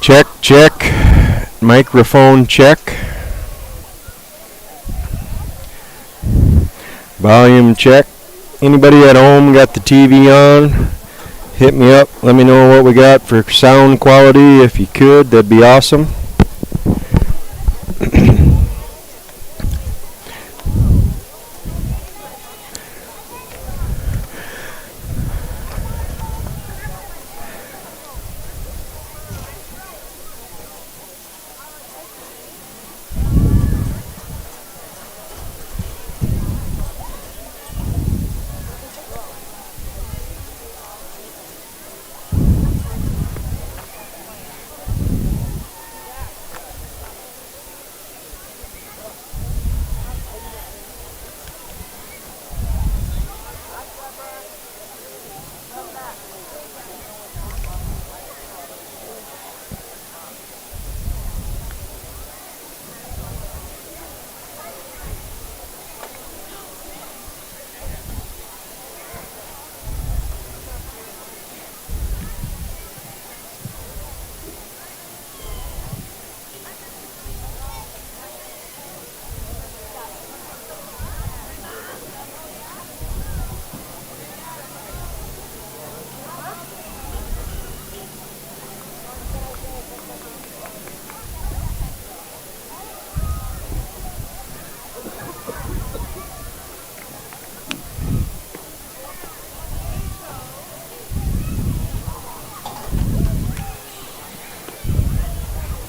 Check, check. Microphone check. Volume check. Anybody at home got the TV on? Hit me up. Let me know what we got for sound quality. If you could, that'd be awesome.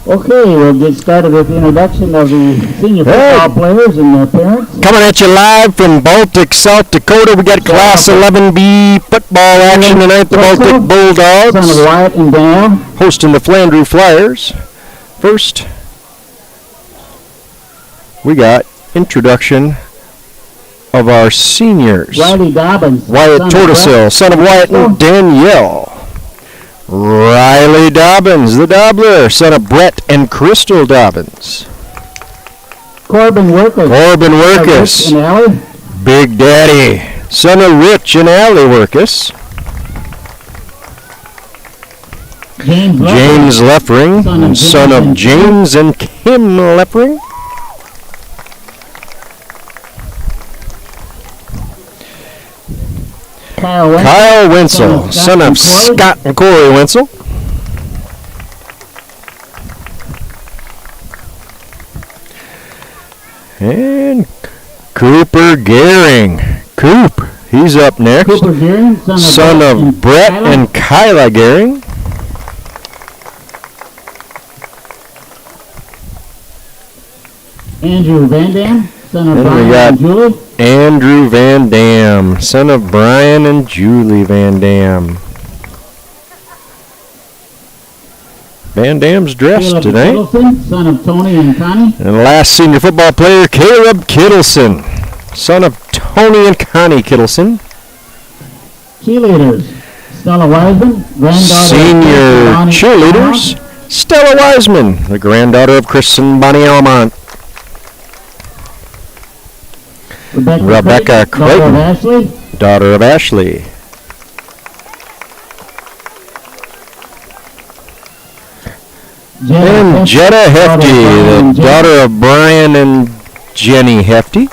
Okay, we'll get started with the introduction of the senior football players and their parents. Coming at you live from Baltic, South Dakota. We got Class 11B football action tonight. The Baltic Bulldogs Son of Wyatt and Dan. hosting the Flandreau Flyers. First, we got introduction of our seniors. Riley Dobbins. Wyatt Tortosil, son of Wyatt and Danielle. Riley Dobbins, the Dobbler, son of Brett and Crystal Dobbins. Corbin Workus. Corbin Workus, And Allie. Big Daddy, son of Rich and Allie Workus. James Leffering, son of James and Kim Leffering. Kyle Wenzel, son of Scott and Corey Wenzel. And Cooper Gehring. Coop, he's up next. Cooper Gehring, son of Brett and Kyla Gehring. Andrew Van Dam, son of Then Brian we got and Julie. Andrew Van Dam, son of Brian and Julie Van Dam. Van Dam's dressed Caleb today. Kittleson, son of Tony and Connie. And last senior football player, Caleb Kittleson, son of Tony and Connie Kittleson. Cheerleaders, Stella Wiseman, granddaughter Senior of cheerleaders, Stella Wiseman, the granddaughter of Chris and Bonnie Almont. Rebecca Creighton, daughter of Ashley. And Jetta Hefty, the daughter of Brian and Jenny Hefty.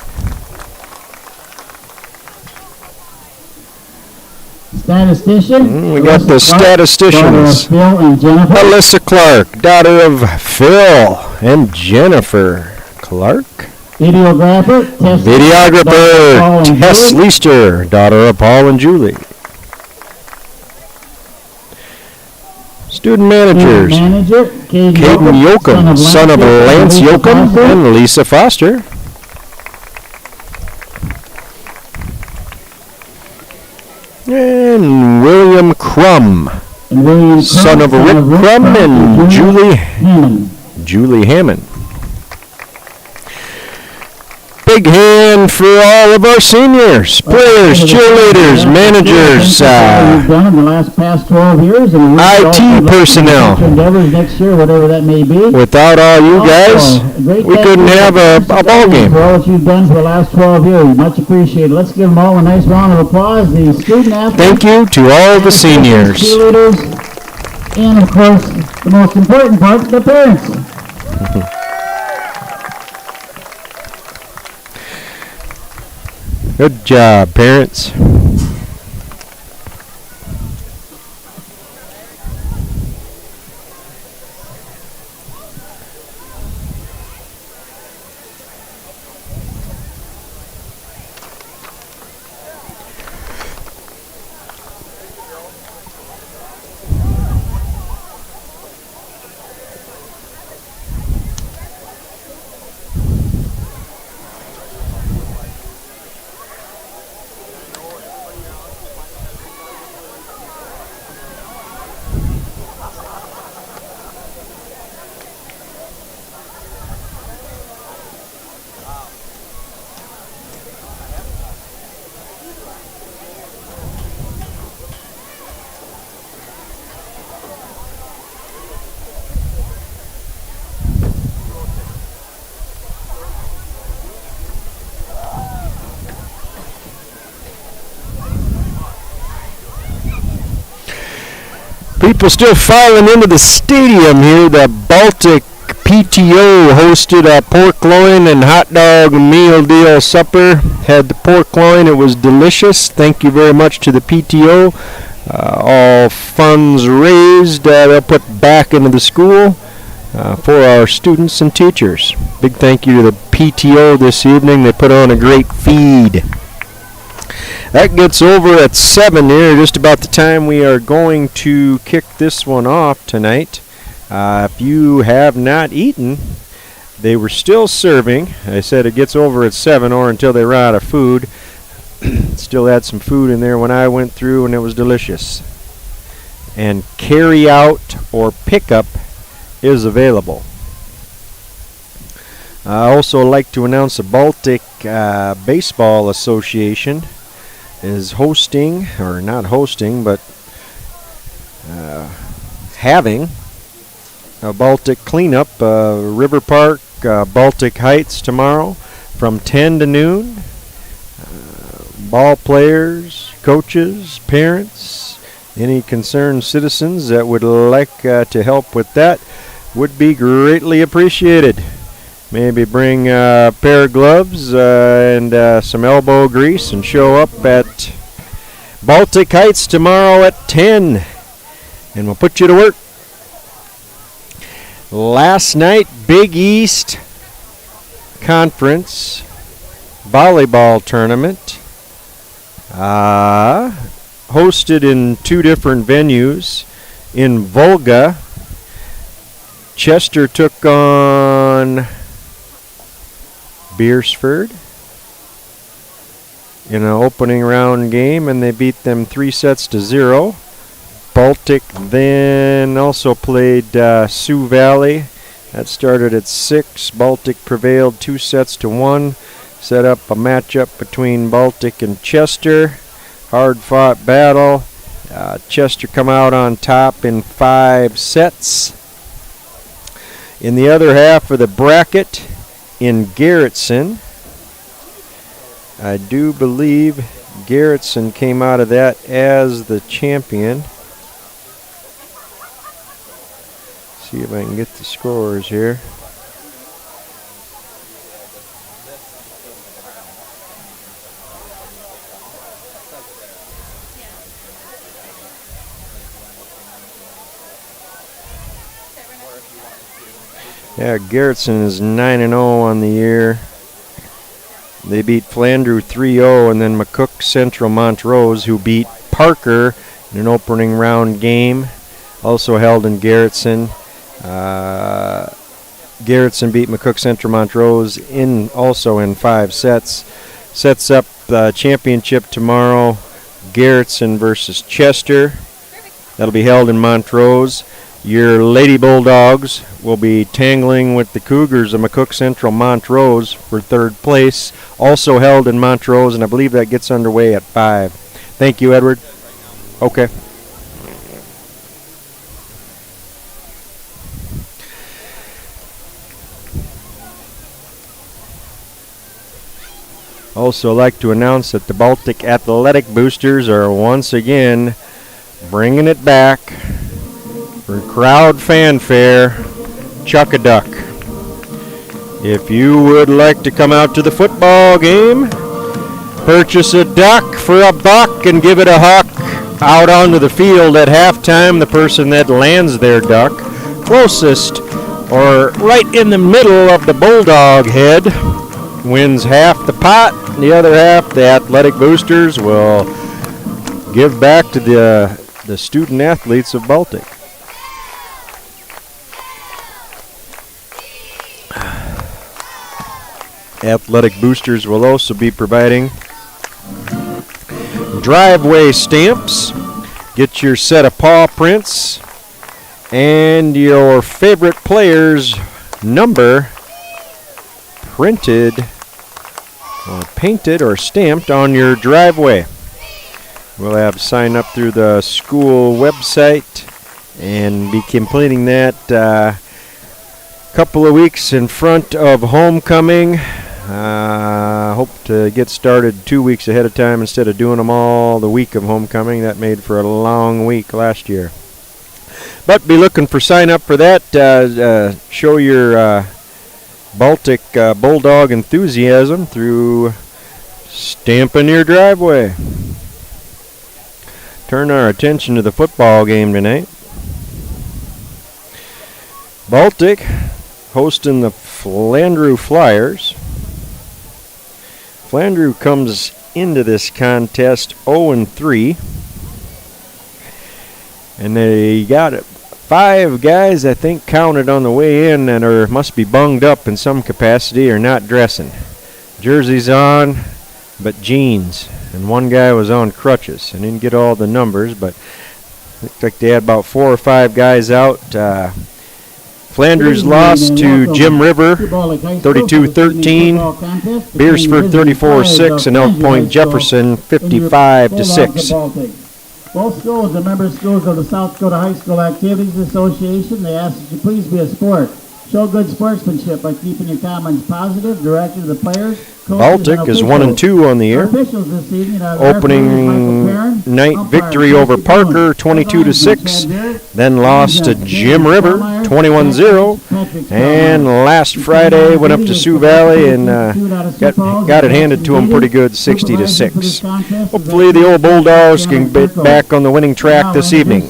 Statistician. We got the statisticians. Phil and Jennifer. Alyssa Clark, daughter of Phil and Jennifer Clark. Videographer. Tess Leister, daughter of Paul and Julie. Student managers. Caden Yoakum, son of Lance Yoakum and Lisa Foster. And William Crum, son of Rick Crum and Julie Hammond. Big hand for all of our seniors, players, cheerleaders, managers, we've done in the past 12 years, and IT personnel. Endeavors next year, whatever that may be. Without all you guys, we couldn't have a ball game. For all that you've done for the last 12 years, much appreciated. Let's give them all a nice round of applause. The student athletes. Thank you to all the seniors. Cheerleaders, And of course, the most important part, the parents. Good job, parents. People still filing into the stadium here. The Baltic PTO hosted a pork loin and hot dog meal deal supper. Had the pork loin. It was delicious. Thank you very much to the PTO. All funds raised they'll put back into the school for our students and teachers. Big thank you to the PTO this evening. They put on a great feed. That gets over at 7 here, just about the time we are going to kick this one off tonight. If you have not eaten, they were still serving. I said it gets over at 7 or until they run out of food. Still had some food in there when I went through, and it was delicious. And carry out or pickup is available. I also like to announce the Baltic Baseball Association is hosting, or not hosting, but having a Baltic cleanup, River Park, Baltic Heights tomorrow from 10 to noon. Ball players, coaches, parents, any concerned citizens that would like to help with that would be greatly appreciated. Maybe bring a pair of gloves and some elbow grease and show up at Baltic Heights tomorrow at 10. And we'll put you to work. Last night, Big East Conference volleyball tournament. Hosted in 2 different venues. In Volga, Chester took on Beersford in an opening round game, and they beat them 3-0. Baltic then also played Sioux Valley. That started at 6. Baltic prevailed 2-1. Set up a matchup between Baltic and Chester. Hard-fought battle. Chester come out on top in 5 sets. In the other half of the bracket, in Garrettson, I do believe Garrettson came out of that as the champion. See if I can get the scores here. Yeah, Garrettson is 9-0 on the year. They beat Flandreau 3-0, and then McCook Central Montrose, who beat Parker in an opening round game, also held in Garrettson. Garrettson beat McCook Central Montrose also in 5 sets. Sets up the championship tomorrow, Garrettson versus Chester. That'll be held in Montrose. Your Lady Bulldogs will be tangling with the Cougars of McCook Central Montrose for 3rd place, also held in Montrose, and I believe that gets underway at 5. Thank you, Edward. Okay. Also like to announce that the Baltic Athletic Boosters are once again bringing it back for crowd fanfare, Chuck-a-Duck. If you would like to come out to the football game, purchase a duck for $1 and give it a huck out onto the field at halftime. The person that lands their duck closest or right in the middle of the bulldog head wins half the pot. The other half, the athletic boosters will give back to the student athletes of Baltic. Athletic boosters will also be providing driveway stamps. Get your set of paw prints and your favorite player's number printed or painted or stamped on your driveway. We'll have sign up through the school website and be completing that couple of weeks in front of homecoming. Hope to get started 2 weeks ahead of time instead of doing them all the week of homecoming. That made for a long week last year. But be looking for sign up for that. Show your Baltic Bulldog enthusiasm through stamping your driveway. Turn our attention to the football game tonight. Baltic hosting the Flandreau Flyers. Flandreau comes into this contest 0-3. And they got 5 guys, I think, counted on the way in that must be bunged up in some capacity or not dressing. Jerseys on, but jeans. And one guy was on crutches. I didn't get all the numbers, but looked like they had about 4 or 5 guys out. Flanders lost to Jim River 32-13, Beersford 34-6, and Elk Point Jefferson 55-6. Both schools are member schools of the South Dakota High School Activities Association. They ask that you please be a sport. Show good sportsmanship by keeping your comments positive, directed to the players. Baltic is 1-2 on the year. Opening night victory over Parker 22-6, then lost to Jim River 21-0, and last Friday went up to Sioux Valley and got it handed to them pretty good 60-6. Hopefully the old Bulldogs can get back on the winning track this evening.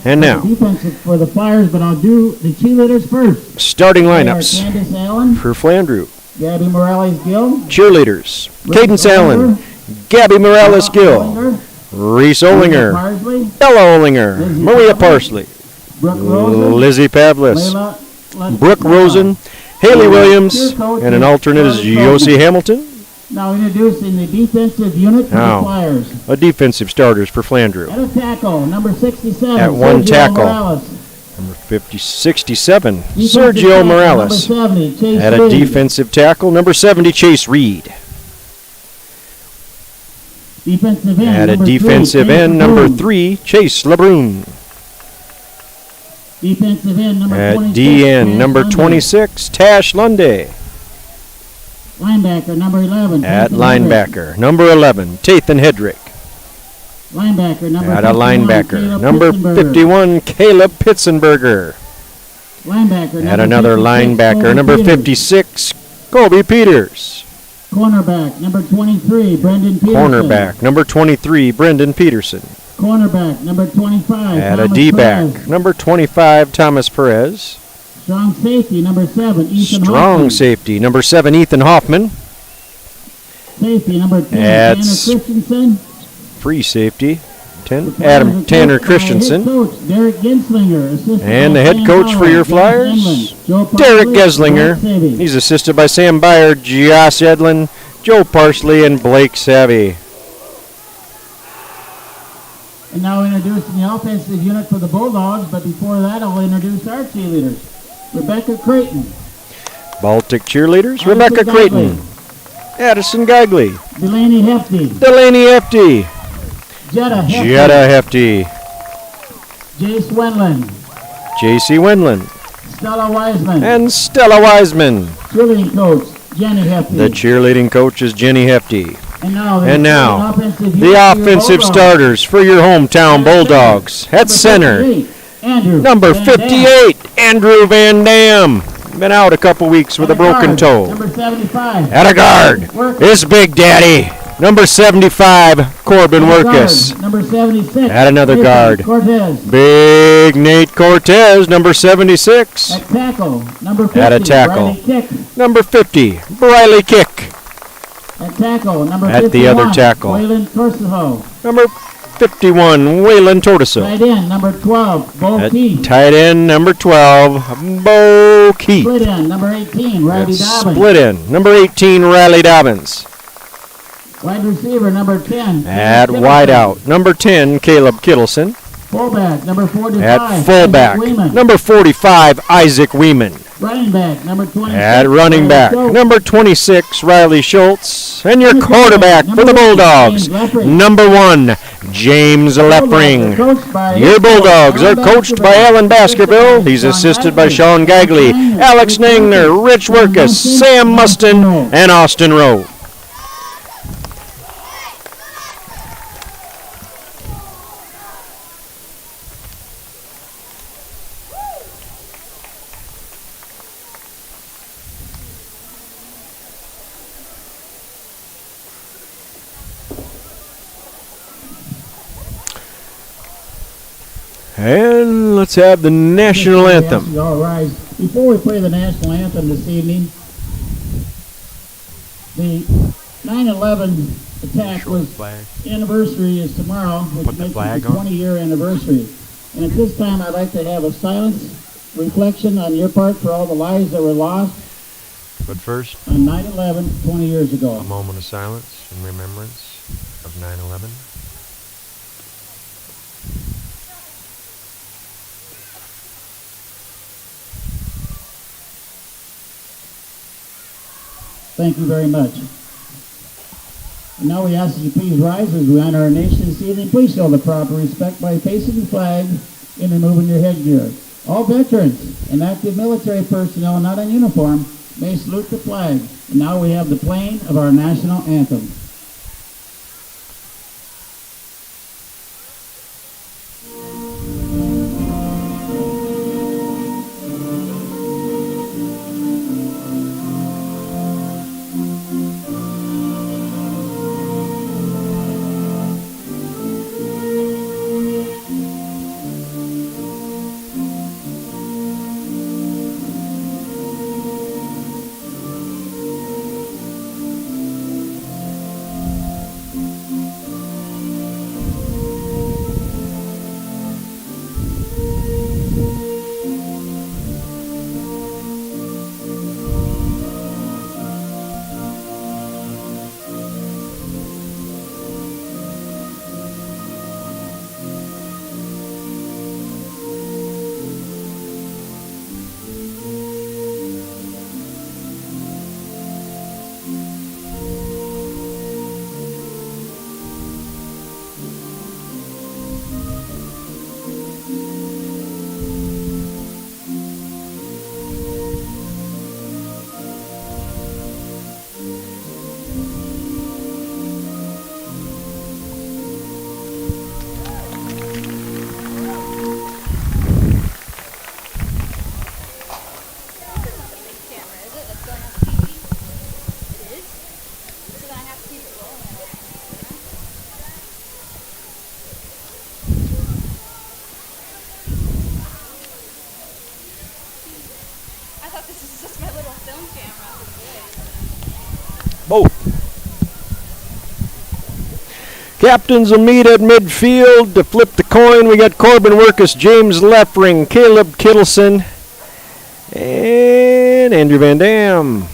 And now, for the Flyers, but I'll do the cheerleaders first. Starting lineups for Flandreau. Gabby Morales-Gill. Cheerleaders. Cadence Allen. Gabby Morales-Gill. Reese Olinger. Ella Olinger. Maria Parsley. Lizzie Pavlis. Brooke Rosen. Haley Williams. And an alternate is Josie Hamilton. Now introducing the defensive unit for the Flyers. A defensive starters for Flandreau. At a tackle, number 67. At one Sergio tackle. Morales. Number 67, Sergio Morales. 70, At a defensive tackle, number 70, Chase Reed. Defensive end, At a defensive end, number 3, Chase LeBrun. Defensive end, number At 26. DN, number 26, Tash Lunday. Linebacker, number 11. At Tathan linebacker, Hedrick. number 11, Tathan Hedrick. Linebacker, number At a 51, linebacker, Caleb number Pitzenberger. 51, Caleb Pitzenberger. Linebacker, At number another 56, linebacker, Colby number Peters. 56, Colby Peters. Cornerback, number 23, Brendan Peterson. Cornerback, number 23, Brendan Peterson. Cornerback, number 25, At a Thomas D-back, Perez. number 25, Thomas Perez. Strong safety, number 7, Ethan Strong Hoffman. safety, number 7, Ethan Hoffman. Safety, number 10, At Tanner Christensen. Free safety, 10, The Adam Flyers are Tanner coached by head Christensen. coach Derek Genslinger, assisted And by the head Sam coach for Bauer, your Josh Flyers, Edlin, Joe Derek Parsley, Geslinger. Blake Savvy. He's assisted by Sam Byer, Josh Edlin, Joe Parsley, and Blake Savvy. And now introducing the offensive unit for the Bulldogs, but before that I'll introduce our cheerleaders. Rebecca Creighton. Baltic cheerleaders, Addison Rebecca Creighton. Geigley, Addison Geigley. Delaney Hefty. Delaney Hefty. Jetta Hefty. Jetta Hefty. Jace Wendland. J.C. Wendland. Stella Wiseman. And Stella Wiseman. Cheerleading coach Jenny Hefty. The cheerleading coach is Jenny Hefty. And now The offensive starters for your hometown Bulldogs. At center, Andrew. Number Van Dam. 58, Andrew Van Dam. Been out a couple weeks with a broken Guard, toe. Number 75. At a guard, Work. it's Big Daddy. Number 75, Corbin Workus. Guard, Number 76. At another Nathan guard. Cortez. Big Nate Cortez, number 76. At tackle. Number 50. At a tackle. Riley Kick. Number 50, Briley Kick. At tackle. Number At 51. the other tackle. Waylon Korsavo. Number 51, Waylon Tortoso. Tight end. Number 12. Bo At Keith. tight end, number 12, Bo Keith. Split end. Number 18. Riley At Dobbins. split end, number 18, Riley Dobbins. Wide receiver. Number 10. At Caleb wide Kittleson. out, number 10, Caleb Kittleson. Fullback. Number 45. At fullback, Isaac Weeman. number 45, Isaac Weeman. Running back. Number 26. At running Riley back, Schultz. number 26, Riley Schultz. And your Number quarterback for the number one, Bulldogs, James Leffering. number 1, James Leffering. Coached by Your Bulldogs are Alan coached by Baskerville. Alan Baskerville. He's assisted by Sean Gagley, Alex Nangner, Rich Workus, Sam Mustin, and Austin Rowe. And let's have the national anthem. Yes, all rise. Before we play the national anthem this evening, the 9/11 attack was anniversary is tomorrow, which makes it the 20-year anniversary. And at this time, I'd like to have a silence reflection on your part for all the lives that were lost But first, on 9/11 20 years ago. a moment of silence in remembrance of 9/11. Thank you very much. And now we ask that you please rise as we honor our nation this evening. Please show the proper respect by facing the flag and removing your headgear. All veterans and active military personnel not in uniform may salute the flag. And now we have the playing of our national anthem. Captains will meet at midfield to flip the coin. We got Corbin Workus, James Leffering, Caleb Kittleson, and Andrew Van Dam.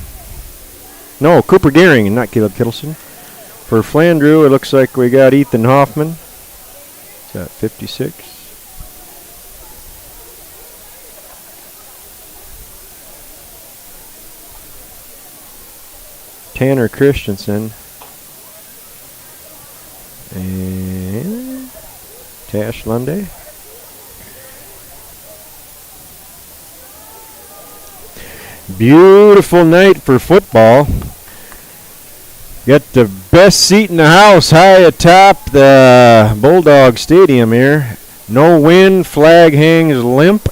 No, Cooper Deering, not Caleb Kittleson. For Flandreau, it looks like we got Ethan Hoffman. Is that 56? Tanner Christensen. And Tash Lunday. Beautiful night for football. Got the best seat in the house high atop the Bulldog Stadium here. No wind, flag hangs limp.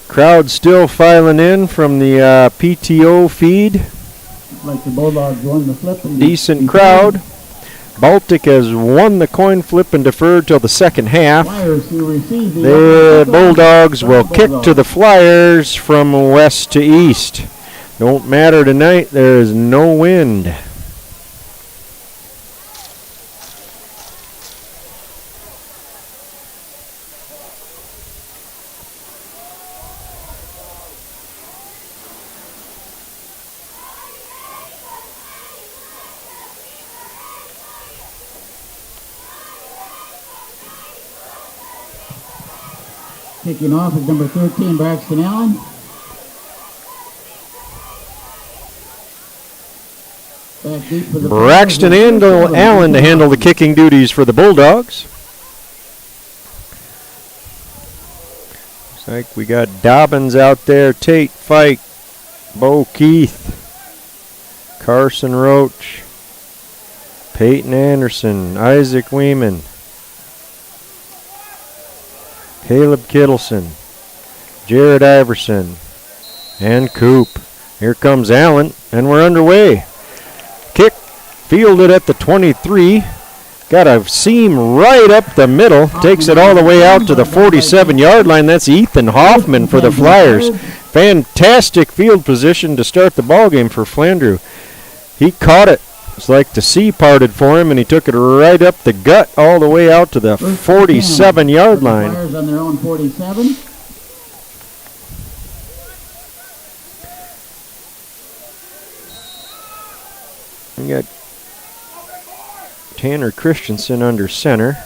Crowd still filing in from the PTO feed. Looks like the Bulldogs won the flip. And Decent crowd. Baltic has won the coin flip and deferred till the second half. Flyers to receive The Bulldogs will kick to the Flyers from west to east. Don't matter tonight, there is no wind. Kicking off is number 13, Braxton Allen. Back deep for the Braxton and Allen to handle the kicking duties for the Bulldogs. Looks like we got Dobbins out there, Tate Fike, Bo Keith, Carson Roach, Peyton Anderson, Isaac Weeman, Caleb Kittleson, Jared Iverson, and Coop. Here comes Allen, and we're underway. Kick fielded at the 23. Got a seam right up the middle. Takes it all the way out to the 47-yard line. That's Ethan Hoffman for the Flyers. Fantastic field position to start the ballgame for Flandreau. He caught it. It's like the sea parted for him, and he took it right up the gut all the way out to the 47-yard line. Flyers on their own 47. We got Tanner Christensen under center.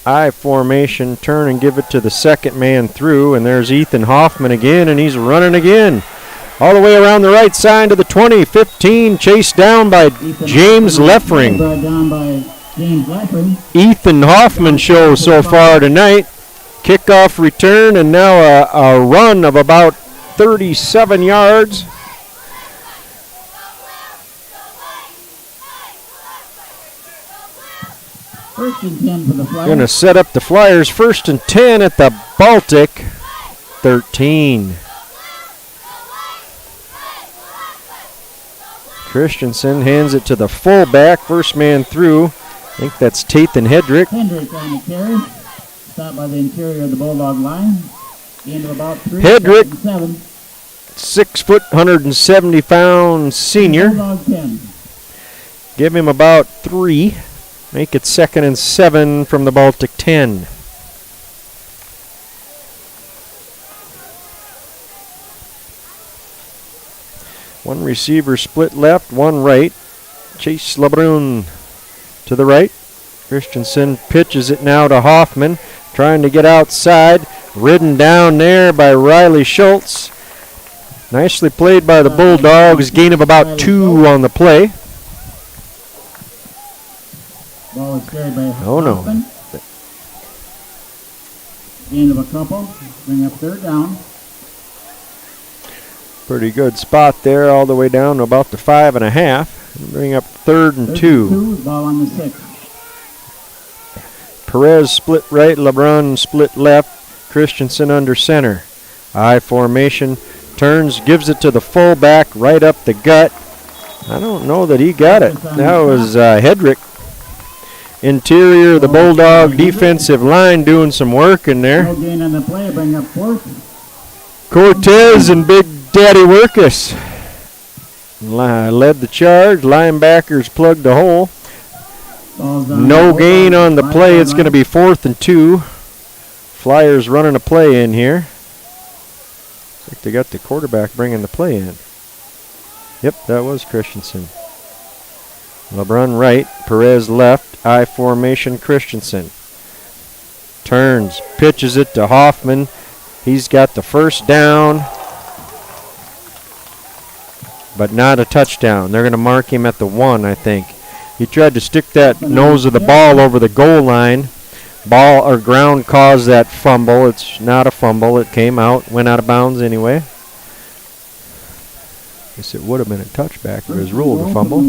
I formation, turn and give it to the second man through, and there's Ethan Hoffman again, and he's running again. All the way around the right side to the 20, 15, chased down by James Leffering. Brought down by James Leffering. Ethan Hoffman show so far tonight. Kickoff return, and now a run of about 37 yards. First and 10 for the Flyers. Going to set up the Flyers first and 10 at the Baltic 13. Christensen hands it to the fullback, first man through. I think that's Tathan Hedrick. Hendrick on the carry. Stopped by the interior of the Bulldog line. End of about 3. Hedrick. 7. 6 foot, 170 pound senior. Bulldog 10. Give him about 3. Make it second and 7 from the Baltic 10. One receiver split left, one right. Chase LeBrun to the right. Christensen pitches it now to Hoffman, trying to get outside. Ridden down there by Riley Schultz. Nicely played by the Bulldogs. Gain of about 2 on the play. Ball is carried by Oh no. Hoffman. Gain of a couple. Bring up third down. Pretty good spot there, all the way down to about the 5.5. Bring up third and 2. Ball on the 6. Perez split right, LeBrun split left, Christensen under center. I formation, turns, gives it to the fullback, right up the gut. I don't know that he got it. That was Hedrick. Interior of the Bulldog defensive line doing some work in there. No gain on the play, bring up fourth. Cortez and Big Daddy Workus led the charge. Linebackers plugged the hole. No gain on the play. It's going to be 4th and 2. Flyers running a play in here. Looks like they got the quarterback bringing the play in. Yep, that was Christensen. LeBrun right, Perez left, I formation Christensen. Turns, pitches it to Hoffman. He's got the first down, but not a touchdown. They're going to mark him at the 1, I think. He tried to stick that nose of the ball over the goal line. Ball or ground caused that fumble. It's not a fumble. It came out, went out of bounds anyway. Guess it would have been a touchback if it was ruled a fumble.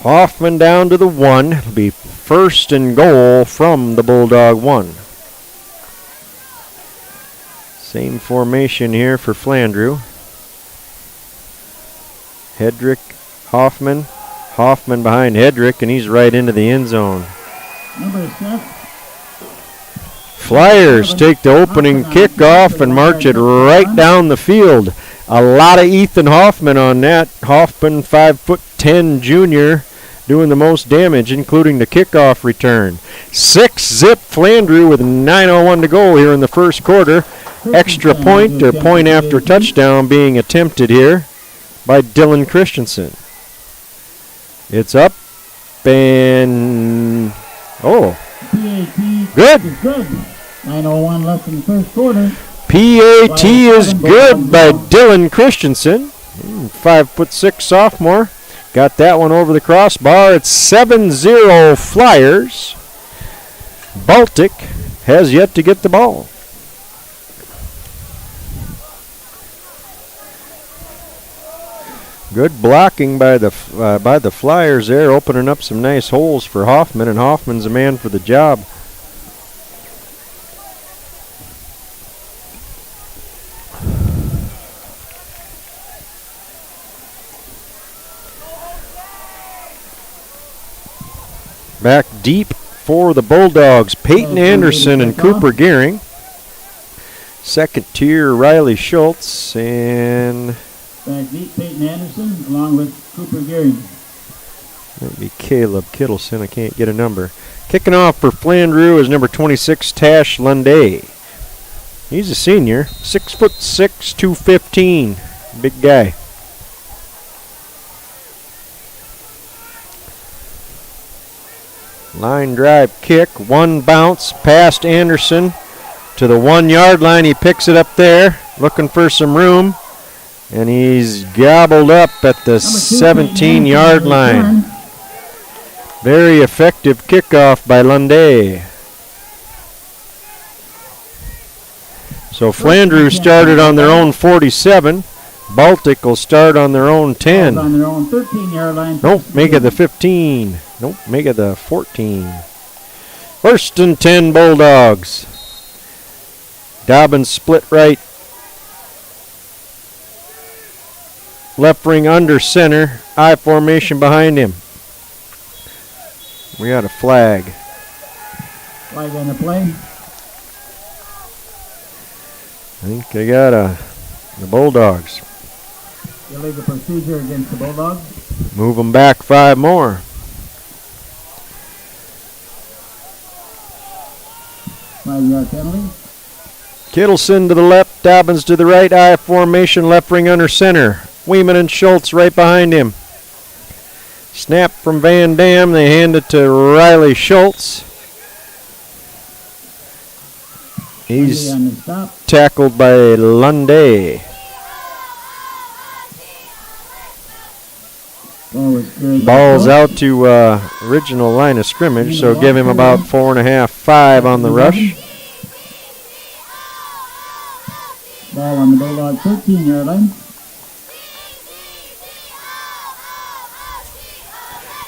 Hoffman down to the 1. It'll be first and goal from the Bulldog 1. Same formation here for Flandreau. Hedrick, Hoffman. Hoffman behind Hedrick, and he's right into the end zone. Flyers take the opening kickoff and march it right down the field. A lot of Ethan Hoffman on that. Hoffman, 5'10" junior, doing the most damage, including the kickoff return. 6-zip Flandreau with 9:01 to go here in the first quarter. Extra point or point after touchdown being attempted here by Dylan Christensen. It's up and good. 9:01 left in the first quarter. PAT is good by Dylan Christensen. 5'6" sophomore. Got that one over the crossbar. It's 7-0 Flyers. Baltic has yet to get the ball. Good blocking by the Flyers there, opening up some nice holes for Hoffman, and Hoffman's a man for the job. Back deep for the Bulldogs, Peyton Anderson and Cooper Gearing. Second tier, Riley Schultz, and back deep, Peyton Anderson, along with Cooper Gearing. Might be Caleb Kittleson. I can't get a number. Kicking off for Flandreau is number 26, Tash Lunday. He's a senior, 6'6", 215. Big guy. Line drive kick, one bounce past Anderson to the 1-yard line. He picks it up there, looking for some room. And he's gobbled up at the 17-yard line. Very effective kickoff by Lunday. So Flandreau started on their own 47. Baltic will start on their own 10. On their own 13-yard line. Nope, make it the 15. Nope, make it the 14. First and 10 Bulldogs. Dobbins split right. Left ring under center. I formation behind him. We got a flag. Flag on the play. I think they got the Bulldogs. Illegal procedure against the Bulldogs. Move them back 5 more. 5-yard penalty. Kittleson to the left, Dobbins to the right. I formation, left ring under center. Weeman and Schultz right behind him. Snap from Van Dam. They hand it to Riley Schultz. He's tackled by Lunday. Ball's out to original line of scrimmage, so give him about 4.5, 5 on the rush. Ball on the Bulldog 13-yard line.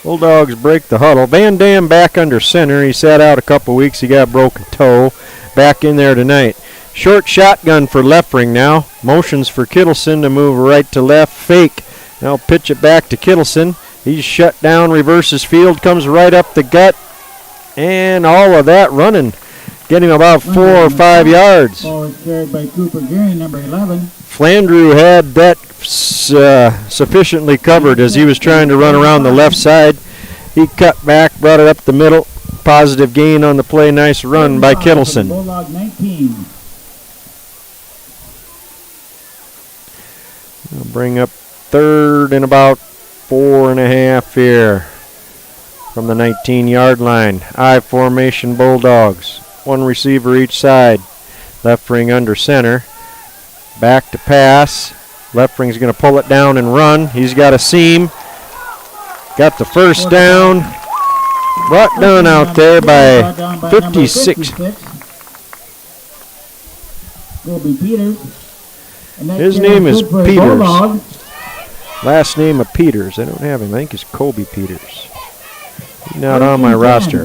Bulldogs break the huddle. Van Dam back under center. He sat out a couple weeks. He got a broken toe. Back in there tonight. Short shotgun for Leffring now. Motions for Kittleson to move right to left. Fake. Now pitch it back to Kittleson. He's shut down, reverses field, comes right up the gut. And all of that running. Getting about 4 or 5 yards. Ball is carried by Cooper Gearing, number 11. Flandreau had that sufficiently covered as he was trying to run around the left side. He cut back, brought it up the middle. Positive gain on the play. Nice run by Kittleson. Bulldog 19. We'll bring up third and about 4.5 here from the 19-yard line. I formation Bulldogs. One receiver each side. Left ring under center. Back to pass. Left ring's going to pull it down and run. He's got a seam. Got the first down. Brought down out there by 56. Will be Peters. His name is Peters. Last name of Peters. I don't have him. I think it's Kobe Peters. He's not on my roster.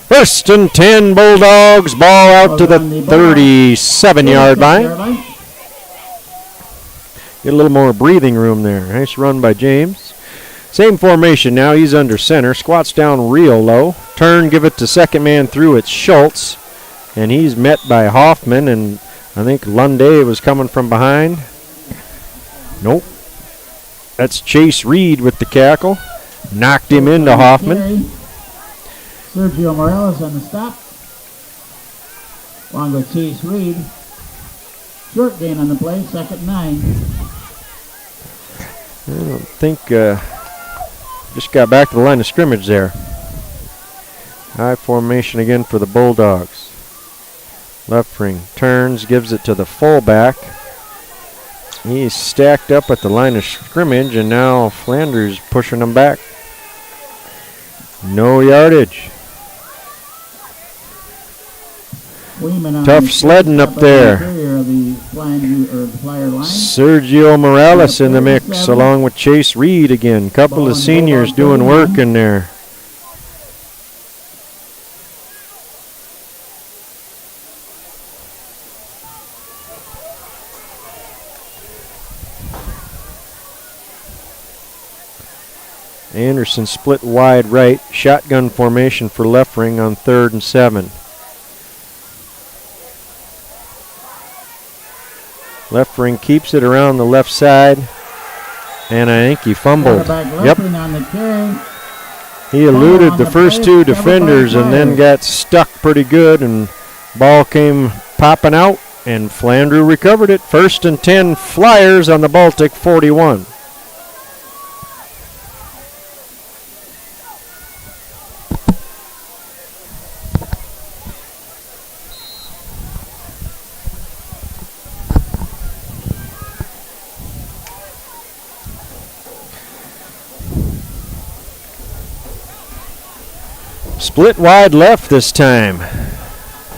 1st and 10 Bulldogs. Ball out to the 37-yard line. Get a little more breathing room there. Nice run by James. Same formation now. He's under center. Squats down real low. Turn, give it to second man through. It's Schultz. And he's met by Hoffman. And I think Lunday was coming from behind. Nope. That's Chase Reed with the tackle. Knocked him into Hoffman. Sergio Morales on the stop. Along with Chase Reed. Short gain on the play, 2nd and 9. I don't think, just got back to the line of scrimmage there. High formation again for the Bulldogs. Left ring turns, gives it to the fullback. He's stacked up at the line of scrimmage, and now Flandreau's pushing him back. No yardage. Tough sledding up there. Sergio Morales in the mix, along with Chase Reed again. Couple of seniors doing work in there. Anderson split wide right. Shotgun formation for left ring on 3rd and 7. Left ring keeps it around the left side. And I think he fumbled. Yep. He eluded the first 2 defenders and then got stuck pretty good, and ball came popping out, and Flandreau recovered it. 1st and 10 Flyers on the Baltic 41. Split wide left this time.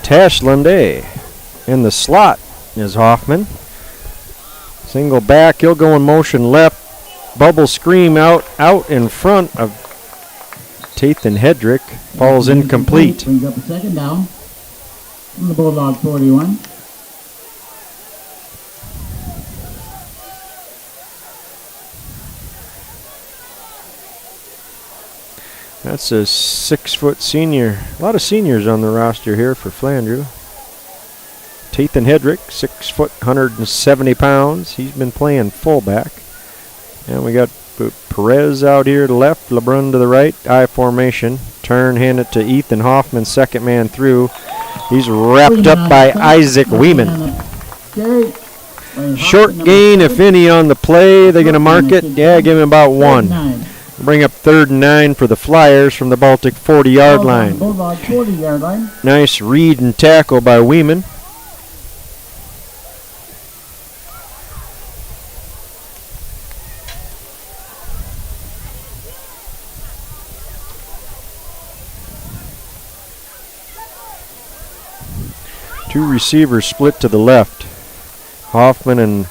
Tash Lunday. In the slot is Hoffman. Single back. He'll go in motion left. Bubble scream out in front of Tathan Hedrick. Falls incomplete. Brings up a 2nd down from the Bulldog 41. That's a 6-foot senior. A lot of seniors on the roster here for Flandreau. Tathan Hedrick, 6 foot, 170 pounds. He's been playing fullback. And we got Perez out here to left, LeBrun to the right. I formation. Turn, hand it to Ethan Hoffman, second man through. He's wrapped up by Isaac Weeman. Short gain, if any, on the play. They're going to mark it. Yeah, give him about 1. Bring up 3rd and 9 for the Flyers from the Baltic 40-yard line. Nice read and tackle by Weeman. Two receivers split to the left. Hoffman and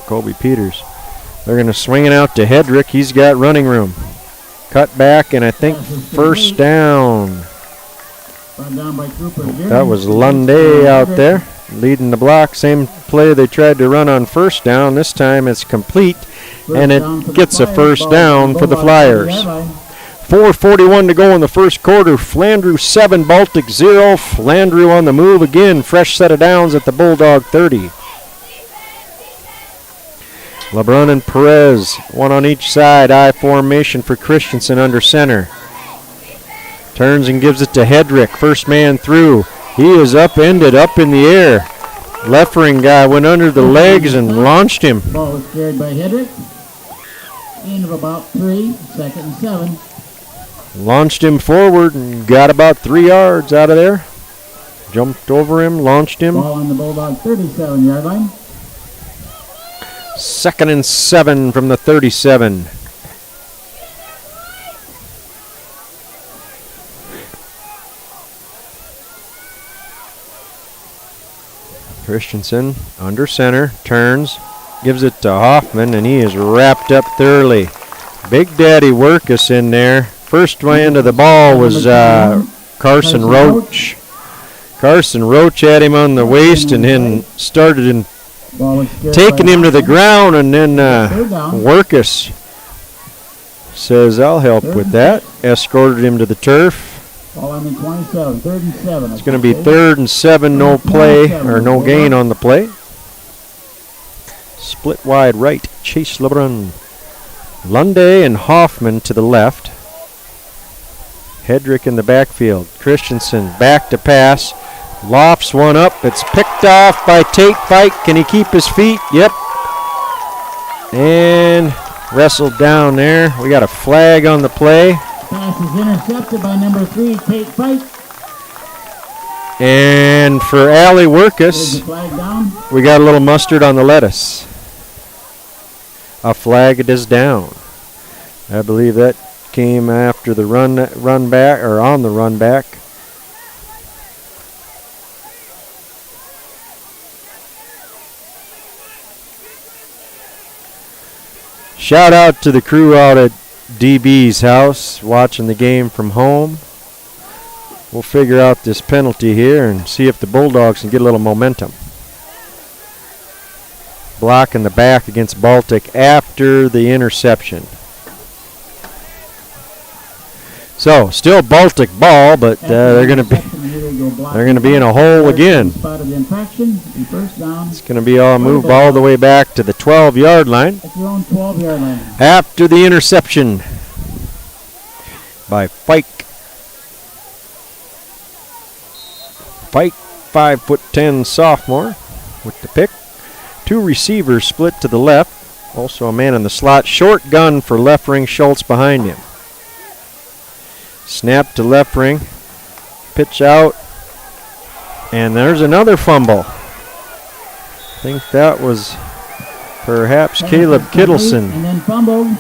Kobe Peters. They're going to swing it out to Hedrick. He's got running room. Cut back, and I think 1st down. That was Lunday out there leading the block. Same play they tried to run on 1st down. This time it's complete, and it gets a 1st down for the Flyers. 4:41 to go in the first quarter. Flandreau 7, Baltic 0. Flandreau on the move again. Fresh set of downs at the Bulldog 30. LeBrun and Perez, one on each side. I formation for Christensen under center. Turns and gives it to Hedrick. First man through. He is upended, up in the air. Left ring guy went under the legs and launched him. Ball was carried by Hedrick. Gain of about 3, 2nd and 7. Launched him forward and got about 3 yards out of there. Jumped over him, launched him. Ball on the Bulldog 37-yard line. 2nd and 7 from the 37. Christensen under center, turns, gives it to Hoffman, and he is wrapped up thoroughly. Big Daddy Workus in there. First hand of the ball was Carson Roach. Carson Roach had him on the waist and then started taking him to the ground, and then Workus says, I'll help with that. Escorted him to the turf. Ball on the 27, 3rd and 7. It's going to be 3rd and 7, no play, or no gain on the play. Split wide right, Chase LeBrun. Lunde and Hoffman to the left. Hedrick in the backfield. Christensen back to pass. Lofts one up. It's picked off by Tate Fike. Can he keep his feet? Yep. And wrestled down there. We got a flag on the play. Pass is intercepted by number 3, Tate Fike. And for Allie There's the Workus, flag down. we got a little mustard on the lettuce. A flag is down. I believe that came after the run back, or on the run back. Shout out to the crew out at DB's house watching the game from home. We'll figure out this penalty here and see if the Bulldogs can get a little momentum. Block in the back against Baltic after the interception. So still Baltic ball, but they're going to be in a hole again. It's going to be all moved all the way back to the 12-yard line. After the interception by Fike. Fike, 5'10" sophomore with the pick. 2 receivers split to the left. Also a man in the slot. Short gun for left ring. Schultz behind him. Snap to left ring. Pitch out. And there's another fumble. I think that was perhaps Caleb Kittleson. And then fumbled.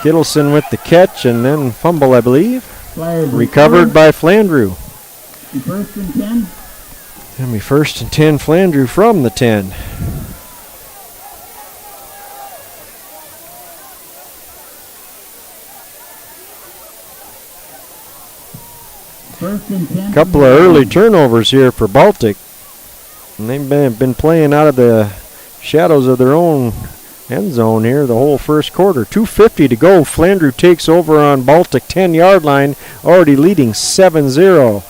Kittleson with the catch and then fumble, I believe. Flyers Recovered by Flandreau. 1st and 10. Going to be 1st and 10, Flandreau from the 10. First and 10. Couple of early turnovers here for Baltic. And they've been playing out of the shadows of their own end zone here the whole first quarter. 2:50 to go. Flandreau takes over on Baltic 10-yard line, already leading 7-0.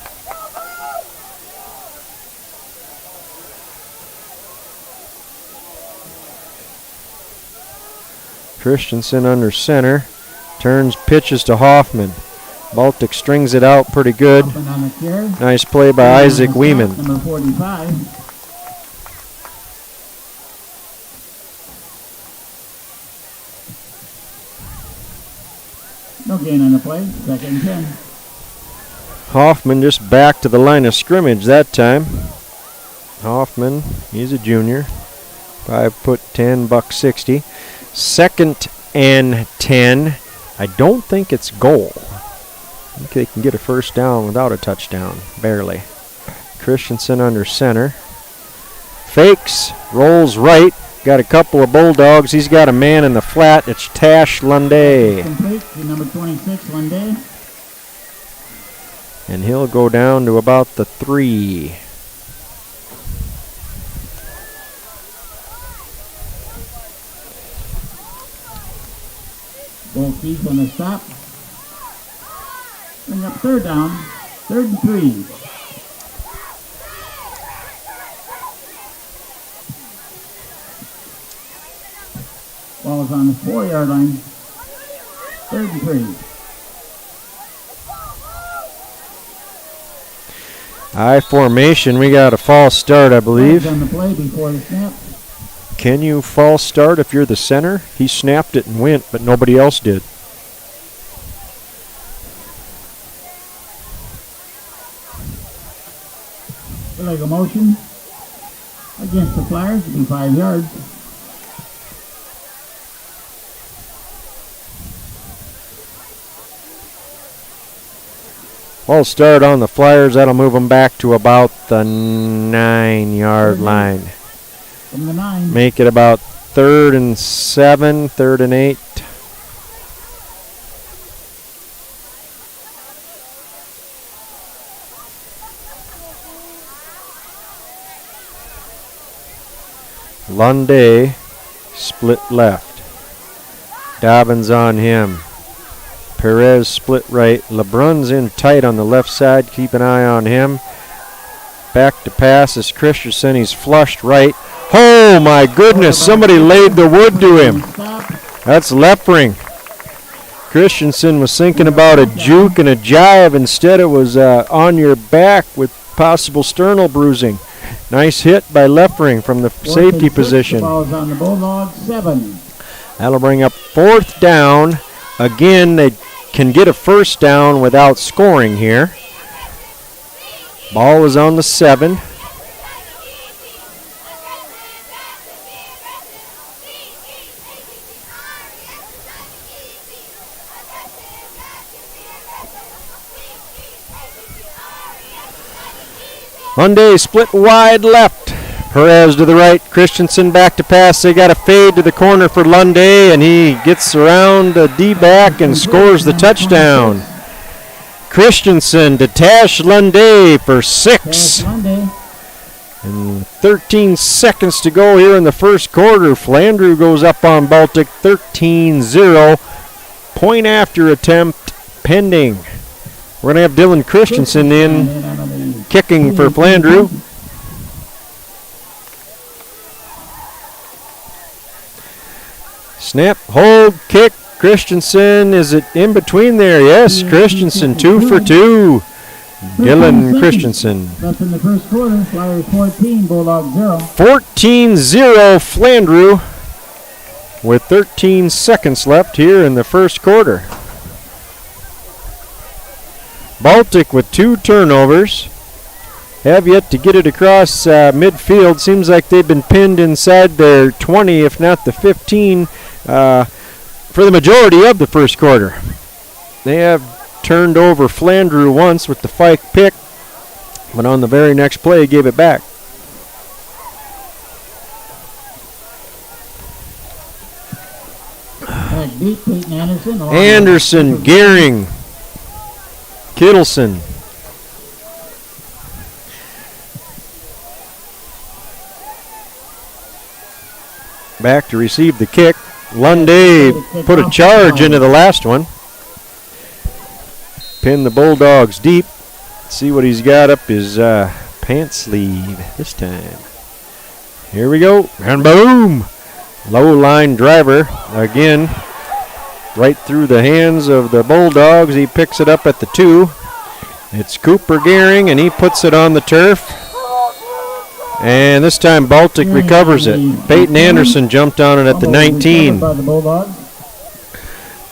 Christensen under center. Turns, pitches to Hoffman. Baltic strings it out pretty good. Nice play by Isaac Weeman. Number 45. No gain on the play. 2nd and 10. Hoffman just back to the line of scrimmage that time. Hoffman, he's a junior. 5'10", $160. 2nd and 10. I don't think it's goal. I think they can get a first down without a touchdown, barely. Christensen under center. Fakes, rolls right. Got a couple of Bulldogs. He's got a man in the flat. It's Tash Lunde. Complete to number 26, Lunde. And he'll go down to about the 3. Both feet on the stop. Bring up 3rd down. 3rd and 3. Ball is on the 4-yard line. 3rd and 3. I formation. We got a false start, I believe. On the play before the snap. Can you false start if you're the center? He snapped it and went, but nobody else did. Illegal motion against the Flyers. It'll be 5 yards. False start on the Flyers. That'll move them back to about the 9-yard line. From the 9. Make it about 3rd and 7, 3rd and 8. Lunday split left. Dobbins on him. Perez split right. LeBrun's in tight on the left side. Keep an eye on him. Back to pass is Christensen. He's flushed right. Oh my goodness, somebody laid the wood to him. That's Lepring. Christensen was thinking about a juke and a jive. Instead it was on your back with possible sternal bruising. Nice hit by Lepring from the safety position. That'll bring up 4th down. Again, they can get a 1st down without scoring here. Ball is on the 7. Monday split wide left. Perez to the right. Christensen back to pass. They got a fade to the corner for Lunday, and he gets around the D-back and scores the touchdown. Christensen to Tash Lunday for 6. And 13 seconds to go here in the first quarter. Flandreau goes up on Baltic 13-0. Point after attempt pending. We're going to have Dylan Christensen in kicking for Flandreau. Snap, hold, kick. Christensen, is it in between there? Yes, Christensen, 2 for 2. Dylan Christensen. That's in the first quarter. Flyers 14, Bulldog 0. 14-0 Flandreau with 13 seconds left here in the first quarter. Baltic with 2 turnovers. Have yet to get it across midfield. Seems like they've been pinned inside their 20, if not the 15, for the majority of the first quarter. They have turned over Flandreau once with the Fike pick, but on the very next play gave it back. Anderson, Gehring, Kittleson. Back to receive the kick. Lunday put a charge into the last one. Pin the Bulldogs deep. See what he's got up his pants sleeve this time. Here we go. And boom! Low line driver. Again, right through the hands of the Bulldogs. He picks it up at the 2. It's Cooper Gehring, and he puts it on the turf. And this time Baltic recovers it. Peyton Anderson jumped on it at the 19.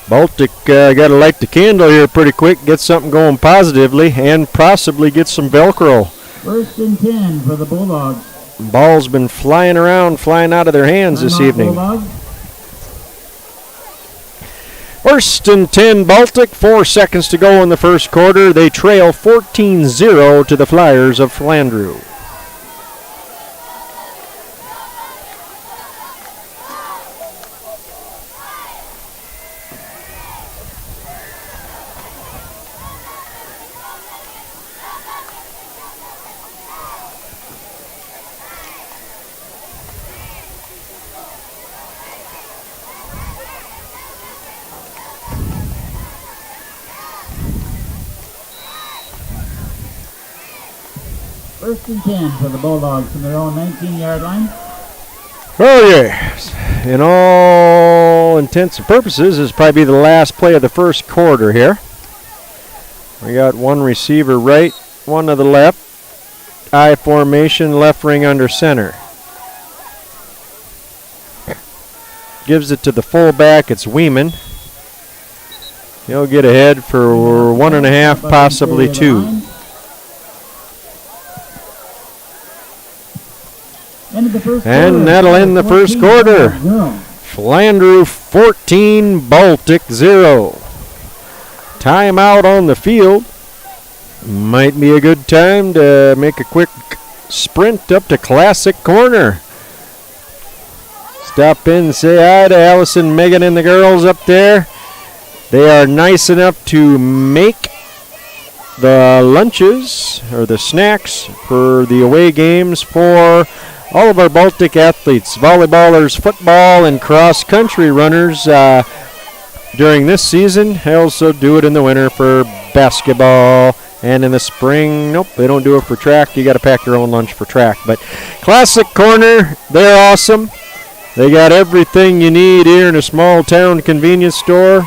Baltic got to light the candle here pretty quick, get something going positively, and possibly get some Velcro. 1st and 10 for the Bulldogs. Ball's been flying around, flying out of their hands this evening. 1st and 10 Baltic, 4 seconds to go in the first quarter. They trail 14-0 to the Flyers of Flandreau. First and 10 for the Bulldogs from their own 19-yard line. Oh, yes. In all intents and purposes, this will probably be the last play of the first quarter here. We got one receiver right, one to the left. I formation, left ring under center. Gives it to the fullback. It's Weeman. He'll get ahead for 1.5, possibly 2. And that'll end the first quarter. Flandreau 14, Baltic 0. Timeout on the field. Might be a good time to make a quick sprint up to Classic Corner. Stop in and say hi to Allison, Megan, and the girls up there. They are nice enough to make the lunches or the snacks for the away games for all of our Baltic athletes, volleyballers, football, and cross-country runners during this season. They also do it in the winter for basketball. And in the spring, nope, they don't do it for track. You got to pack your own lunch for track. But Classic Corner, they're awesome. They got everything you need here in a small town convenience store.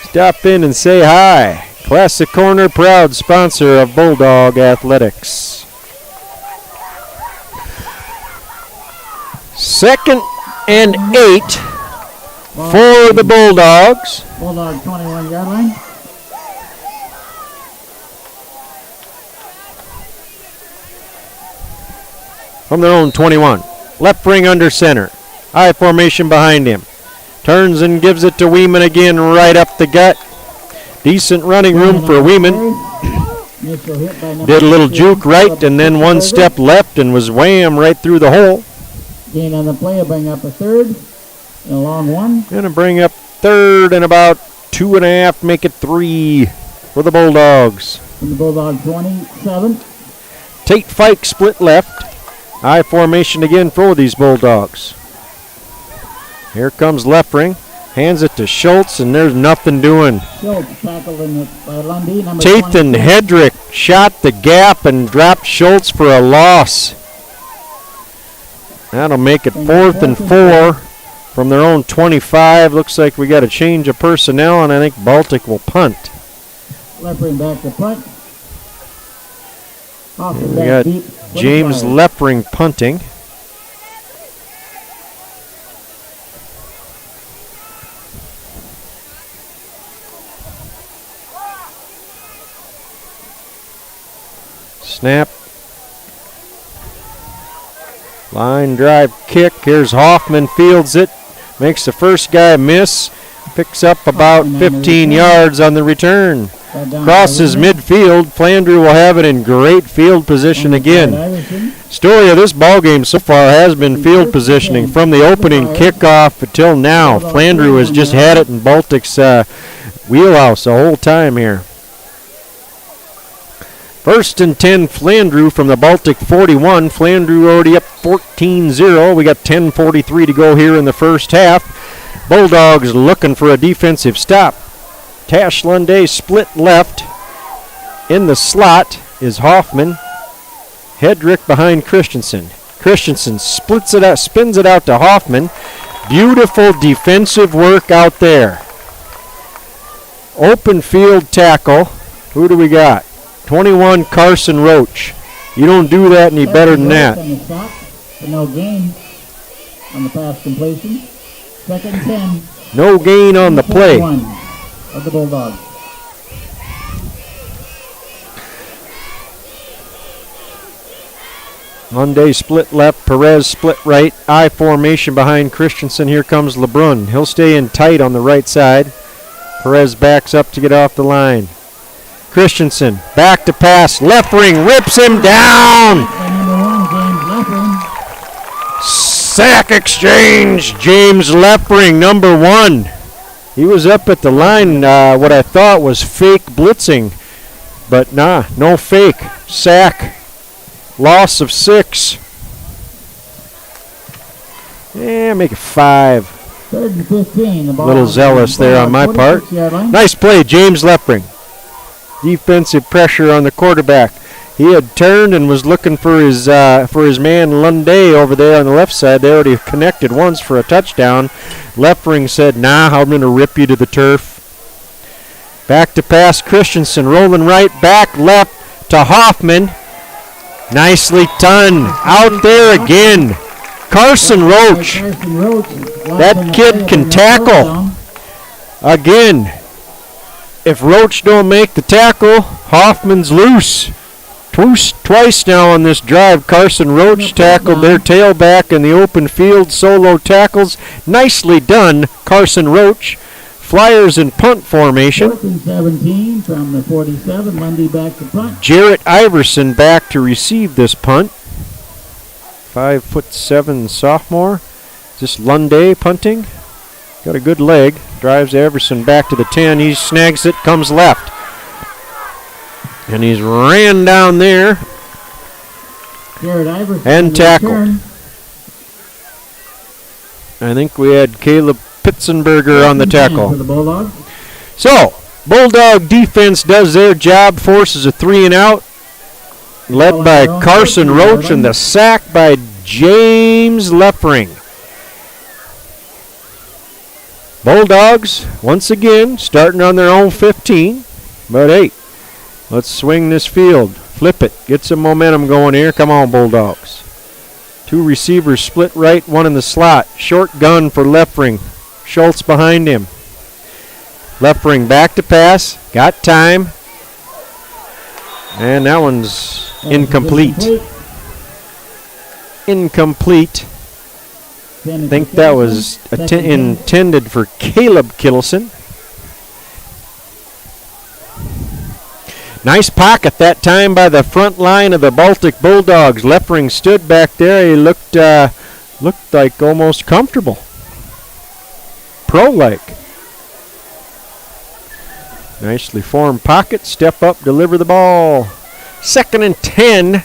Stop in and say hi. Classic Corner, proud sponsor of Bulldog Athletics. 2nd and 8 for the Bulldogs. Bulldog 21-yard line. From their own 21. Left wing under center. I formation behind him. Turns and gives it to Weeman again right up the gut. Decent running room for Weeman. Did a little juke right and then one step left and was wham right through the hole. Gain on the play will bring up a third and a long one. Gonna bring up third and about 2.5, make it 3 for the Bulldogs. From the Bulldog 27. Tate Fike split left. I formation again for these Bulldogs. Here comes Leffring. Hands it to Schultz, and there's nothing doing. Schultz tackled by Lundy. Tathan Hedrick shot the gap and dropped Schultz for a loss. That'll make it 4th and 4 from their own 25. Looks like we got a change of personnel, and I think Baltic will punt. Leffring back to punt. We got James Leffring punting. Snap. Line drive kick. Here's Hoffman, fields it. Makes the first guy miss. Picks up about 15 yards on the return. Crosses midfield. Flandreau will have it in great field position again. Story of this ball game so far has been field positioning from the opening kickoff until now. Flandreau has just had it in Baltic's wheelhouse the whole time here. 1st and 10, Flandreau from the Baltic 41. Flandreau already up 14-0. We got 10:43 to go here in the first half. Bulldogs looking for a defensive stop. Tash Lunday split left. In the slot is Hoffman. Hedrick behind Christensen. Christensen splits it out, spins it out to Hoffman. Beautiful defensive work out there. Open field tackle. Who do we got? 21, Carson Roach. You don't do that any better than that. No gain on the pass completion. 2nd and 10. No gain on the play. Of the Bulldogs. Monday split left, Perez split right. I formation behind Christensen. Here comes LeBrun. He'll stay in tight on the right side. Perez backs up to get off the line. Christensen back to pass. Leffring rips him down. Sack exchange. James Leffring, number 1. He was up at the line, what I thought was fake blitzing. But nah, no fake. Sack. Loss of 6. Yeah, make it 5. 3rd and 15. A little zealous there on my part. Nice play, James Leffring. Defensive pressure on the quarterback. He had turned and was looking for his man Lunday over there on the left side. They already connected once for a touchdown. Leffring said, nah, I'm going to rip you to the turf. Back to pass, Christensen rolling right, back left to Hoffman. Nicely done. Out there again. Carson Roach. That kid can tackle. Again. If Roach don't make the tackle, Hoffman's loose. Twice now on this drive, Carson Roach tackled their tailback in the open field, solo tackles. Nicely done, Carson Roach. Flyers in punt formation. 4th and 17 from the 47, Lundy back to punt. Jarrett Iverson back to receive this punt. 5'7" sophomore. This Lunday punting. Got a good leg. Drives Everson back to the 10. He snags it, comes left. And he's ran down there and tackled. I think we had Caleb Pitzenberger on the tackle. So, Bulldog defense does their job, forces a 3 and out, led by Carson Roach, and the sack by James Leffering. Bulldogs, once again, starting on their own 15. But hey, let's swing this field. Flip it. Get some momentum going here. Come on, Bulldogs. 2 receivers split right, 1 in the slot. Short gun for Leffering. Schultz behind him. Leffering back to pass. Got time. And that one's incomplete. Incomplete. I think that was intended for Caleb Kittleson. Nice pocket that time by the front line of the Baltic Bulldogs. Leffering stood back there. He looked like almost comfortable. Pro-like. Nicely formed pocket. Step up, deliver the ball. 2nd and 10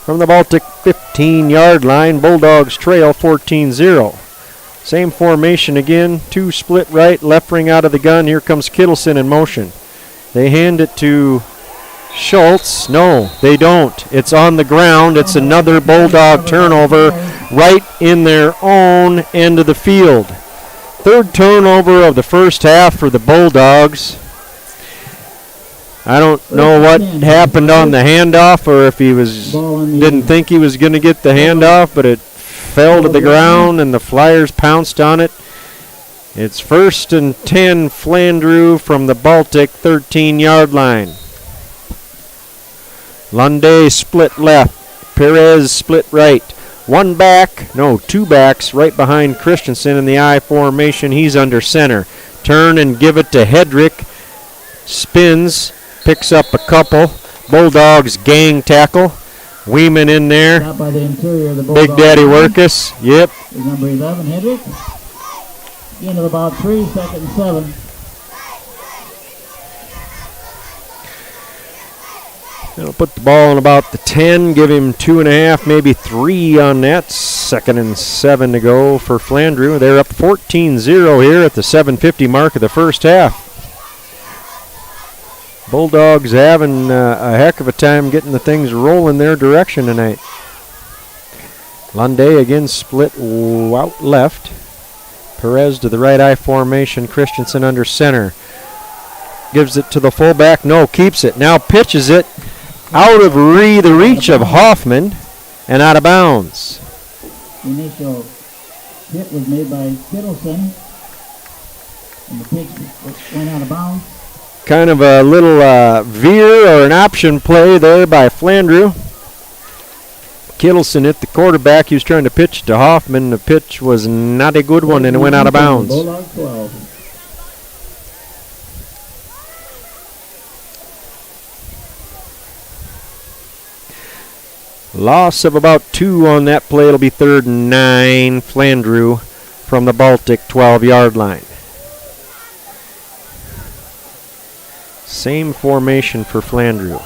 from the Baltic 15-yard line. Bulldogs trail 14-0. Same formation again. 2 split right. Leffering out of the gun. Here comes Kittleson in motion. They hand it to Schultz. No, they don't. It's on the ground. It's another Bulldog turnover right in their own end of the field. 3rd turnover of the first half for the Bulldogs. I don't know what happened on the handoff, or if he didn't think he was going to get the handoff, but it fell to the ground and the Flyers pounced on it. It's 1st and 10 Flandreau from the Baltic 13-yard line. Lunday split left. Perez split right. 2 backs right behind Christensen in the I formation. He's under center. Turn and give it to Hedrick. Spins. Picks up a couple. Bulldogs gang tackle. Weeman in there. By the interior of the Big Daddy Workus. Yep. Number 11, Hedrick. Into about 3, 2nd and 7. They'll put the ball in about the 10, give him 2.5, maybe 3 on that. 2nd and 7 to go for Flandreau. They're up 14-0 here at the 7:50 mark of the first half. Bulldogs having a heck of a time getting the things rolling their direction tonight. Lunday again split out left. Perez to the right I formation. Christensen under center. Gives it to the fullback. No, keeps it. Now pitches it out of the reach of Hoffman and out of bounds. The initial hit was made by Kittleson, and the pitch went out of bounds. Kind of a little veer or an option play there by Flandreau. Kittleson hit the quarterback. He was trying to pitch to Hoffman. The pitch was not a good one, and it went out of bounds. Bulldog 12. Loss of about 2 on that play. It'll be 3rd and 9. Flandreau from the Baltic 12-yard line. Same formation for Flandreau.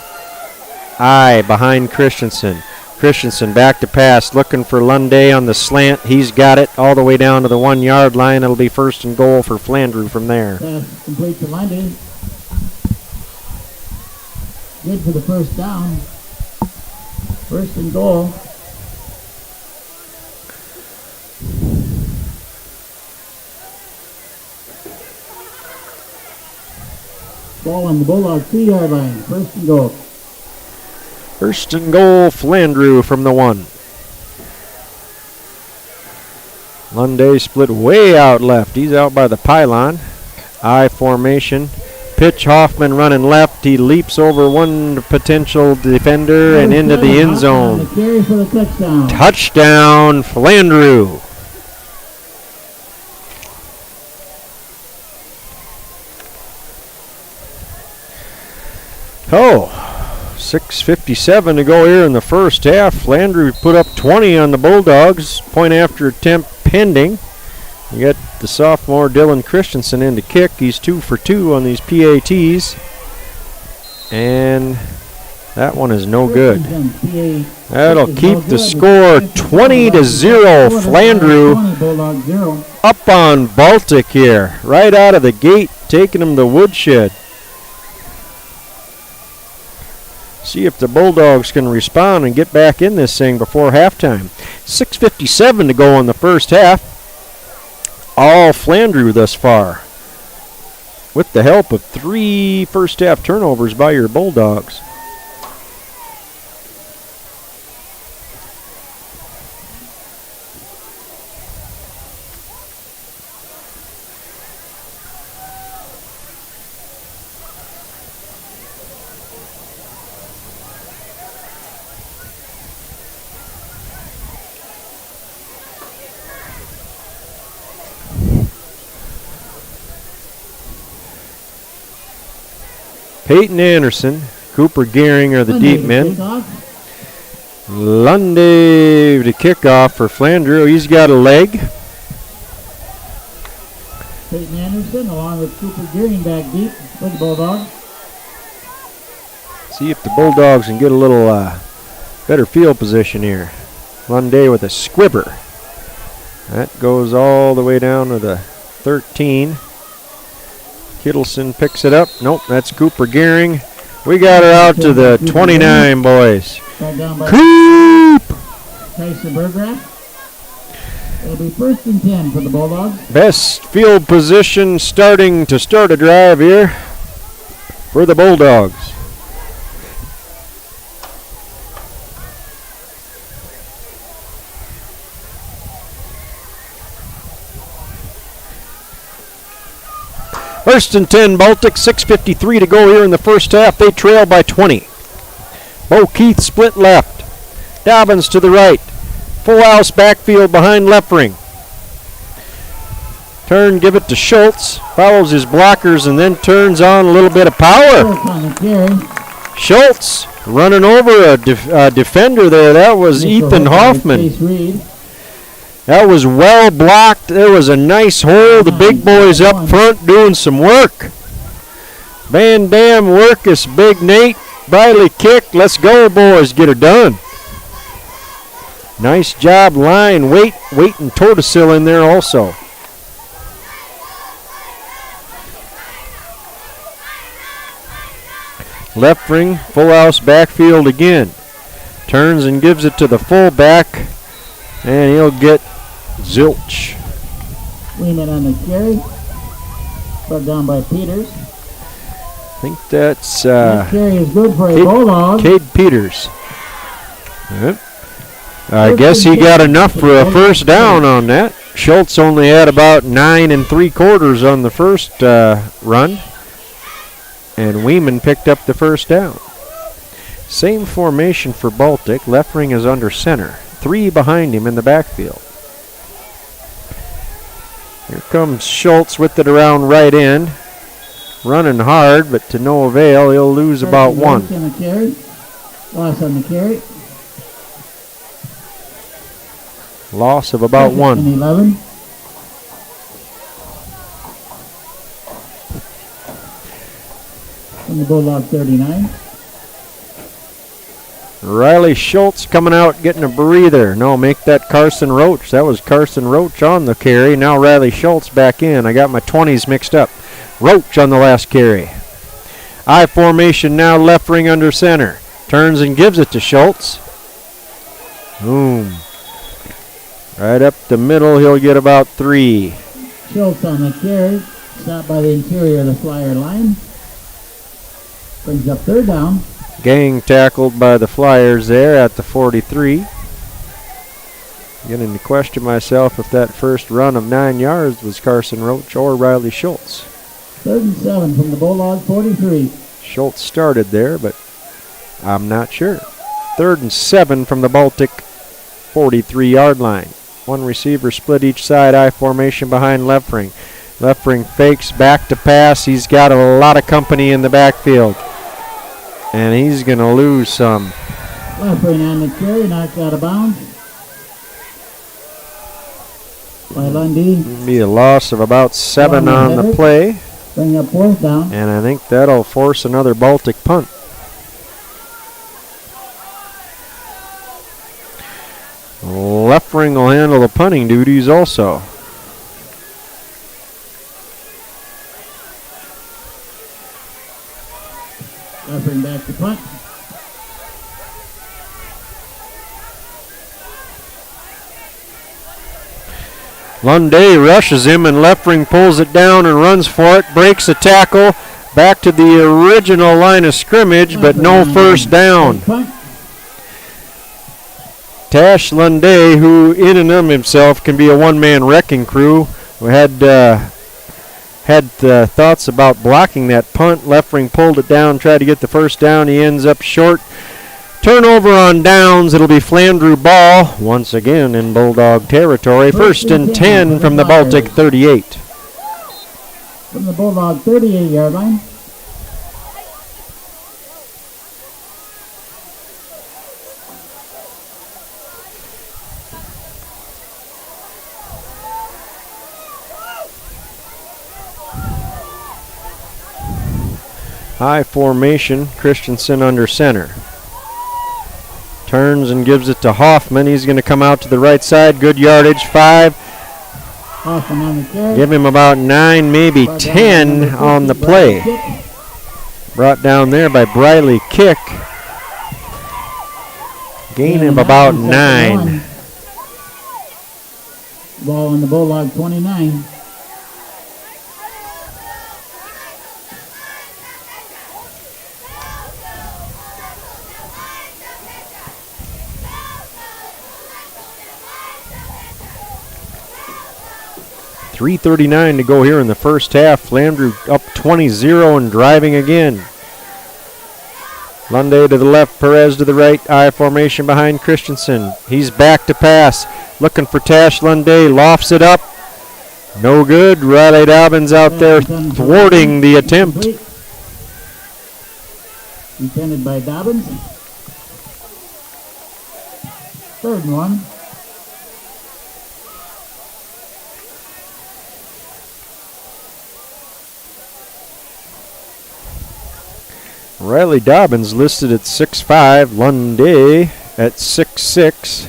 I behind Christensen. Christensen back to pass, looking for Lunday on the slant. He's got it all the way down to the 1-yard line. It'll be 1st and goal for Flandreau from there. Pass complete to Lunday. Good for the 1st down. 1st and goal. Ball on the Bulldog 2-yard line. 1st and goal. 1st and goal, Flandreau from the 1. Lunday split way out left. He's out by the pylon. I formation. Pitch, Hoffman running left. He leaps over one potential defender and into the end zone. Touchdown, Flandreau. Oh, 6:57 to go here in the first half. Flandreau put up 20 on the Bulldogs. Point after attempt pending. You got the sophomore Dylan Christensen in to kick. He's 2 for 2 on these PATs. And that one is no good. That'll keep the score 20-0. Flandreau up on Baltic here. Right out of the gate, taking them to woodshed. See if the Bulldogs can respond and get back in this thing before halftime. 6:57 to go in the first half. All Flandreau thus far, with the help of 3 first half turnovers by your Bulldogs. Peyton Anderson, Cooper Gehring are the deep men. Lundy to kick off for Flandreau. He's got a leg. Peyton Anderson along with Cooper Gehring back deep for the Bulldogs. See if the Bulldogs can get a little better field position here. Lundy with a squibber. That goes all the way down to the 13. Kittleson picks it up. Nope, that's Cooper Gehring. We got her out to the 29, boys. Coop! Tyson Bergraff. It'll be 1st and 10 for the Bulldogs. Best field position starting to start a drive here for the Bulldogs. First and 10, Baltic, 6:53 to go here in the first half. They trail by 20. Bo Keith split left. Dobbins to the right. Full house backfield behind Leffering. Turn, give it to Schultz. Follows his blockers and then turns on a little bit of power. Schultz running over a defender there. That was Ethan Hoffman. That was well blocked. There was a nice hole. The big boys up front doing some work. Van Dam, Workus, Big Nate, Briley kick. Let's go, boys. Get her done. Nice job, line. Wait and Tortosil in there also. Leffering, full house backfield again. Turns and gives it to the fullback. And he'll get zilch. Weeman on the carry. Brought down by Peters. I think that's that carry is good for a Bulldog. Cade Peters. Yep. I guess he got enough for a first down on that. Schultz only had about 9 3/4 on the first run. And Weeman picked up the first down. Same formation for Baltic. Leffering is under center. 3 behind him in the backfield. Here comes Schultz with it around right end. Running hard, but to no avail. He'll lose about 1. Loss on the carry. Loss of about 1. 11. From the Bulldog 39. Riley Schultz coming out getting a breather. No, make that Carson Roach. That was Carson Roach on the carry. Now Riley Schultz back in. I got my 20s mixed up. Roach on the last carry. I formation now, Leffering under center. Turns and gives it to Schultz. Boom. Right up the middle, he'll get about 3. Schultz on the carry. Stopped by the interior of the Flyer line. Brings up 3rd down. Gang tackled by the Flyers there at the 43. Beginning to question myself if that first run of 9 yards was Carson Roach or Riley Schultz. 3rd and 7 from the Bulldog 43. Schultz started there, but I'm not sure. 3rd and 7 from the Baltic 43-yard line. 1 receiver split each side, I formation behind Leffering. Leffering fakes back to pass. He's got a lot of company in the backfield. And he's going to lose some. Leffering on the carry, knocked out of bounds. by Lundy. Be a loss of about 7 on the play. Bring up 4th down. And I think that'll force another Baltic punt. Leffering will handle the punting duties also. Leffering back to punt. Lunday rushes him and Leffering pulls it down and runs for it, breaks a tackle, back to the original line of scrimmage, but no first down. Tash Lunday, who in and of himself can be a one-man wrecking crew, had thoughts about blocking that punt. Leffering pulled it down, tried to get the first down. He ends up short. Turnover on downs. It'll be Flandreau ball once again in Bulldog territory. First and 10 from the Baltic 38. From the Bulldog 38-yard line. High formation, Christensen under center. Turns and gives it to Hoffman. He's going to come out to the right side. Good yardage, 5. Hoffman on the carry. Give him about 9, maybe 10 on the play. Brought down there by Briley Kick. Gain of about 9. Ball on the Bulldog 29. .339 to go here in the first half. Flandreau up 20-0 and driving again. Lunday to the left, Perez to the right. I formation behind Christensen. He's back to pass. Looking for Tash Lunday. Lofts it up. No good. Riley Dobbins out there thwarting the attempt. Intended by Dobbins. 3rd and 1. Riley Dobbins listed at 6'5", Lunday at 6'6".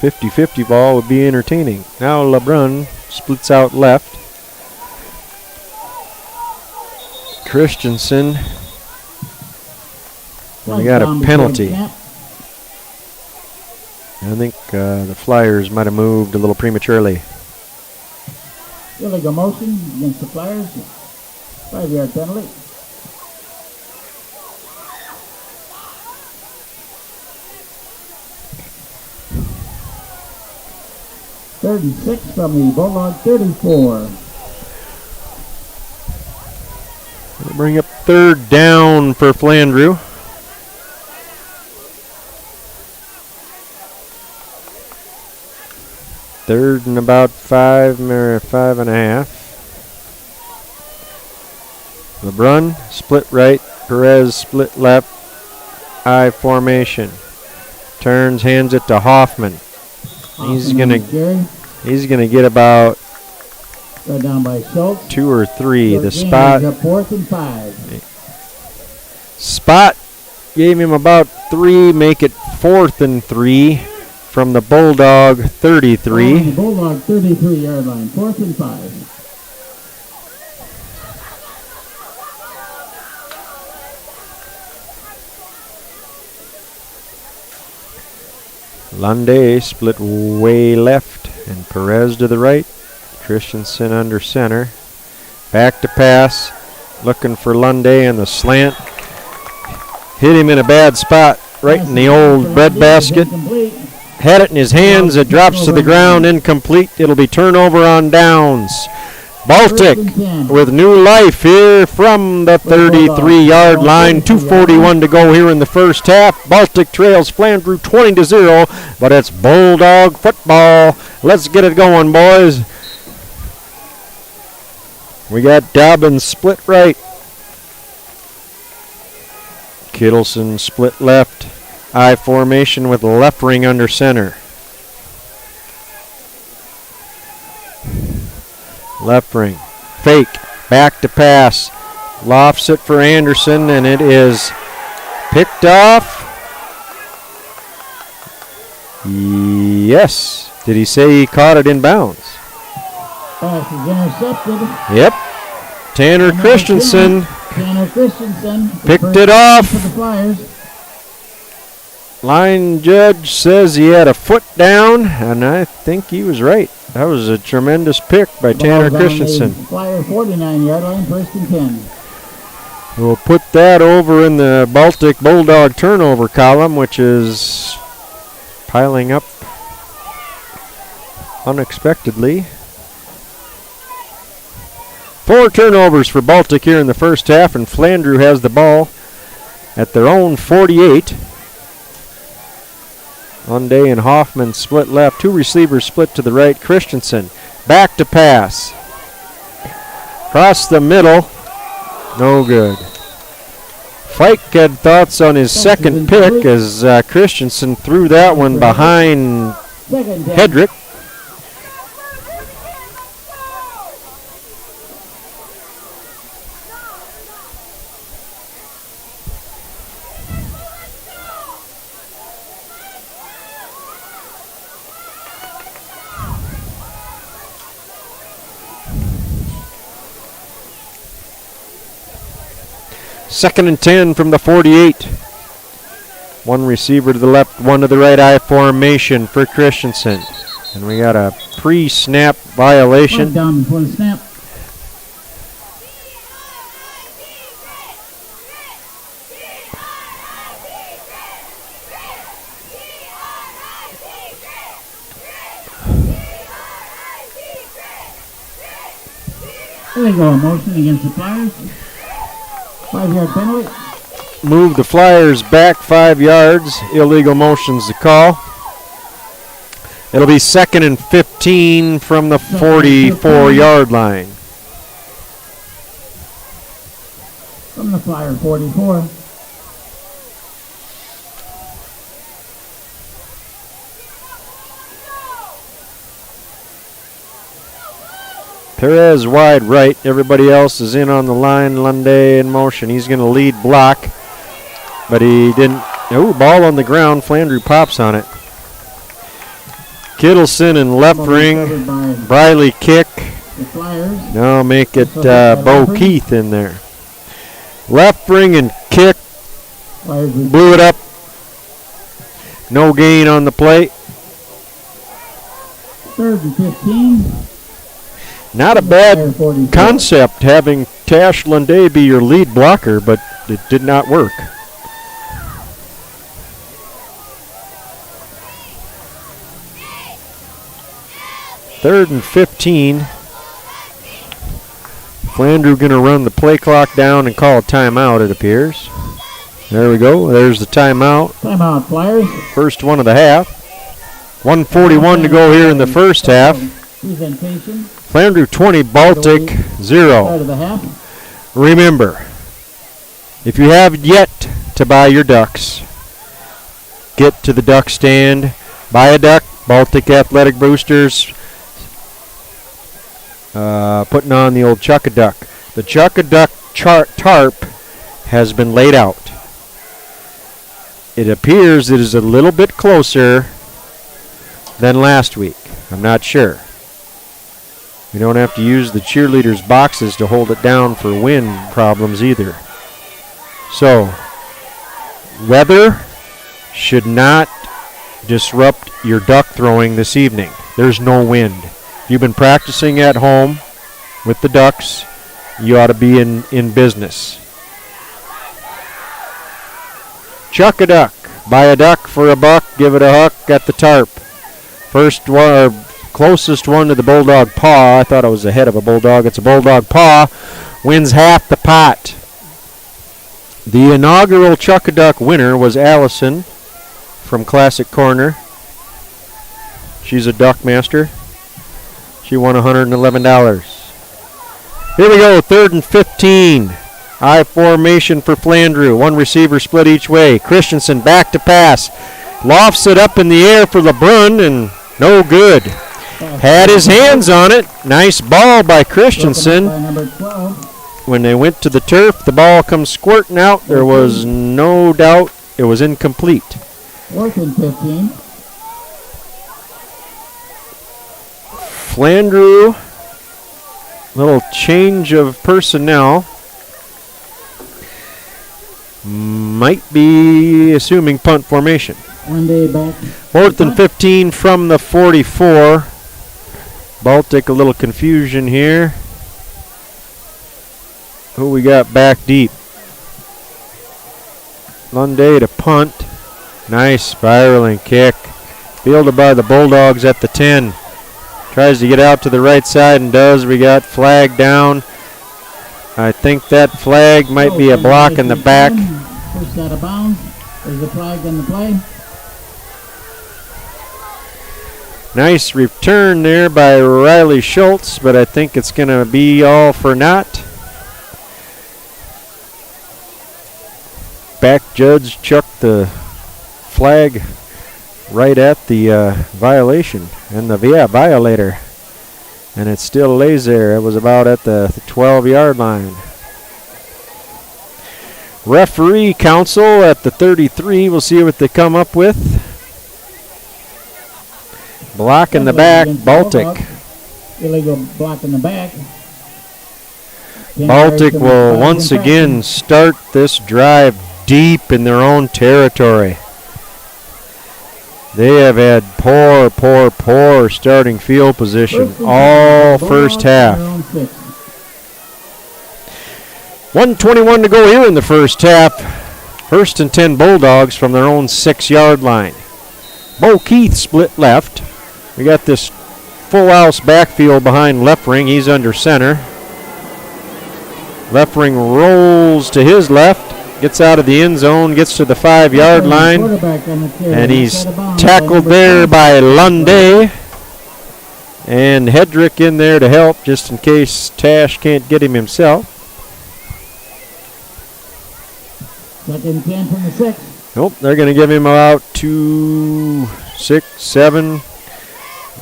50-50 ball would be entertaining. Now LeBrun splits out left. Christensen. We got a penalty. I think the Flyers might have moved a little prematurely. Illegal motion against the Flyers. 5-yard penalty. Third and 6 from the Bulldog 34. We'll bring up 3rd down for Flandreau. Third and about 5 or 5.5. LeBrun, split right. Perez, split left. I formation. Turns, hands it to Hoffman. He's gonna get about down by Schultz. 2 or 3. The spot. 4th and 5. Spot gave him about 3. Make it 4th and 3 from the Bulldog 33. The Bulldog 33-yard line. 4th and 5. Lunday split way left and Perez to the right. Christensen under center. Back to pass. Looking for Lunday in the slant. Hit him in a bad spot right in the old breadbasket. Had it in his hands. It drops to the ground. Incomplete. It'll be turnover on downs. Baltic with new life here from the 33-yard line. 2:41 to go here in the first half. Baltic trails Flandreau 20-0, but it's Bulldog football. Let's get it going, boys. We got Dobbins split right. Kittleson split left. I formation with Leffering under center. Left ring. Fake. Back to pass. Lofts it for Anderson, and it is picked off. Yes. Did he say he caught it in bounds? Pass is intercepted. Yep. Tanner Christensen picked it off. For the Flyers. Line judge says he had a foot down, and I think he was right. That was a tremendous pick by Tanner Christensen. Flyer 49-yard line, 1st and 10. We'll put that over in the Baltic Bulldog turnover column, which is piling up unexpectedly. 4 turnovers for Baltic here in the first half, and Flandreau has the ball at their own 48. Lunday and Hoffman split left. 2 receivers split to the right. Christensen back to pass. Across the middle. No good. Fike had thoughts on his second pick as Christensen threw that one behind Hedrick. Second and 10 from the 48. 1 receiver to the left, 1 to the right, I formation for Christensen. And we got a pre-snap violation. Down before the snap. Illegal motion against the Flyers. 5-yard penalty. Move the Flyers back 5 yards. Illegal motion's the call. It'll be 2nd and 15 from the 44-yard line. From the Flyer 44. Perez wide right. Everybody else is in on the line. Lunday in motion. He's going to lead block, but he didn't. Oh, ball on the ground. Flandreau pops on it. Kittleson in left ring. Briley kick. Now make it Bo Keith in there. Left ring and kick. Blew it up. No gain on the play. 3rd and 15. Not a bad concept having Tash Lunday be your lead blocker, but it did not work. Third and 15. Flandreau going to run the play clock down and call a timeout, it appears. There we go. There's the timeout. Timeout, Flyers. First one of the half. 1:41 to go here in the first half. Presentation. Flandreau 20, Baltic 0. Remember, if you have yet to buy your ducks, get to the duck stand, buy a duck. Baltic Athletic Boosters putting on the old Chuck-a-Duck. The Chuck-a-Duck tarp has been laid out. It appears it is a little bit closer than last week. I'm not sure. We don't have to use the cheerleaders' boxes to hold it down for wind problems either. So, weather should not disrupt your duck throwing this evening. There's no wind. If you've been practicing at home with the ducks, you ought to be in business. Chuck a duck. Buy a duck for a buck, give it a hook at the tarp. First one, or closest one to the bulldog paw. I thought it was the head of a bulldog. It's a bulldog paw. Wins half the pot. The inaugural Chuck-a-Duck winner was Allison from Classic Corner. She's a duck master. She won $111. Here we go, 3rd and 15. I formation for Flandreau. 1 receiver split each way. Christensen back to pass. Lofts it up in the air for LeBrun, and no good. had his hands on it. Nice ball by Christensen. By number 12. When they went to the turf, the ball comes squirting out. There was no doubt it was incomplete. 4th and 15. Flandreau, little change of personnel. Might be assuming punt formation. One day back. 4th and 15 from the 44. Baltic, a little confusion here. Who we got back deep? Lunday to punt. Nice spiraling kick. Fielded by the Bulldogs at the 10. Tries to get out to the right side and does. We got flag down. I think that flag might be a block in the back. Pushed out of bounds. There's a flag on the play. Nice return there by Riley Schultz, but I think it's going to be all for naught. Back judge chucked the flag right at the violation and the violator, and it still lays there. It was about at the 12-yard line. Referee council at the 33. We'll see what they come up with. Block in the back, Baltic. Illegal block in the back. Baltic will once again start this drive deep in their own territory. They have had poor starting field position all first half. 1:21 to go here in the first half. 1st and 10 Bulldogs from their own 6-yard line. Bo Keith split left. We got this full house backfield behind Leffering. He's under center. Leffering rolls to his left. Gets out of the end zone, gets to the 5-yard line, and he's tackled there by Lunday. And Hedrick in there to help just in case Tash can't get him himself. 2nd and 10 from the 6. Nope, they're going to give him about 2, 6, 7,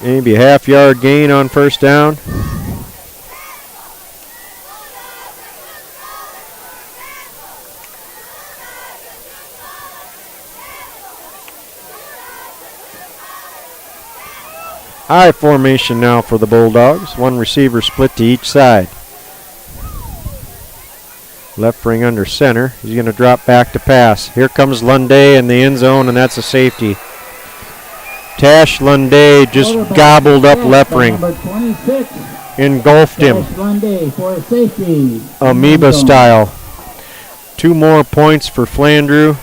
maybe a half-yard gain on first down. I formation now for the Bulldogs. One receiver split to each side. Left ring under center. He's going to drop back to pass. Here comes Lunday in the end zone, and that's a safety. Tash Lunday just gobbled up Leffering. Engulfed him. Lunday for a safety. Amoeba style. 2 more points for Flandreau.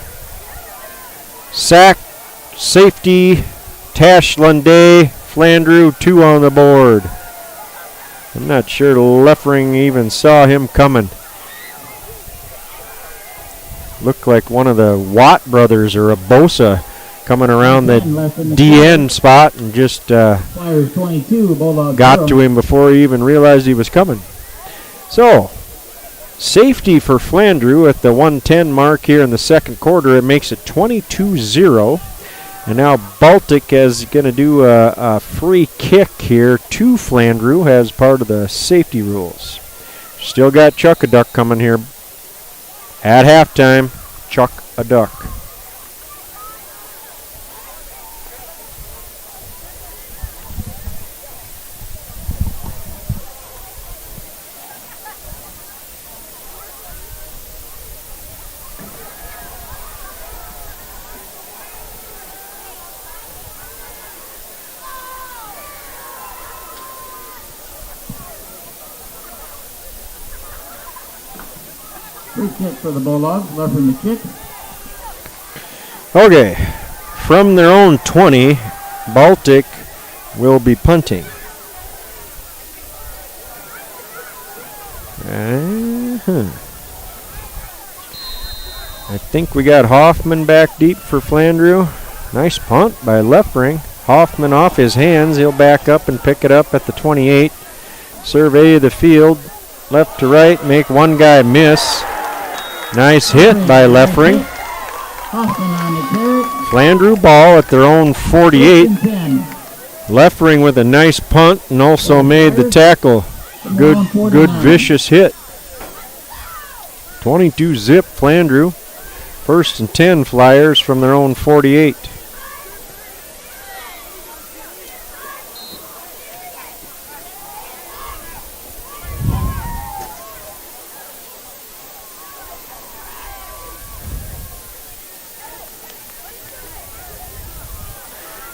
Sack, safety, Tash Lunday. Flandreau, 2 on the board. I'm not sure Leffering even saw him coming. Looked like one of the Watt brothers or a Bosa coming around the DN spot and just got to him before he even realized he was coming. So, safety for Flandreau at the 1:10 mark here in the second quarter. It makes it 22-0. And now Baltic is going to do a free kick here to Flandreau as part of the safety rules. Still got Chuck-a-Duck coming here at halftime. Chuck-a-Duck. Free kick for the Bulldogs. Leffering the kick. Okay. From their own 20, Baltic will be punting. I think we got Hoffman back deep for Flandreau. Nice punt by Leffering. Hoffman off his hands. He'll back up and pick it up at the 28. Survey the field. Left to right. Make one guy miss. Nice hit by Leffering. Hoffman on the carry. Flandreau ball at their own 48. Leffering with a nice punt and also made the tackle. Good vicious hit. 22 zip Flandreau. 1st and 10 Flyers from their own 48.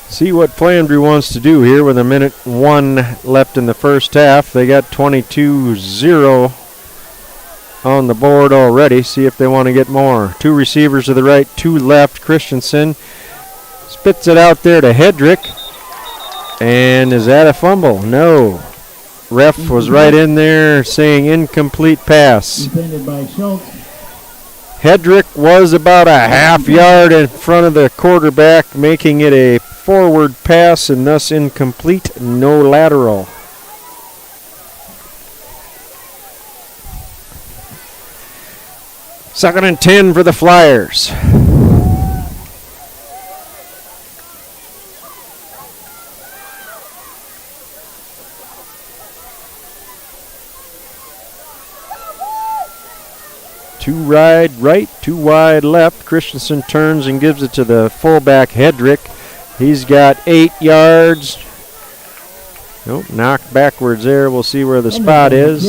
See what Flandreau wants to do here with 1:01 left in the first half. They got 22-0 on the board already. See if they want to get more. 2 receivers to the right, 2 left. Christensen spits it out there to Hedrick. And is that a fumble? No. Ref was right in there saying incomplete pass. Defended by Schultz. Hedrick was about a half yard in front of the quarterback, making it a forward pass and thus incomplete, no lateral. Second and 10 for the Flyers. Two wide right, 2 wide left. Christensen turns and gives it to the fullback Hedrick. He's got 8 yards. Nope, knocked backwards there. We'll see where the spot is.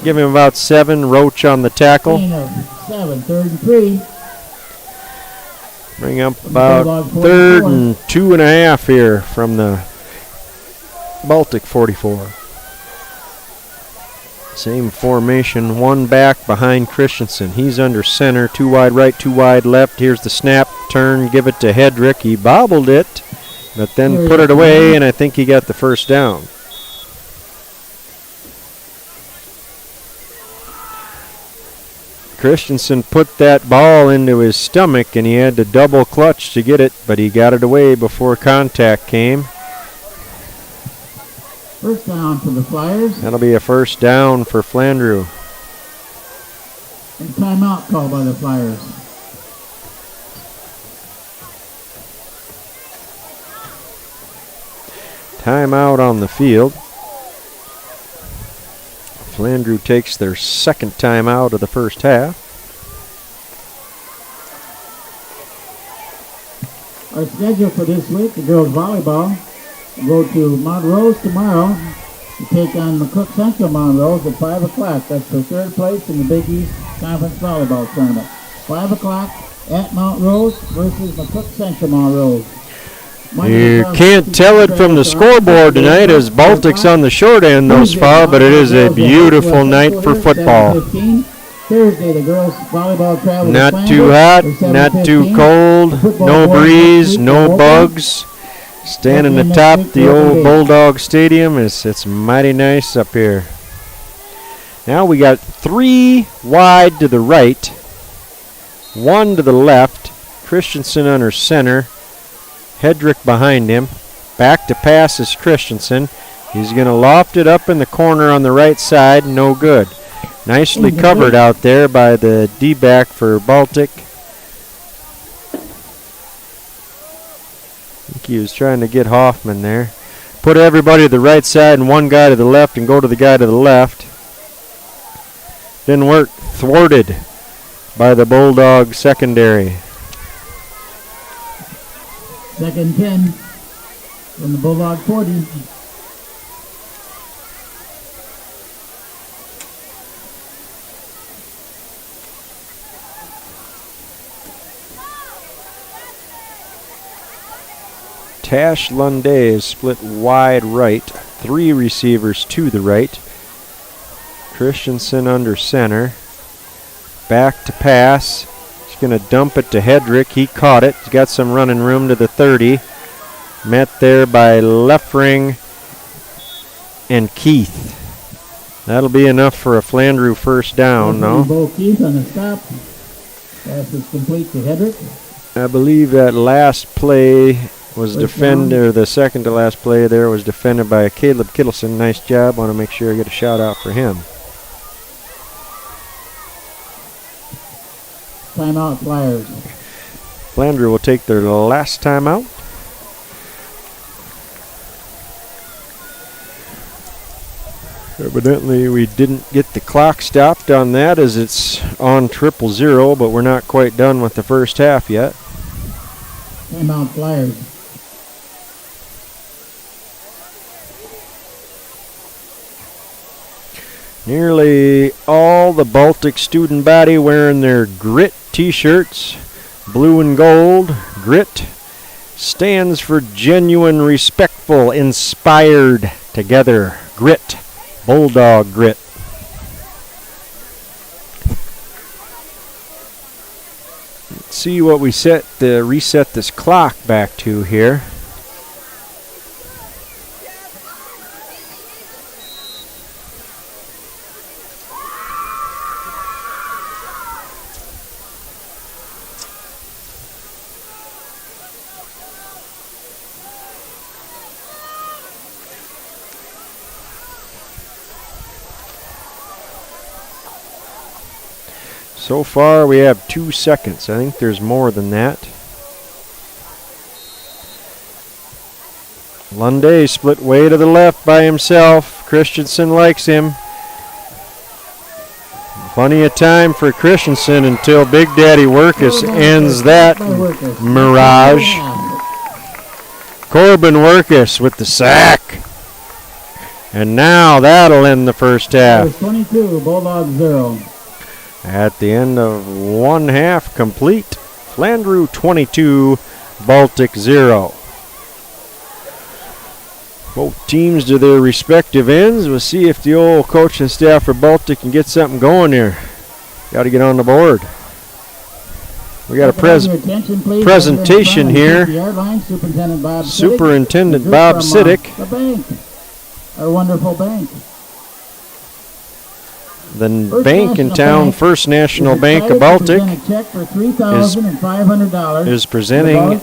Give him about 7. Roach on the tackle. 7, 3rd and 3. Bring up about 3rd and 2.5 here from the Baltic 44. Same formation, 1 back behind Christensen. He's under center, 2 wide right, 2 wide left. Here's the snap, turn, give it to Hedrick. He bobbled it, but then put it away, and I think he got the first down. Christensen put that ball into his stomach, and he had to double clutch to get it, but he got it away before contact came. First down for the Flyers. That'll be a first down for Flandreau. And timeout called by the Flyers. Timeout on the field. Flandreau takes their second timeout of the first half. Our schedule for this week, the girls volleyball. Go to Montrose tomorrow to take on McCook Central Montrose at 5 o'clock. That's for 3rd place in the Big East Conference Volleyball Tournament. 5 o'clock at Montrose versus McCook Central Montrose. You can't tell it from the scoreboard tonight as Baltic's on the short end thus far, but it is a beautiful night for football. Thursday, the girls volleyball travel. Not too hot, not too cold, no breeze, no bugs. Standing atop the old Bulldog Stadium, it's mighty nice up here. Now we got 3 wide to the right, 1 to the left. Christensen under center, Hedrick behind him. Back to pass is Christensen. He's going to loft it up in the corner on the right side, no good. Nicely covered out there by the D-back for Baltic. I think he was trying to get Hoffman there. Put everybody to the right side and 1 guy to the left and go to the guy to the left. Didn't work. Thwarted by the Bulldog secondary. 2nd and 10 from the Bulldog 40. Tash Lunde is split wide right. 3 receivers to the right. Christensen under center. Back to pass. He's going to dump it to Hedrick. He caught it. He's got some running room to the 30. Met there by Leffering and Keith. That'll be enough for a Flandreau first down, no? Bo Keith on the stop. Pass is complete to Hedrick. I believe that last play was defended, or the second to last play there was defended by Caleb Kittleson. Nice job. Want to make sure I get a shout out for him. Timeout Flyers. Flandreau will take their last timeout. Evidently, we didn't get the clock stopped on that as it's on 0-0, but we're not quite done with the first half yet. Timeout Flyers. Nearly all the Baltic student body wearing their grit t-shirts, blue and gold. Grit stands for genuine, respectful, inspired, together. Grit, bulldog grit. Let's see what we reset this clock back to here. So far, we have 2 seconds. I think there's more than that. Lunde split way to the left by himself. Christensen likes him. Plenty of time for Christensen until Big Daddy Workus ends that mirage. Corbin Workus with the sack. And now that'll end the first half. 22, Bulldogs 0. At the end of one half complete, Flandreau 22, Baltic 0. Both teams to their respective ends. We'll see if the old coaching staff for Baltic can get something going here. Got to get on the board. We got a presentation here. Superintendent Bob Siddick. The bank, our wonderful bank. The bank in town, First National Bank of Baltic, is presenting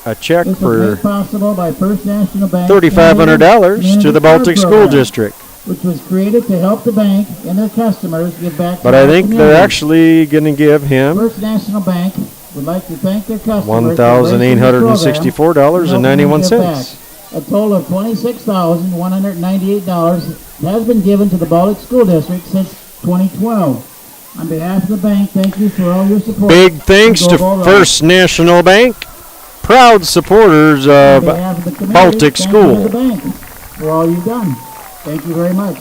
a check for $3,500 to the Baltic School District. Which was created to help the bank and their customers give back. But I think they're actually going to give him First National Bank would like to thank their customers $1,864.91. A total of $26,198 has been given to the Baltic School District since 2012. On behalf of the bank, thank you for all your support. Big thanks to First National Bank, proud supporters of Baltic School. The bank for all you've done. Thank you very much.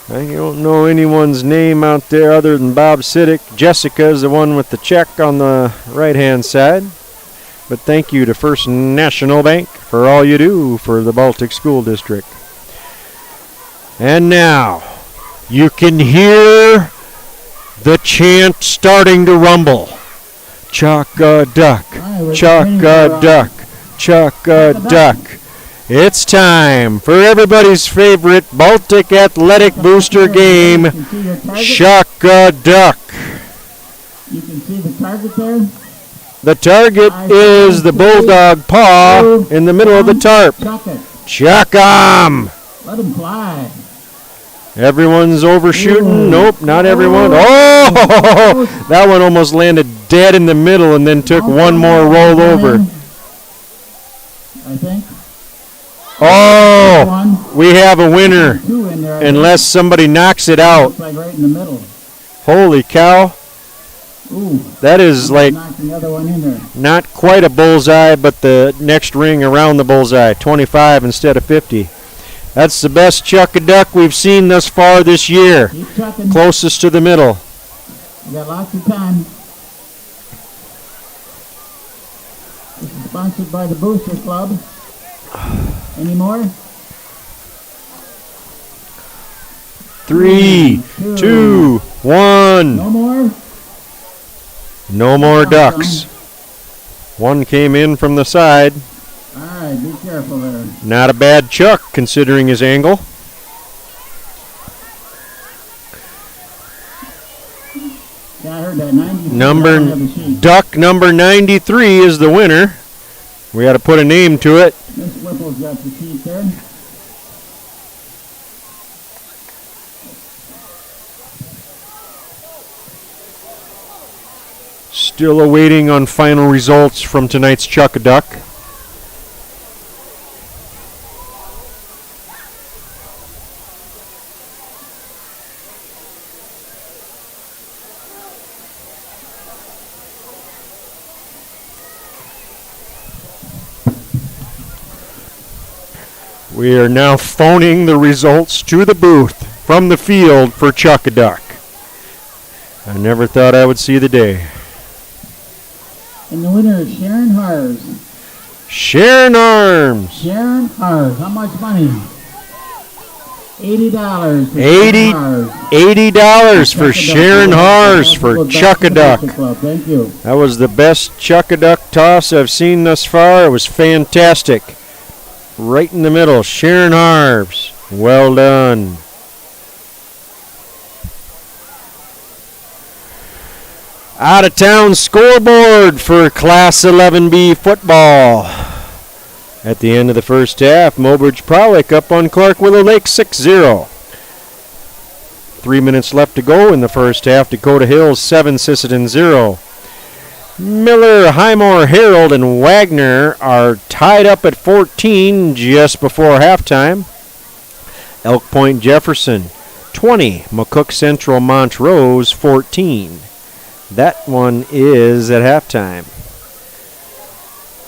I don't know anyone's name out there other than Bob Siddick. Jessica is the one with the check on the right-hand side. But thank you to First National Bank for all you do for the Baltic School District. And now, you can hear the chant starting to rumble. Chuck-a-duck, chuck-a-duck, chuck-a-duck. It's time for everybody's favorite Baltic Athletic Booster game, Chuck-a-duck. You can see the target there. The target is the bulldog paw in the middle of the tarp. Chuck 'em! Let him fly. Everyone's overshooting. Nope, not everyone. Oh! That one almost landed dead in the middle and then took one more roll over. I think. Oh! We have a winner. Unless somebody knocks it out. Looks like right in the middle. Holy cow. Ooh, that is like not quite a bullseye, but the next ring around the bullseye, 25 instead of 50. That's the best chuck-a-duck we've seen thus far this year. Closest to the middle. You got lots of time. This is sponsored by the Booster Club. Any more? 3, 2, 1. No more? No more ducks. One came in from the side. All right, be careful there. Not a bad chuck considering his angle. Yeah, I heard that. 93. Duck number 93 is the winner. We got to put a name to it. Miss Whipple's got the sheet there. Still awaiting on final results from tonight's Chuck-a-Duck. We are now phoning the results to the booth from the field for Chuckaduck. I never thought I would see the day. And the winner is Sharon Hars. Sharon Arms. Sharon Hars. How much money? $80 for $80 for Sharon Hars for Chuckaduck. Thank you. That was the best Chuckaduck toss I've seen thus far. It was fantastic. Right in the middle, Sharon Hars. Well done. Out of town scoreboard for Class 11B football. At the end of the first half, Mobridge Prowick up on Clark Willow Lake 6-0. 3 minutes left to go in the first half. Dakota Hills 7, Sisseton 0. Miller, Highmore, Harold, and Wagner are tied up at 14 just before halftime. Elk Point Jefferson 20, McCook Central Montrose 14. That one is at halftime.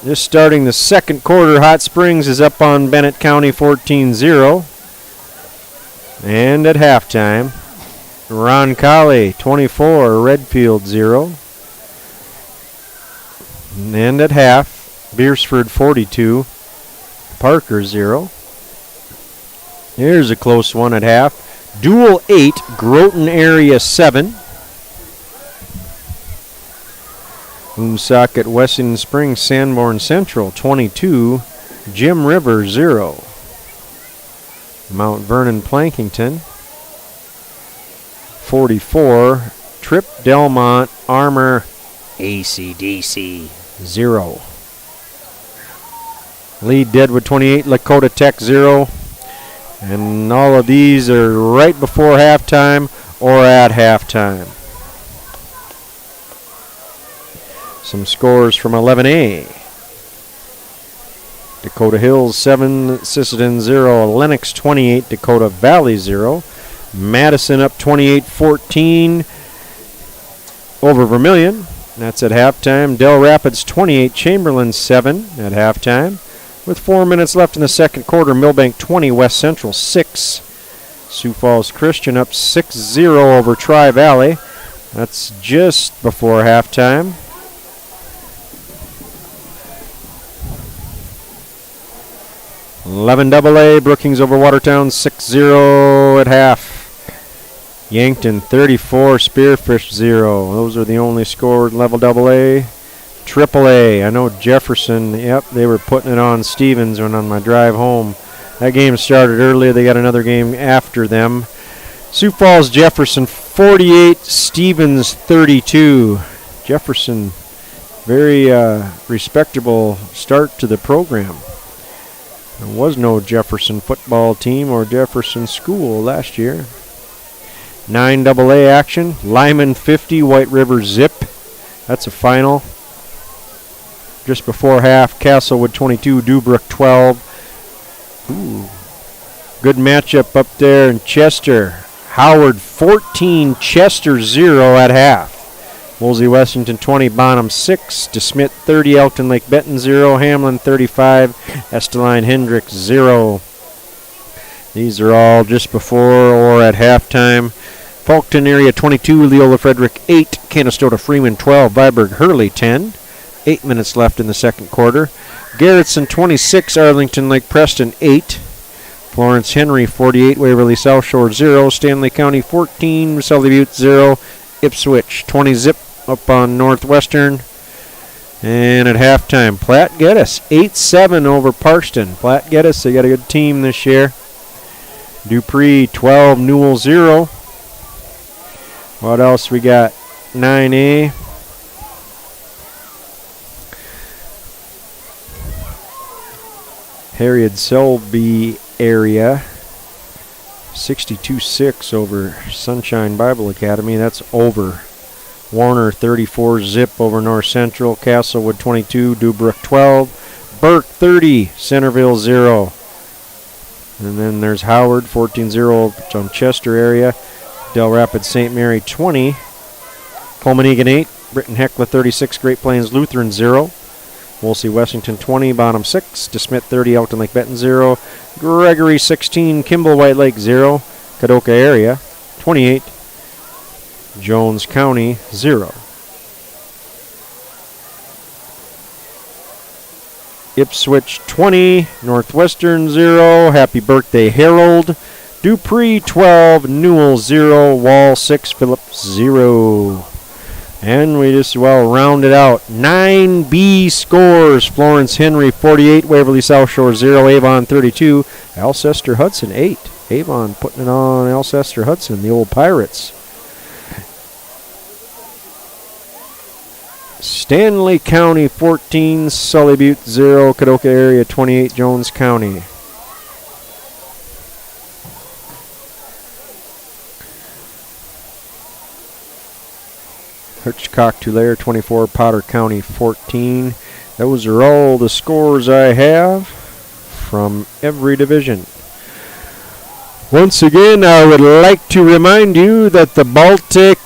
Just starting the second quarter, Hot Springs is up on Bennett County 14-0. And at halftime, Roncalli 24, Redfield 0. And at half, Beersford 42, Parker 0. Here's a close one at half. Dual 8, Groton Area 7. Woonsocket, Wessington Springs, Sanborn Central 22, Jim River 0. Mount Vernon, Plankington 44, Trip, Delmont, Armour, ACDC 0. Lee Deadwood 28, Lakota Tech 0. And all of these are right before halftime or at halftime. Some scores from 11A. Dakota Hills 7, Sisseton 0, Lennox 28, Dakota Valley 0. Madison up 28-14 over Vermilion. That's at halftime. Del Rapids 28, Chamberlain 7 at halftime. With 4 minutes left in the second quarter, Millbank 20, West Central 6. Sioux Falls Christian up 6-0 over Tri-Valley. That's just before halftime. 11AA, Brookings over Watertown 6-0 at half. Yankton 34, Spearfish 0. Those are the only scores. Level AA. Triple A, I know Jefferson, yep, they were putting it on Stevens when on my drive home. That game started earlier. They got another game after them. Sioux Falls, Jefferson 48, Stevens 32. Jefferson, very respectable start to the program. There was no Jefferson football team or Jefferson school last year. 9AA action. Lyman 50, White River Zip. That's a final. Just before half, Castlewood 22, Dubrook 12. Ooh. Good matchup up there in Chester. Howard 14, Chester 0 at half. Woolsey Washington 20, Bonham 6, DeSmit 30, Elkton Lake Benton 0, Hamlin 35, Esteline Hendricks 0. These are all just before or at halftime. Falkton area 22, Leola Frederick 8, Canastota Freeman 12, Viborg Hurley 10. 8 minutes left in the second quarter. Garrettson 26, Arlington Lake Preston 8. Florence Henry 48, Waverly South Shore 0, Stanley County 14, Sully Butte 0, Ipswich 20 zip up on Northwestern. And at halftime, Platte Geddes 8-7 over Parkston. Platte Geddes, they got a good team this year. Dupree 12, Newell 0. What else we got? 9A. Harriet Selby area 62-6 over Sunshine Bible Academy. That's over. Warner 34 zip over North Central. Castlewood 22, Dubrook 12. Burke 30, Centerville 0. And then there's Howard 14-0 on Chester area. Del Rapids St. Mary 20. Coleman Egan 8. Britton Heckler 36, Great Plains Lutheran 0. Wolsey Washington 20, bottom 6. DeSmit 30, Elkton Lake Benton 0. Gregory 16, Kimball White Lake 0. Kadoka area 28. Jones County 0. Ipswich 20, Northwestern 0. Happy birthday, Harold. Dupree 12, Newell 0. Wall 6, Phillips 0. And we just rounded out 9B scores. Florence Henry 48, Waverly South Shore 0, Avon 32, Alcester Hudson 8. Avon putting it on Alcester Hudson, the old Pirates. Stanley County 14, Sully Butte 0, Kadoka area 28, Jones County. Hitchcock Tulare 24, Potter County 14. Those are all the scores I have from every division. Once again, I would like to remind you that the Baltic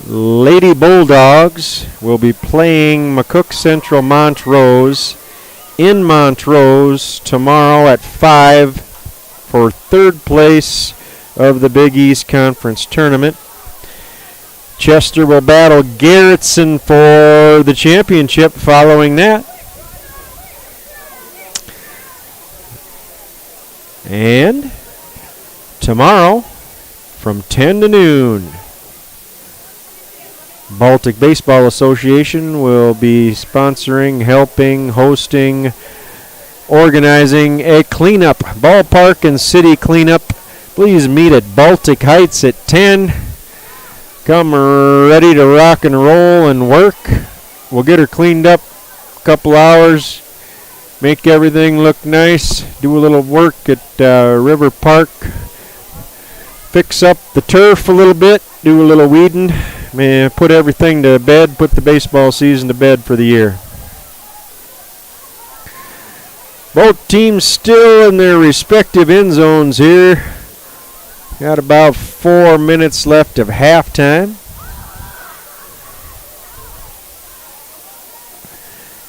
Lady Bulldogs will be playing McCook Central Montrose in Montrose tomorrow at 5 for third place of the Big East Conference Tournament. Chester will battle Garrettson for the championship following that. And tomorrow from 10 to noon, Baltic Baseball Association will be sponsoring, helping, hosting, organizing a cleanup, ballpark and city cleanup. Please meet at Baltic Heights at 10. Come ready to rock and roll and work. We'll get her cleaned up a couple hours, make everything look nice, do a little work at River Park, fix up the turf a little bit, do a little weeding, put everything to bed, put the baseball season to bed for the year. Both teams still in their respective end zones here. Got about 4 minutes left of halftime.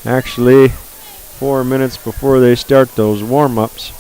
Actually, 4 minutes before they start those warm-ups.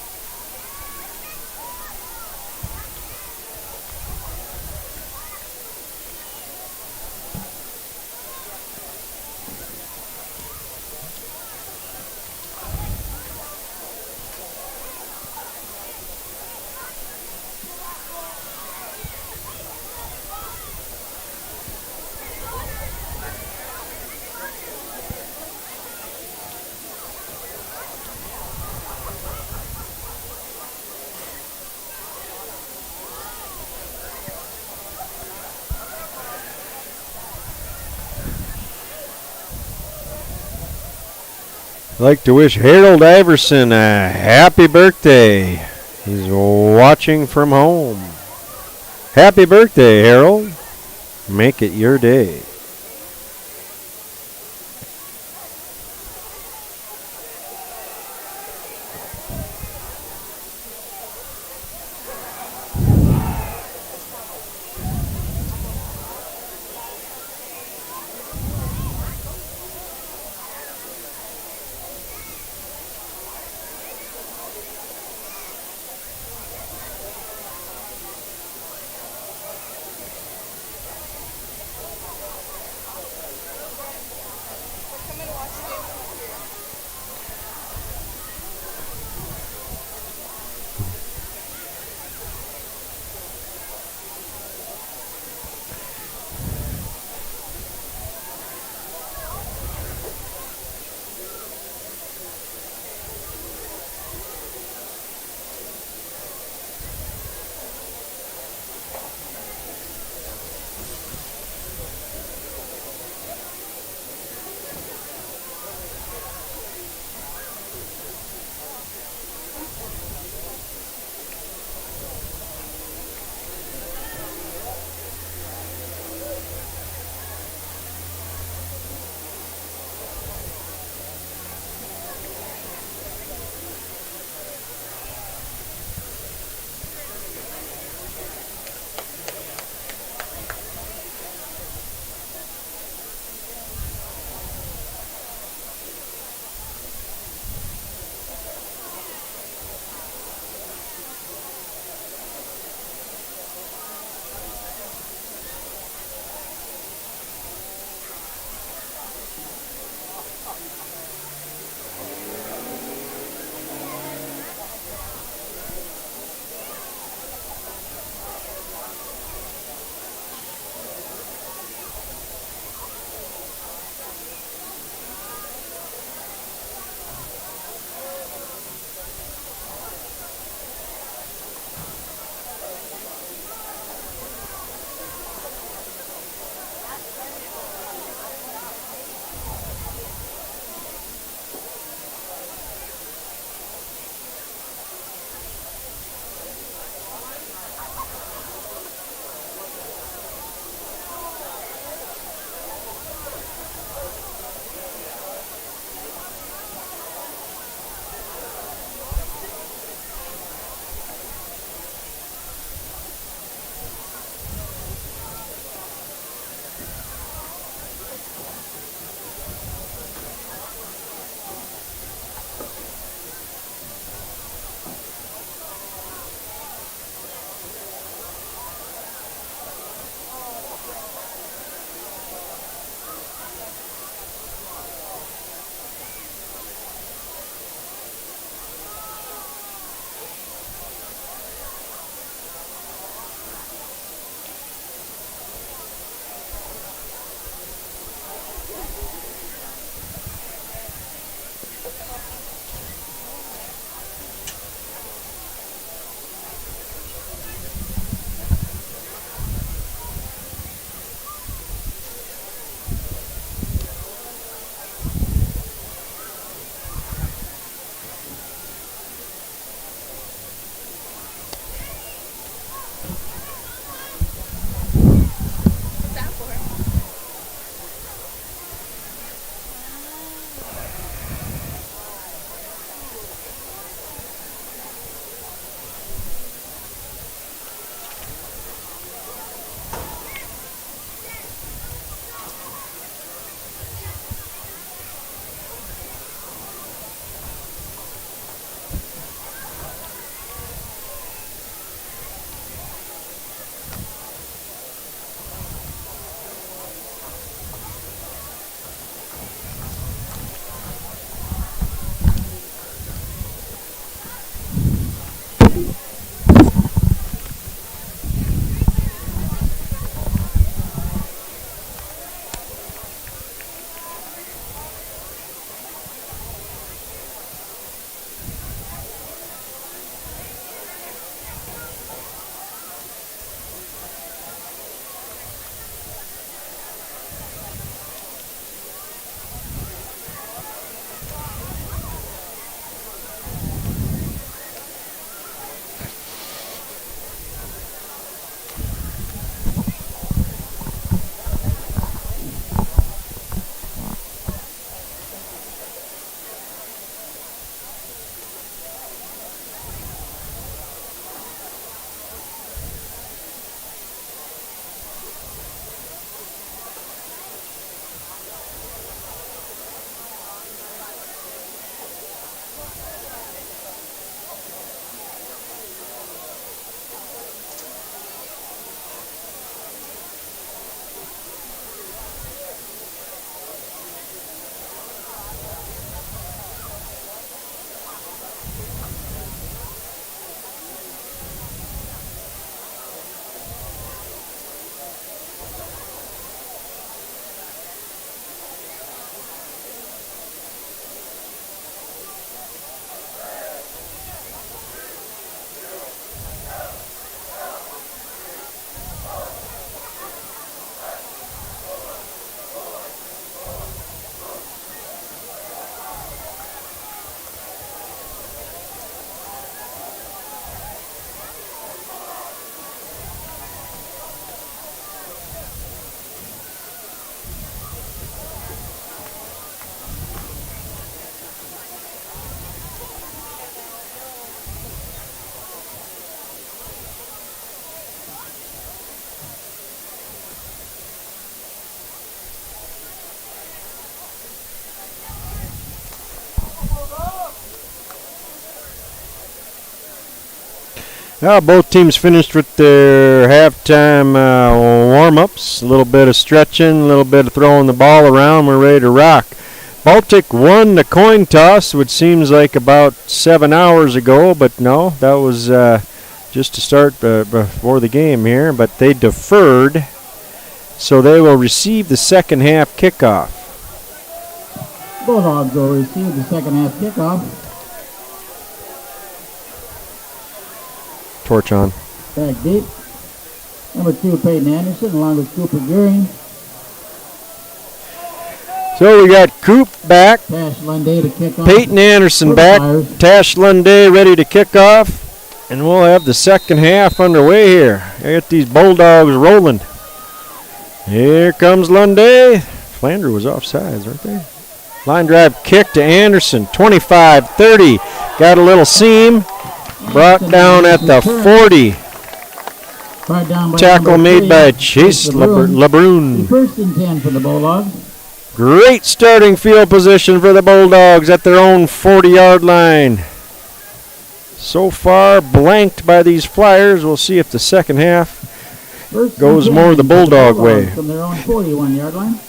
I'd like to wish Harold Iverson a happy birthday. He's watching from home. Happy birthday, Harold. Make it your day. Well, both teams finished with their halftime warm-ups. A little bit of stretching, a little bit of throwing the ball around. We're ready to rock. Baltic won the coin toss, which seems like about 7 hours ago, but no, that was just to start before the game here. But they deferred, so they will receive the second half kickoff. Bulldogs will receive the second half kickoff. Torch on. Back deep. Number 2, Peyton Anderson, along with Cooper Gearing. So we got Coop back. Tash Lunday to kick off. Peyton Anderson back. Tash Lunday ready to kick off. And we'll have the second half underway here. Get these Bulldogs rolling. Here comes Lunday. Flandreau was offsides, weren't they? Line drive kick to Anderson. 25-30. Got a little seam. Brought down at the 40. Tackle made by Chase LeBrun. First and 10 for the Bulldogs. Great starting field position for the Bulldogs at their own 40-yard line. So far blanked by these Flyers. We'll see if the second half goes more the Bulldog way. From their own 41-yard line.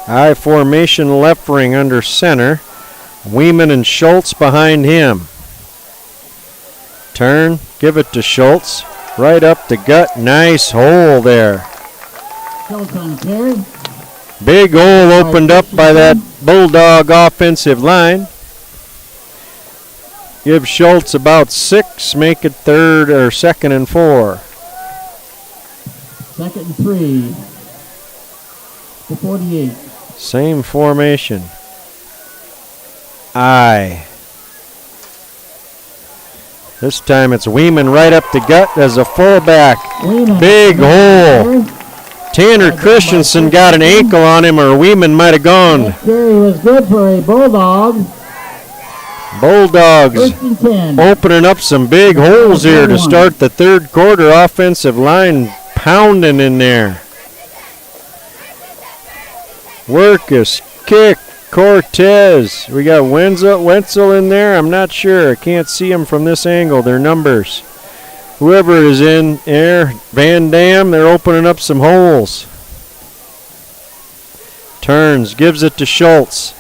I formation left ring under center. Weeman and Schultz behind him. Turn, give it to Schultz. Right up the gut. Nice hole there. Schultz on carry. Big hole opened up by that Bulldog offensive line. Give Schultz about 6. Make it second and 4. Second and 3. To 48. Same formation. I. This time it's Weeman right up the gut as a fullback. Weeman. Big hole. Tanner Christensen got an ankle on him, or Weeman might have gone. That carry was good for a Bulldog. Bulldogs First and 10. opening up some big holes here to start the third quarter. Offensive line pounding in there. Workus, kick, Cortez. We got Wenzel in there. I'm not sure. I can't see him from this angle. Their numbers. Whoever is in there, Van Dam, they're opening up some holes. Turns, gives it to Schultz.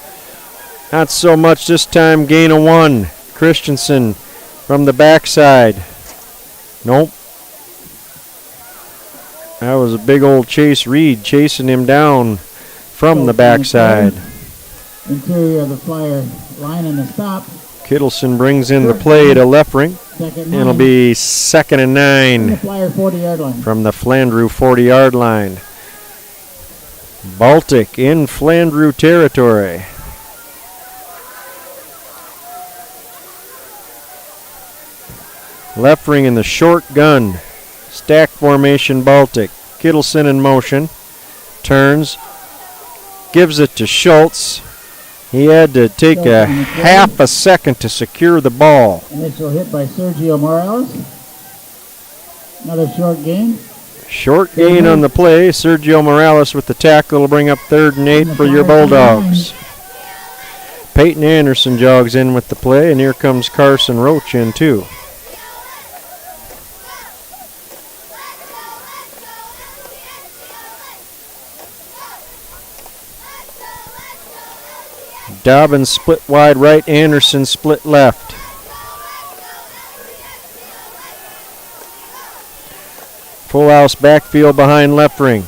Not so much this time, gain of 1. Christensen from the backside. Nope. That was a big old Chase Reed chasing him down from the backside. Interior of the Flyer line and the stop. Kittleson brings in the play to left ring. It'll be second and 9 from the Flyer 40-yard line. From the Flandreau 40-yard line. Baltic in Flandreau territory. Left ring in the short gun. Stack formation Baltic. Kittleson in motion. Turns. Gives it to Schultz. He had to take a half a second to secure the ball. Initial hit by Sergio Morales. Another short gain. Short gain on the play. Sergio Morales with the tackle will bring up 3rd and 8 for your Bulldogs. Peyton Anderson jogs in with the play, and here comes Carson Roach in too. Dobbins split wide right, Anderson split left. Full house backfield behind left ring.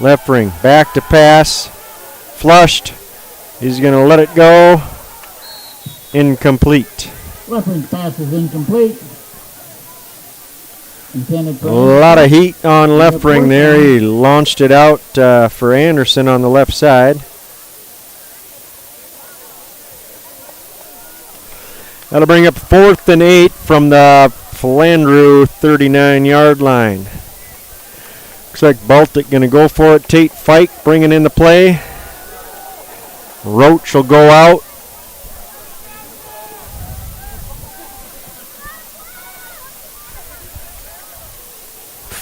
Left ring, back to pass. Flushed. He's going to let it go. Incomplete. Left ring pass is incomplete. A lot of heat on left ring there. He launched it out for Anderson on the left side. That'll bring up 4th and 8 from the Flandreau 39-yard line. Looks like Baltic going to go for it. Tate Fike bringing in the play. Roach will go out.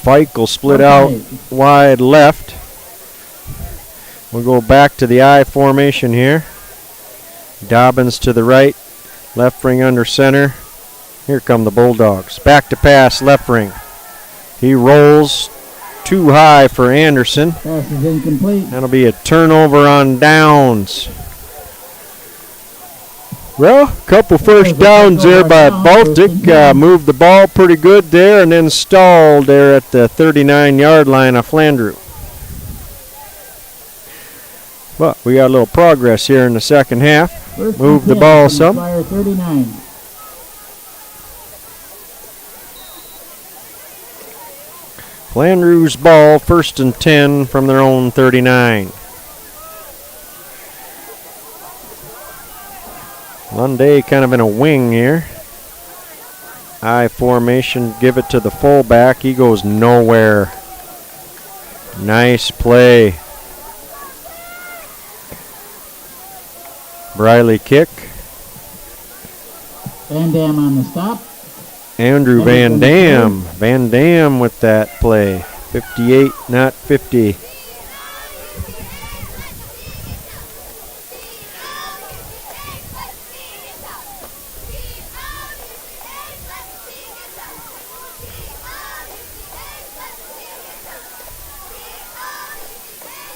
Fike will split out wide left. We'll go back to the I formation here. Dobbins to the right. Left ring under center. Here come the Bulldogs. Back to pass, left ring. He rolls too high for Anderson. Pass is incomplete. That'll be a turnover on downs. Well, a couple first downs there by Baltic. Moved the ball pretty good there and then stalled there at the 39-yard line of Flandreau. But we got a little progress here in the second half. Moved the ball some. Flyer 39. Flandreau's ball, 1st and 10 from their own 39. Lunday kind of in a wing here. I formation, give it to the fullback. He goes nowhere. Nice play. Briley kick. Van Dam on the stop. Andrew Van Dam. Van Dam with that play. 58, not 50.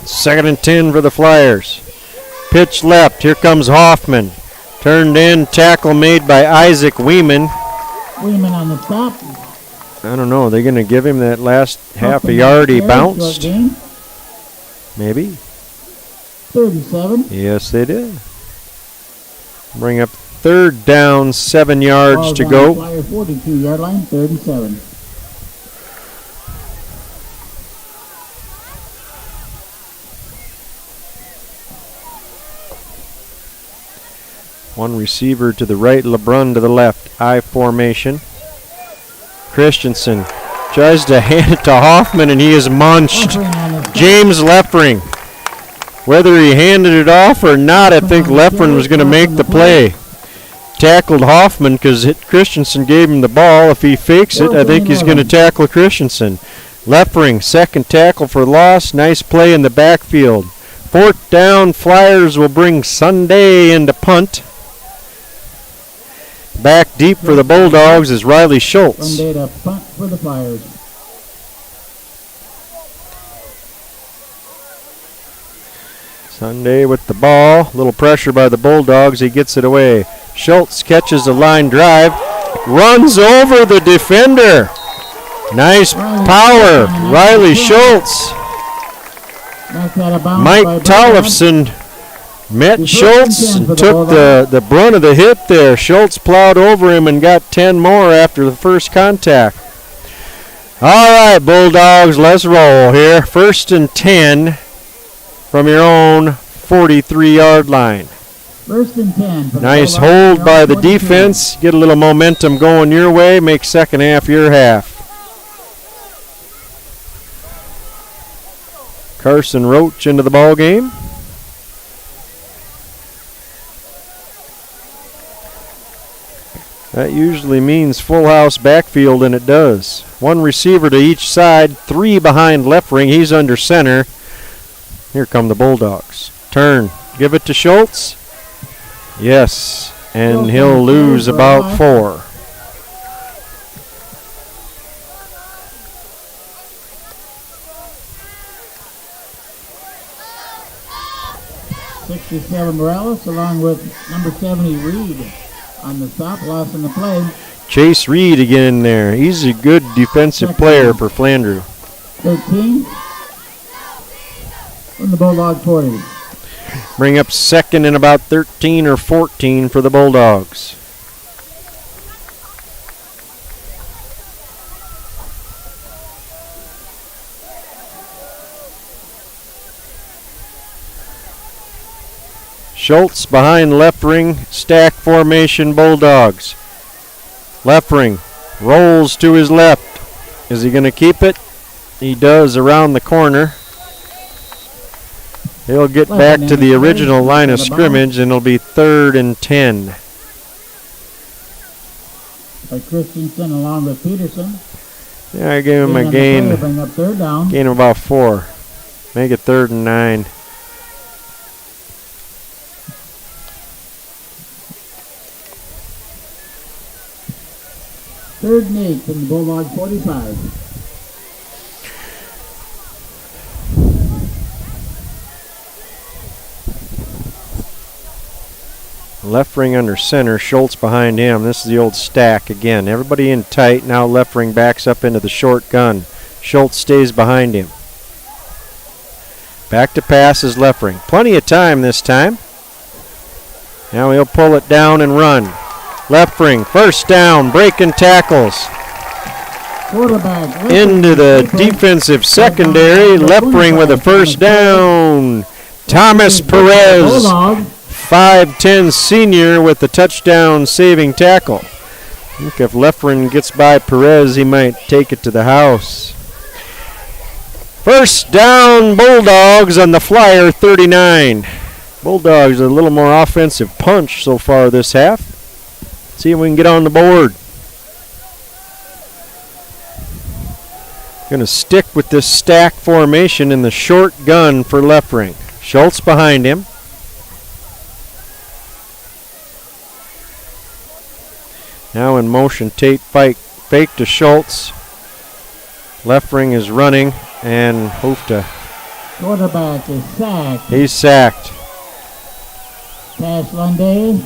Second and 10 for the Flyers. Pitch left. Here comes Hoffman. Turned in. Tackle made by Isaac Weeman. Weeman on the stop. I don't know. Are they going to give him that last half a yard he bounced? Maybe. 37. Yes, they did. Bring up third down, 7 yards to go. Flyer 42-yard line, 37. One receiver to the right, LeBrun to the left. I formation. Christensen tries to hand it to Hoffman, and he is munched. James Leffring. Whether he handed it off or not, I think Leffring was going to make the play. Tackled Hoffman because Christensen gave him the ball. If he fakes it, I think he's going to tackle Christensen. Leffring, second tackle for loss. Nice play in the backfield. 4th down, Flyers will bring Sunday into punt. Back deep for the Bulldogs is Riley Schultz. Sunday to punt for the Flyers. Sunday with the ball. Little pressure by the Bulldogs. He gets it away. Schultz catches a line drive. Runs over the defender. Nice power. Riley Schultz. Mike Tollefson met Schultz and took the brunt of the hit there. Schultz plowed over him and got 10 more after the first contact. All right, Bulldogs, let's roll here. 1st and 10 from your own 43-yard line. 1st and 10. Nice hold by the defense. Get a little momentum going your way. Make second half your half. Carson Roach into the ball game. That usually means full house backfield, and it does. One receiver to each side, 3 behind left ring. He's under center. Here come the Bulldogs. Turn. Give it to Schultz. Yes, and he'll lose about 4. '67 Morales along with number 70 Reed on the stop, loss in the play. Chase Reed again in there. He's a good defensive player for Flandreau. 13 from the Bulldog 40. Bring up second and about 13 or 14 for the Bulldogs. Schultz behind left ring, stack formation Bulldogs. Left ring rolls to his left. Is he going to keep it? He does around the corner. He'll get back to the original line of scrimmage, and it'll be 3rd and 10. By Christensen along with Peterson. Yeah, I gave him a gain. Bring up third down. Gain of about 4. Make it 3rd and 9. Third and 8 from the Bulldog 45. Left ring under center, Schultz behind him. This is the old stack again. Everybody in tight. Now left ring backs up into the short gun. Schultz stays behind him. Back to pass is left ring. Plenty of time this time. Now he'll pull it down and run. Left ring, first down, breaking tackles. Quarterback. Into the defensive secondary. Left ring with a first down. Thomas Perez, 5'10" senior with the touchdown saving tackle. I think if left ring gets by Perez, he might take it to the house. First down, Bulldogs on the Flyer 39. Bulldogs a little more offensive punch so far this half. See if we can get on the board. Going to stick with this stack formation in the short gun for left ring. Schultz behind him. Now in motion, Tate fake to Schultz. Left ring is running and Hoofta. Quarterback is sacked. He's sacked. Pass Lundy.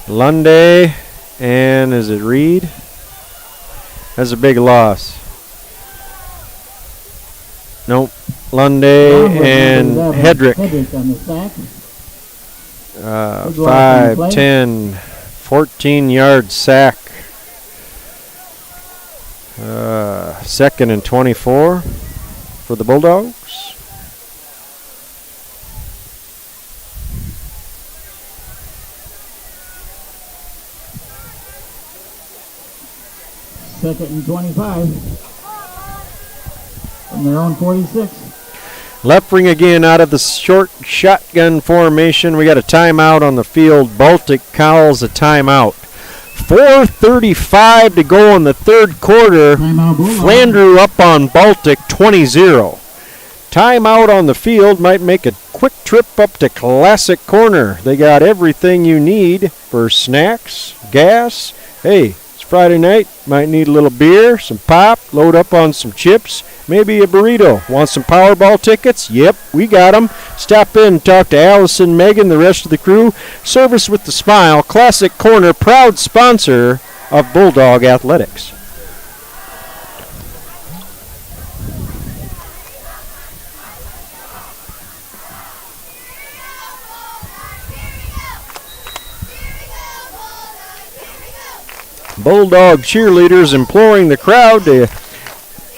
Lundy. And is it Reed? That's a big loss. Nope. Lundy and Hedrick. Hedrick on the sack. 5, 10, 14-yard sack. 2nd and 24 for the Bulldogs. Second and 25 from their own 46. Left ring again out of the short shotgun formation. We got a timeout on the field. Baltic calls a timeout. 4:35 to go in the third quarter. Flandreau up on Baltic 20-0. Timeout on the field might make a quick trip up to Classic Corner. They got everything you need for snacks, gas. Hey, Friday night, might need a little beer, some pop, load up on some chips, maybe a burrito. Want some Powerball tickets? Yep, we got them. Stop in and talk to Allison, Megan, the rest of the crew. Service with the Smile, Classic Corner, proud sponsor of Bulldog Athletics. Bulldog cheerleaders imploring the crowd to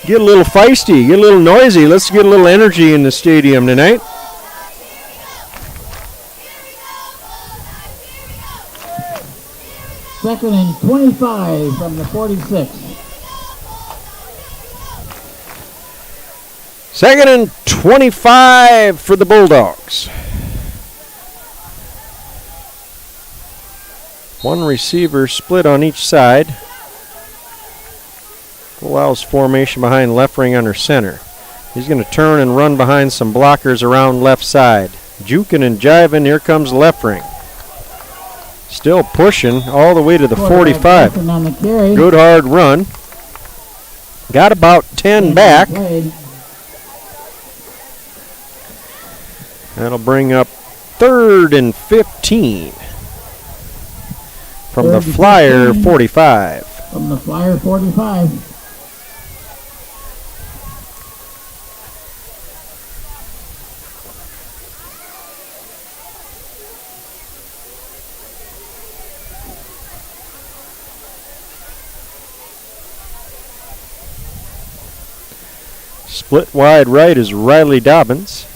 get a little feisty, get a little noisy. Let's get a little energy in the stadium tonight. Second and 25 from the 46. 2nd and 25 for the Bulldogs. One receiver split on each side. Allows formation behind left ring under center. He's going to turn and run behind some blockers around left side. Jukin and jiving. Here comes left ring. Still pushing all the way to the 45. Good hard run. Got about 10 back. That'll bring up 3rd and 15. From the Flyer 45. From the Flyer 45. Split wide right is Riley Dobbins.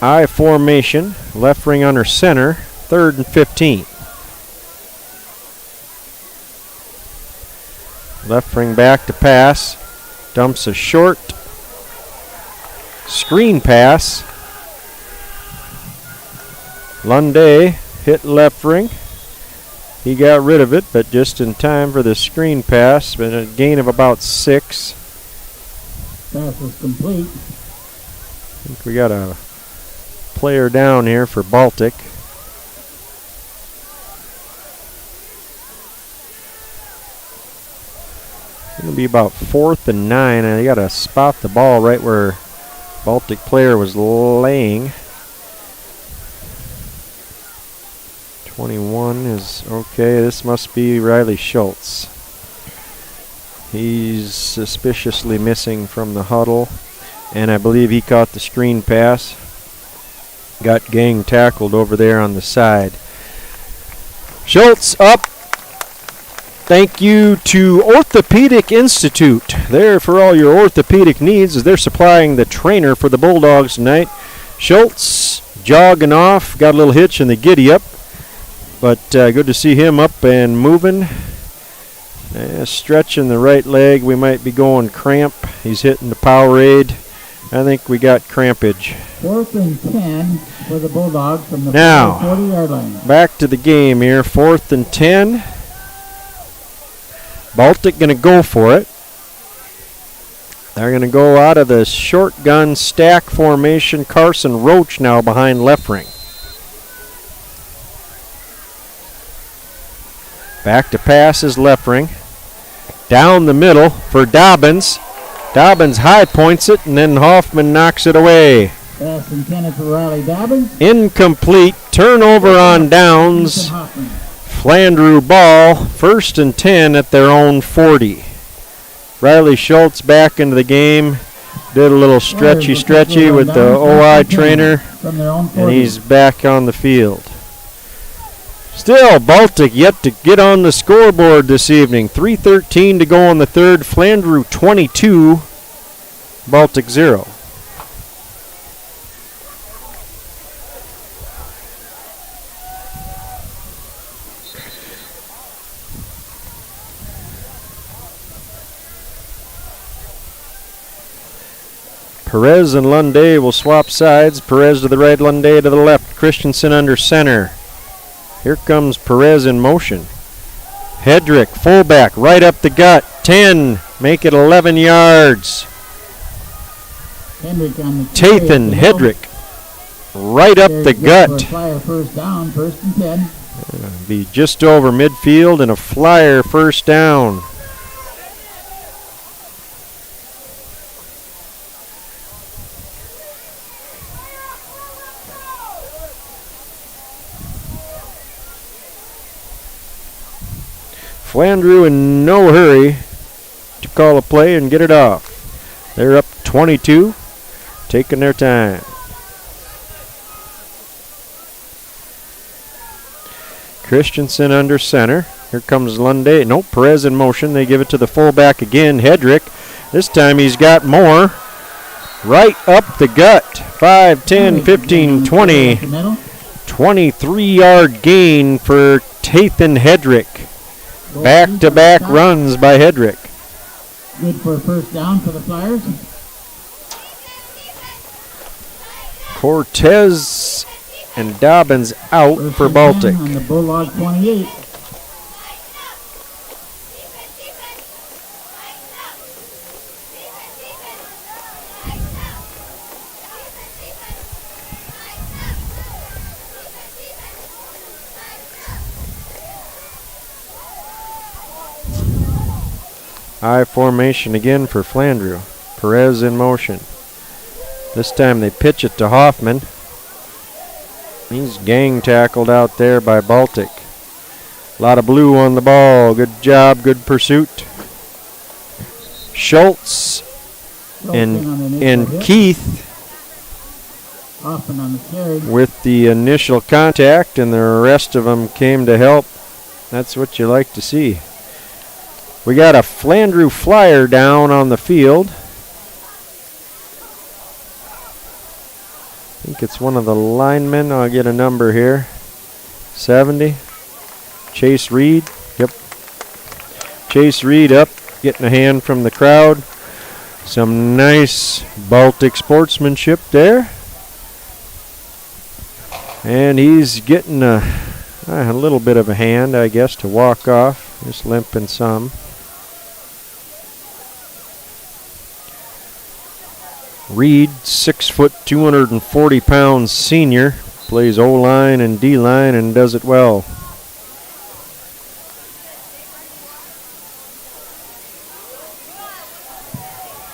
I formation, left ring under center, 3rd and 15. Left ring back to pass, dumps a short screen pass. Lundy hit left ring. He got rid of it, but just in time for the screen pass, but a gain of about 6. Pass is complete. I think we got a player down here for Baltic. It'll be about 4th and 9, and they got to spot the ball right where Baltic player was laying. 21 is okay. This must be Riley Schultz. He's suspiciously missing from the huddle, and I believe he caught the screen pass. Got gang tackled over there on the side. Schultz up. Thank you to Orthopedic Institute. There for all your orthopedic needs, as they're supplying the trainer for the Bulldogs tonight. Schultz jogging off, got a little hitch in the giddy up, but good to see him up and moving. Stretching the right leg, we might be going cramp. He's hitting the Powerade. I think we got crampage. 4th and 10 for the Bulldogs from the now 40-yard line. Back to the game here. 4th and 10. Baltic going to go for it. They're going to go out of the shotgun stack formation. Carson Roach now behind Leffring. Back to pass is Leffring. Down the middle for Dobbins. Dobbins high points it, and then Hoffman knocks it away. Pass intended for Riley Dobbins. Incomplete. Turnover on downs. Flandreau ball. 1st and 10 at their own 40. Riley Schultz back into the game. Did a little stretchy with the OI trainer, and he's back on the field. Still, Baltic yet to get on the scoreboard this evening. 3:13 to go on the third. Flandreau 22, Baltic 0. Perez and Lunday will swap sides. Perez to the right, Lunday to the left. Christensen under center. Here comes Perez in motion. Hedrick, fullback, right up the gut. 10, make it 11 yards. Tathan, Hedrick, right up the gut. First down, 1st and 10. Be just over midfield and a flyer first down. Flandreau in no hurry to call a play and get it off. They're up 22, taking their time. Christensen under center. Here comes Lunday. Nope, Perez in motion. They give it to the fullback again, Hedrick. This time he's got more. Right up the gut. 5, 10, 15, 20. 23-yard gain for Tathan Hedrick. Back-to-back runs by Hedrick. Good for a first down for the Flyers. Cortez and Dobbins out First for Baltic. On the Bulldog 28. I formation again for Flandreau. Perez in motion. This time they pitch it to Hoffman. He's gang tackled out there by Baltic. A lot of blue on the ball. Good job, good pursuit. Schultz and Keith Hoffman on the carry. with the initial contact, and the rest of them came to help. That's what you like to see. We got a Flandreau flyer down on the field. I think it's one of the linemen. I'll get a number here. 70. Chase Reed. Yep. Chase Reed up, getting a hand from the crowd. Some nice Baltic sportsmanship there. And he's getting a A little bit of a hand, I guess, to walk off. Just limping some. Reed, 6 foot, 240 pounds senior, plays O-line and D-line and does it well.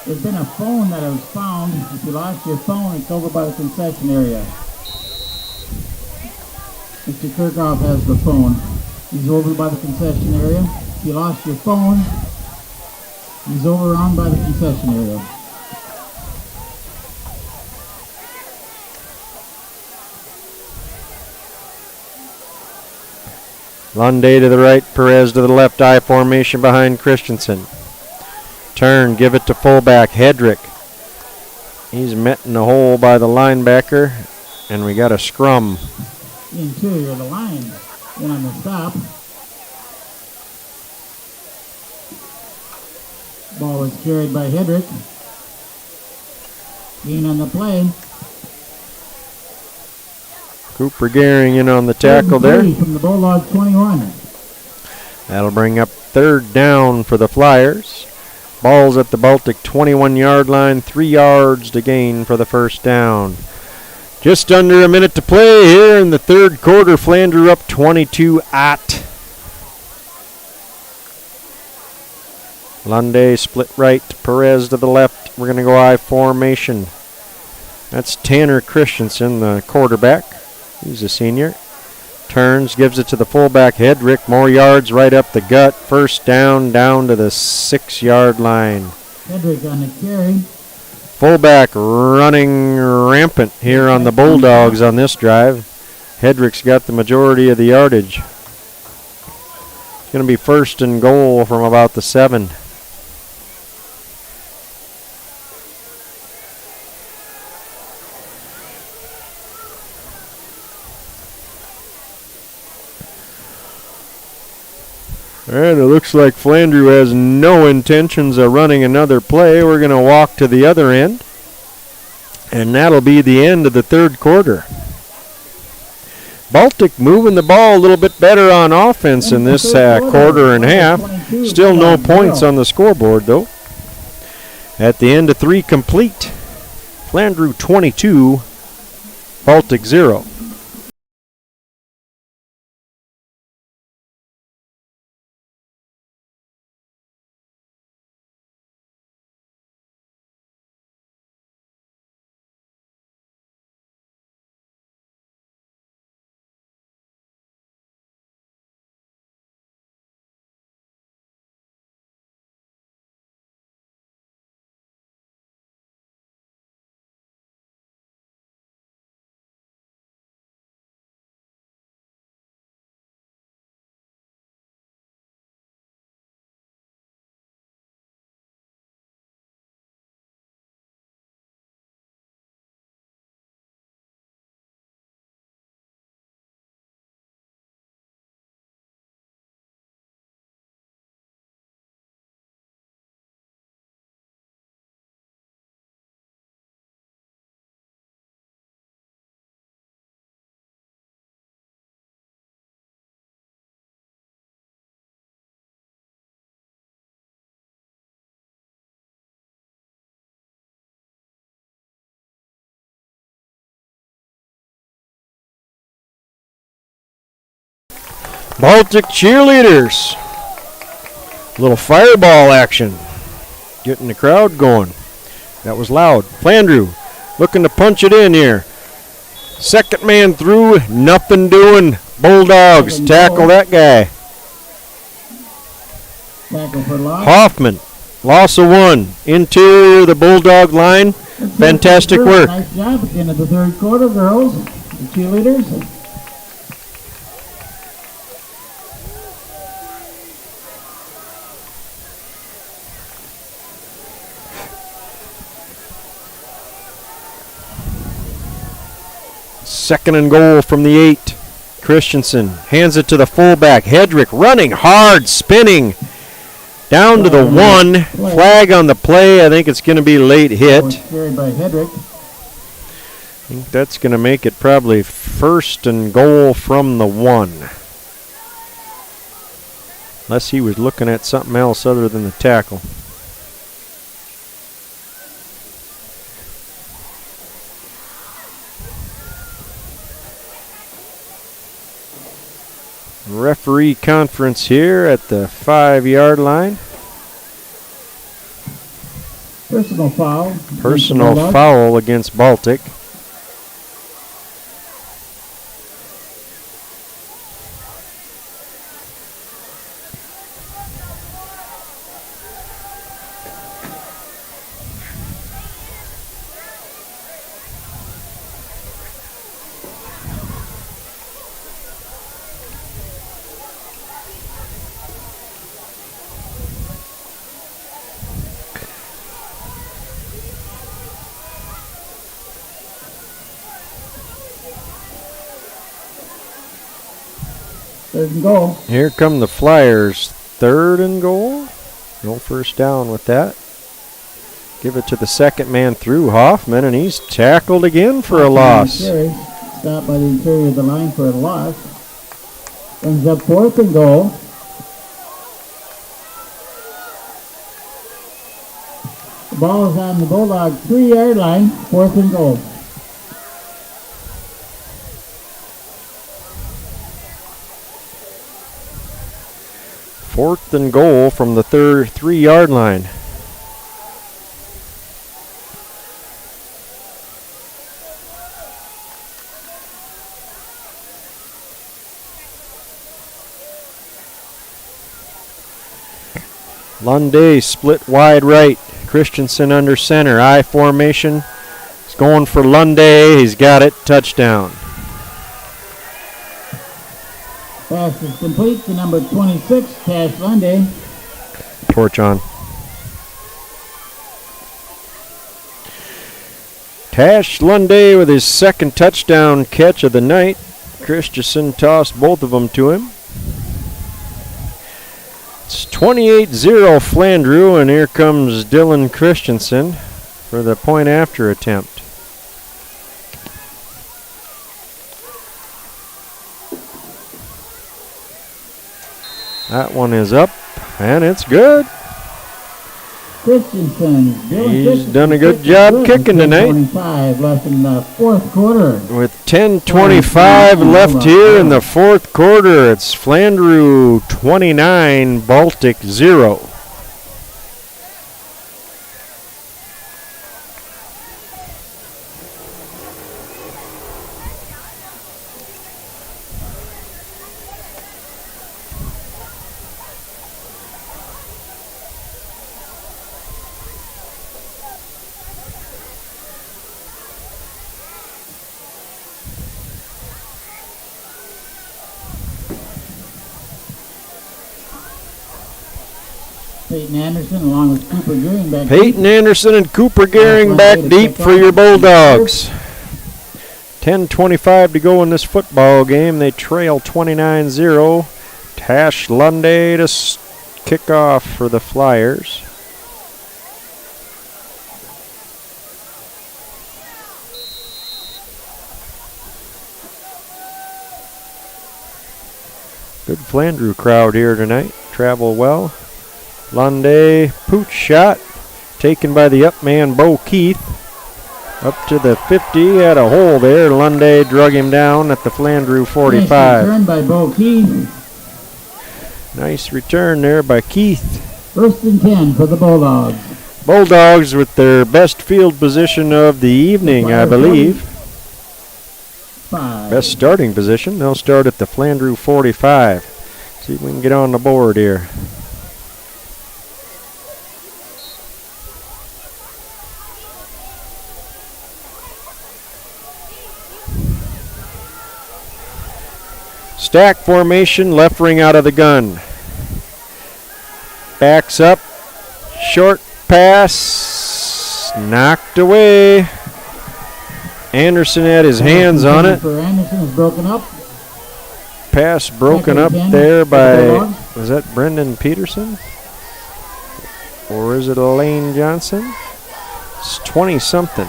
There's been a phone that was found. If you lost your phone, it's over by the concession area. Mr. Kirkhoff has the phone. He's over by the concession area. If you lost your phone, he's over on by the concession area. Lunday to the right, Perez to the left, I formation behind Christensen. Turn, give it to fullback, Hedrick. He's met in the hole by the linebacker, and we got a scrum. Interior of the line, in on the stop. Ball was carried by Hedrick. Gain on the play. Cooper Gehring in on the tackle there. From the Bulldogs 21. That'll bring up third down for the Flyers. Ball's at the Baltic 21-yard line, 3 yards to gain for the first down. Just under a minute to play here in the third quarter. Flandreau up 22-8. Lunday split right, Perez to the left. We're going to go I formation. That's Tanner Christensen, the quarterback. He's a senior. Turns, gives it to the fullback, Hedrick. More yards right up the gut. First down to the 6-yard line. Hedrick on the carry. Fullback running rampant here on the Bulldogs on this drive. Hedrick's got the majority of the yardage. It's going to be first and goal from about the 7. And it looks like Flandreau has no intentions of running another play. We're going to walk to the other end. And that'll be the end of the third quarter. Baltic moving the ball a little bit better on offense in this quarter and half. Still no points on the scoreboard, though. At the end of 3 complete, Flandreau 22, Baltic 0. Baltic cheerleaders. A little fireball action. Getting the crowd going. That was loud. Flandreau looking to punch it in here. Second man through. Nothing doing. Bulldogs tackle that guy. Tackle for loss. Hoffman. Loss of 1. Interior of the Bulldog line. Fantastic work. Nice job at the end of the third quarter, girls. The cheerleaders. Second and goal from the 8. Christensen hands it to the fullback. Hedrick running hard, spinning. Down to the 1. Flag on the play. I think it's going to be late hit. Carried by Hedrick. I think that's going to make it probably first and goal from the 1. unless he was looking at something else other than the tackle. Referee conference here at the 5-yard line. Personal foul. Personal foul against Baltic. Third and goal. Here come the Flyers. 3rd and goal. No first down with that. Give it to the second man through, Hoffman, and he's tackled again for a loss. Stopped by the interior of the line for a loss. Ends up 4th and goal. The ball is on the Bulldog 3-yard line. 4th and goal. Fourth and goal from the 3-yard line. Lunday split wide right. Christensen under center. I formation. He's going for Lunday. He's got it. Touchdown. Pass is complete to number 26, Cash Lunday. Torch on. Tash Lunday with his second touchdown catch of the night. Christensen tossed both of them to him. It's 28-0 Flandreau, and here comes Dylan Christensen for the point after attempt. That one is up, and it's good. Christensen. He's done a good job kicking tonight. 25 left in the fourth quarter. With 10:25 left here in the fourth quarter, it's Flandreau 29, Baltic 0. Peyton Anderson along with Cooper Gearing back Peyton Anderson and Cooper Gearing back deep for your Bulldogs. 10:25 to go in this football game. They trail 29-0. Tash Lunday to kick off for the Flyers. Good Flandreau crowd here tonight. Travel well. Lunday, pooch shot, taken by the up man, Bo Keith. Up to the 50, had a hole there. Lunday drug him down at the Flandreau 45. Nice return by Bo Keith. Nice return there by Keith. 1st and 10 for the Bulldogs. Bulldogs with their best field position of the evening, I believe. 5. Best starting position. They'll start at the Flandreau 45. See if we can get on the board here. Stack formation, left ring out of the gun. Backs up, short pass, knocked away. Anderson had his hands on it. For Anderson is broken up. Pass broken up there by, was that Brendan Peterson? Or is it Elaine Johnson? It's 20-something.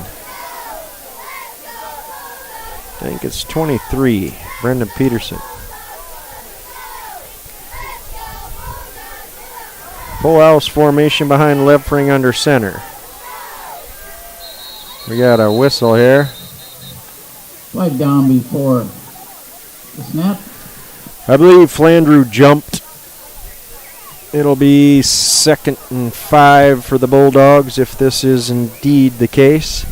I think it's 23, Brendan Peterson. Full house formation behind Levering under center. We got a whistle here. Flag down before the snap. I believe Flandreau jumped. It'll be 2nd and 5 for the Bulldogs if this is indeed the case.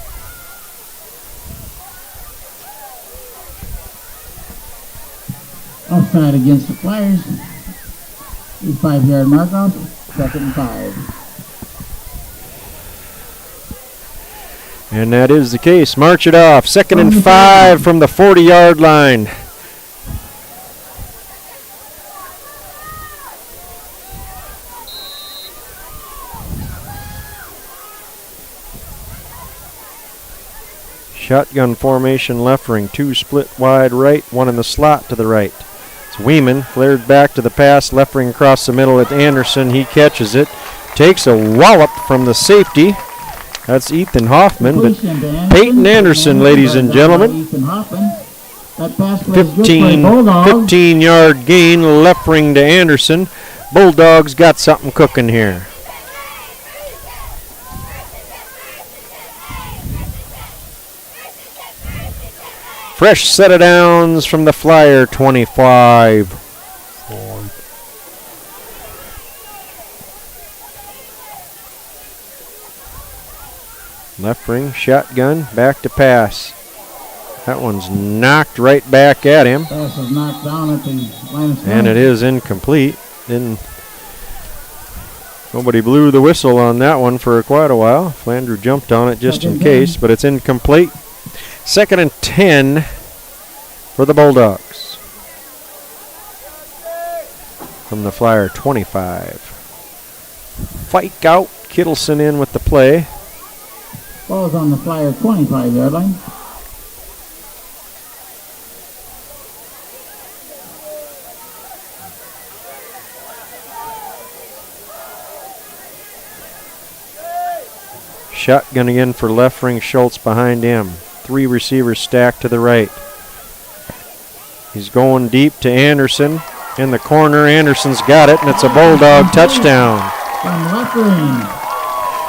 Offside against the Flyers. 5-yard mark off. 2nd and 5. And that is the case. March it off. 2nd and 5 from the 40-yard line. Shotgun formation, Levering. 2 split wide right, 1 in the slot to the right. It's Weeman, flared back to the pass, Levering across the middle at Anderson. He catches it, takes a wallop from the safety. That's Ethan Hoffman, but Peyton Anderson, ladies and gentlemen. 15-yard gain, Levering to Anderson. Bulldogs got something cooking here. Fresh set of downs from the Flyer 25. Levering, shotgun, back to pass. That one's knocked right back at him. Pass is knocked down at the line of scrimmage. And it is incomplete. Nobody blew the whistle on that one for quite a while. Flandreau jumped on it just in case, but it's incomplete. 2nd and 10 for the Bulldogs. From the Flyer 25. Fike out, Kittleson in with the play. Ball's on the Flyer 25-yard line. Shotgun again for Levering, Schultz behind him. 3 receivers stacked to the right. He's going deep to Anderson. In the corner, Anderson's got it, and it's a Bulldog touchdown.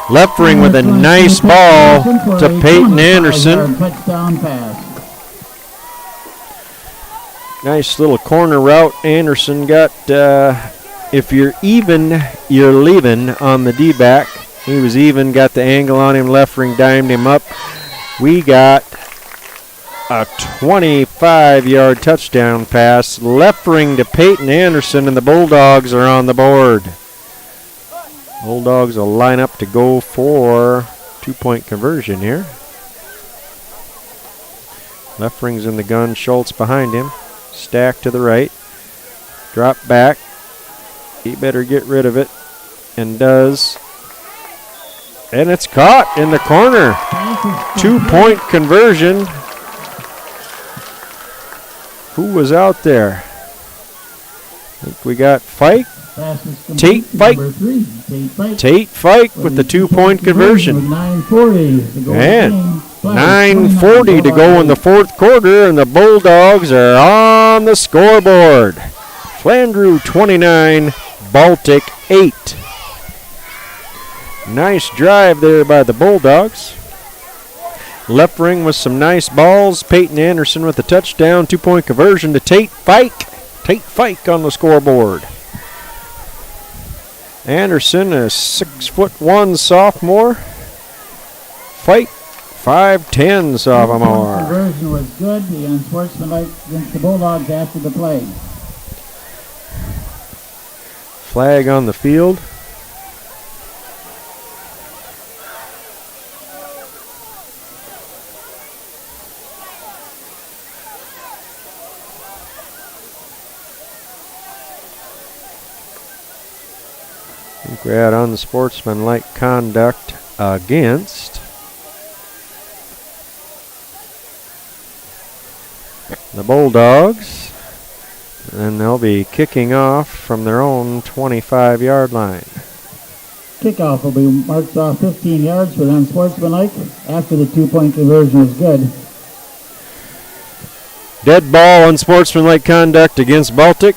Levering with a nice ball to Peyton Anderson. Nice little corner route Anderson got. If you're even, you're leaving on the D-back. He was even, got the angle on him. Levering dimed him up. We got a 25-yard touchdown pass. Levering to Peyton Anderson, and the Bulldogs are on the board. Bulldogs will line up to go for 2-point conversion here. Levering's in the gun. Schultz behind him. Stacked to the right. Drop back. He better get rid of it. And does. And it's caught in the corner. 2-point conversion. Who was out there? I think we got Fike. Tate Fike. Tate Fike with the 2-point conversion. And 9:40 to go in the 4th quarter, and the Bulldogs are on the scoreboard. Flandreau 29, Baltic 8. Nice drive there by the Bulldogs. Levering with some nice balls. Peyton Anderson with the touchdown. 2-point conversion to Tate Fike. Tate Fike on the scoreboard. Anderson, a 6'1" sophomore. Fike, 5'10" sophomore. The conversion was good. The unsportsmanlike against the Bulldogs after the play. Flag on the field. I think we're out unsportsmanlike conduct against the Bulldogs. And they'll be kicking off from their own 25-yard line. Kickoff will be marked off 15 yards for unsportsmanlike after the 2-point conversion is good. Dead ball, unsportsmanlike conduct against Baltic.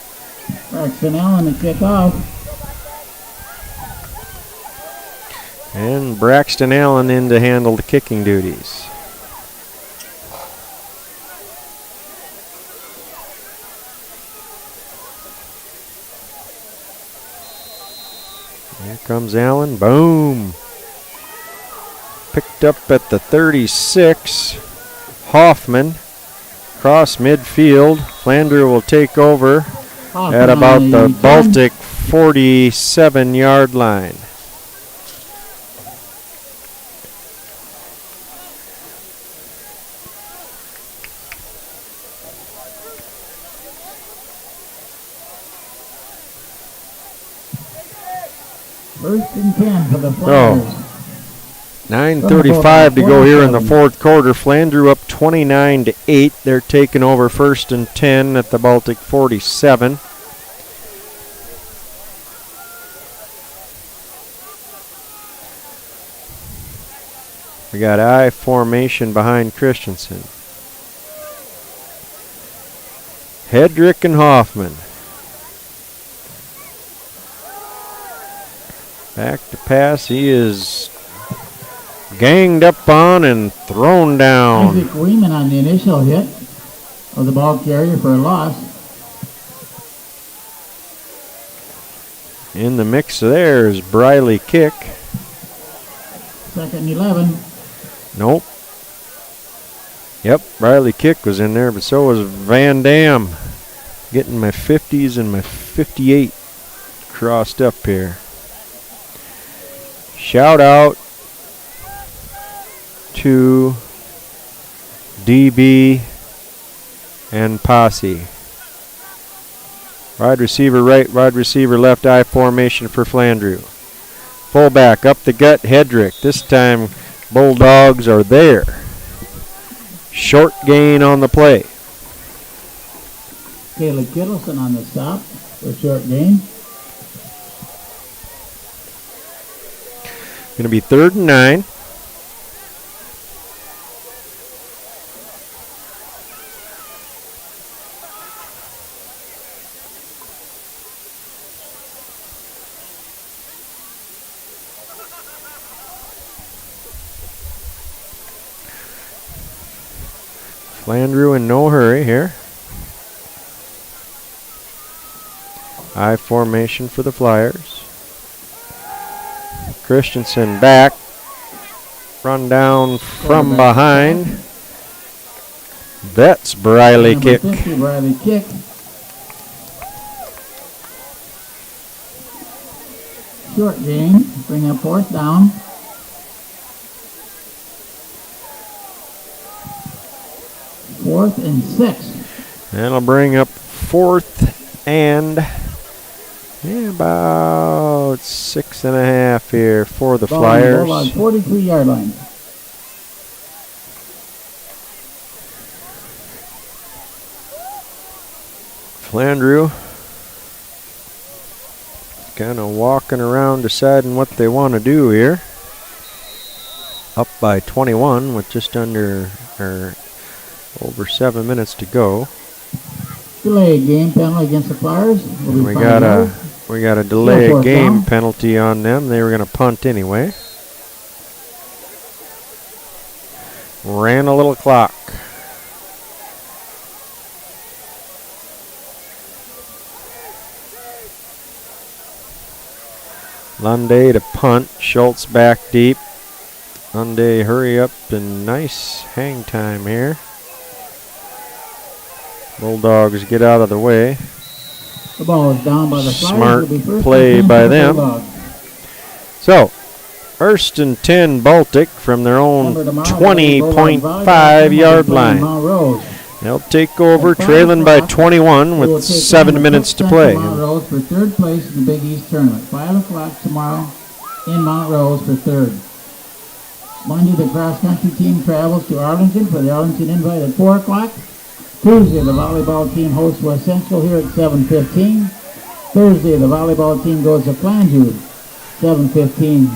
Braxton Allen to kick off. And Braxton Allen in to handle the kicking duties. Here comes Allen. Boom. Picked up at the 36. Hoffman. Cross midfield. Flandreau will take over at about the Baltic 47-yard line. First and 10 for the Flyers. 9:35 to go here in the fourth quarter. Flandreau up 29-8. They're taking over first and 10 at the Baltic 47. We got I formation behind Christensen. Hedrick and Hoffman. Back to pass. He is ganged up on and thrown down. Isaac Weeman on the initial hit of the ball carrier for a loss. In the mix there is Briley Kick. Second and 11. Nope. Yep, Briley Kick was in there, but so was Van Dam. Getting my 50s and my 58 crossed up here. Shout out to DB and Posse. Wide receiver right, wide receiver left, I formation for Flandreau. Fullback up the gut, Hedrick. This time Bulldogs are there. Short gain on the play. Caleb Kittleson on the stop for short gain. Going to be 3rd and 9. Flandreau in no hurry here. I formation for the Flyers. Christensen back. Run down from behind. That's Briley Kick. 50, Briley Kick. Short gain. Bring up 4th down. Fourth and 6. That'll bring up 4th and about 6.5 here for the Flyers. Ball on 43-yard line. Flandreau kind of walking around deciding what they want to do here. Up by 21 with just under or over 7 minutes to go. Delay game penalty against the Flyers. We got a delay of game penalty on them. They were going to punt anyway. Ran a little clock. Lunday to punt. Schultz back deep. Lunday, hurry up and nice hang time here. Bulldogs get out of the way. The ball is down by the Flyers. Smart play by them. So, 1st and 10 Baltic from their own 20.5-yard line. They'll take over trailing by 21 with 7 minutes to play. Mount Rose for 3rd place in the Big East tournament. 5 o'clock tomorrow in Mount Rose for 3rd. Monday, the cross-country team travels to Arlington for the Arlington Invite at 4 o'clock. Tuesday, the volleyball team hosts West Central here at 7:15. Thursday, the volleyball team goes to Flandreau, 7:15.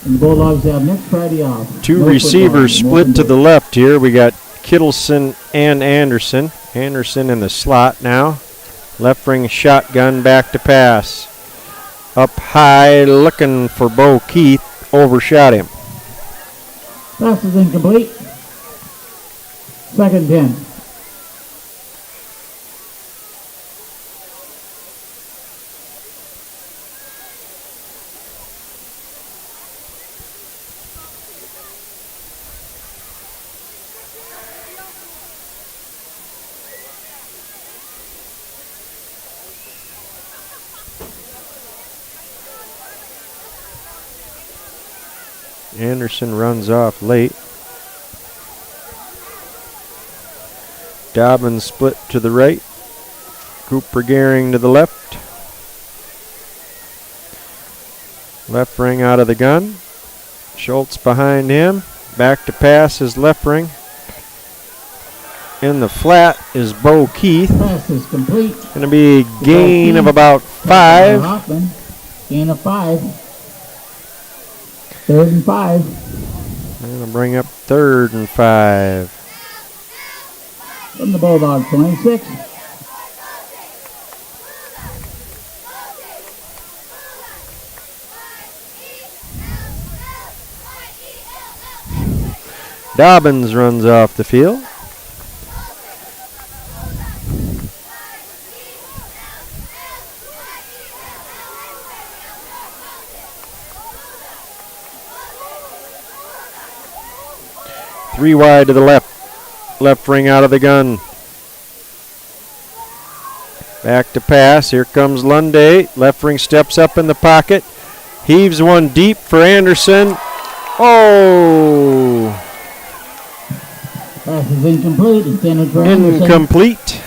And the Bulldogs have next Friday off. Two receivers split to the left here. We got Kittleson and Anderson. Anderson in the slot now. Left ring shotgun back to pass. up high looking for Bo Keith. Overshot him. Pass is incomplete. Second 10. Anderson runs off late. Dobbins split to the right. Cooper Gehring to the left. Left ring out of the gun. Schultz behind him. Back to pass is left ring. In the flat is Bo Keith. Pass is complete. Going to be a gain of about 5. Hoffman. Gain of 5. Third and 5. Going to bring up 3rd and 5. From the Bulldog 26. Dobbins runs off the field. Three wide to the left. Left ring out of the gun. Back to pass. Here comes Lunday. Left ring steps up in the pocket. Heaves one deep for Anderson. Oh! Pass is incomplete. Intended for Anderson. Incomplete.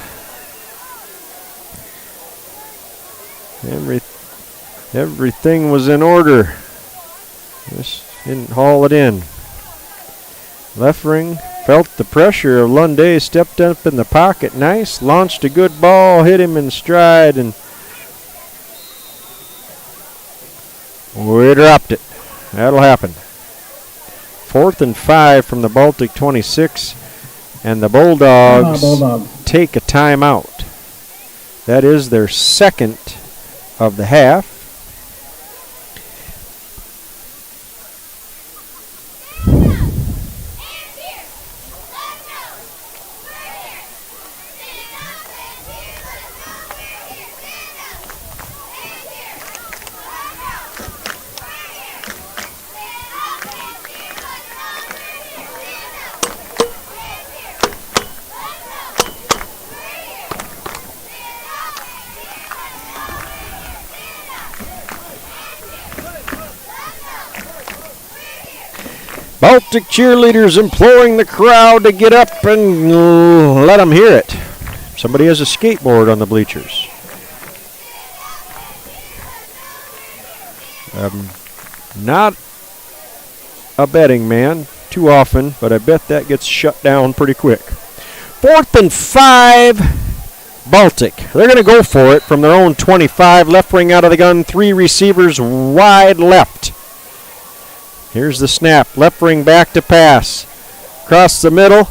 Everything was in order. Just didn't haul it in. Left ring felt the pressure of Lunday, stepped up in the pocket. Nice. Launched a good ball, hit him in stride, and we dropped it. That'll happen. 4th and 5 from the Baltic 26, and the Bulldogs take a timeout. That is their second of the half. Baltic cheerleaders imploring the crowd to get up and let them hear it. Somebody has a skateboard on the bleachers. Not a betting man too often, but I bet that gets shut down pretty quick. 4th and 5, Baltic. They're going to go for it from their own 25. Left ring out of the gun, 3 receivers wide left. Here's the snap. Left ring back to pass. Across the middle.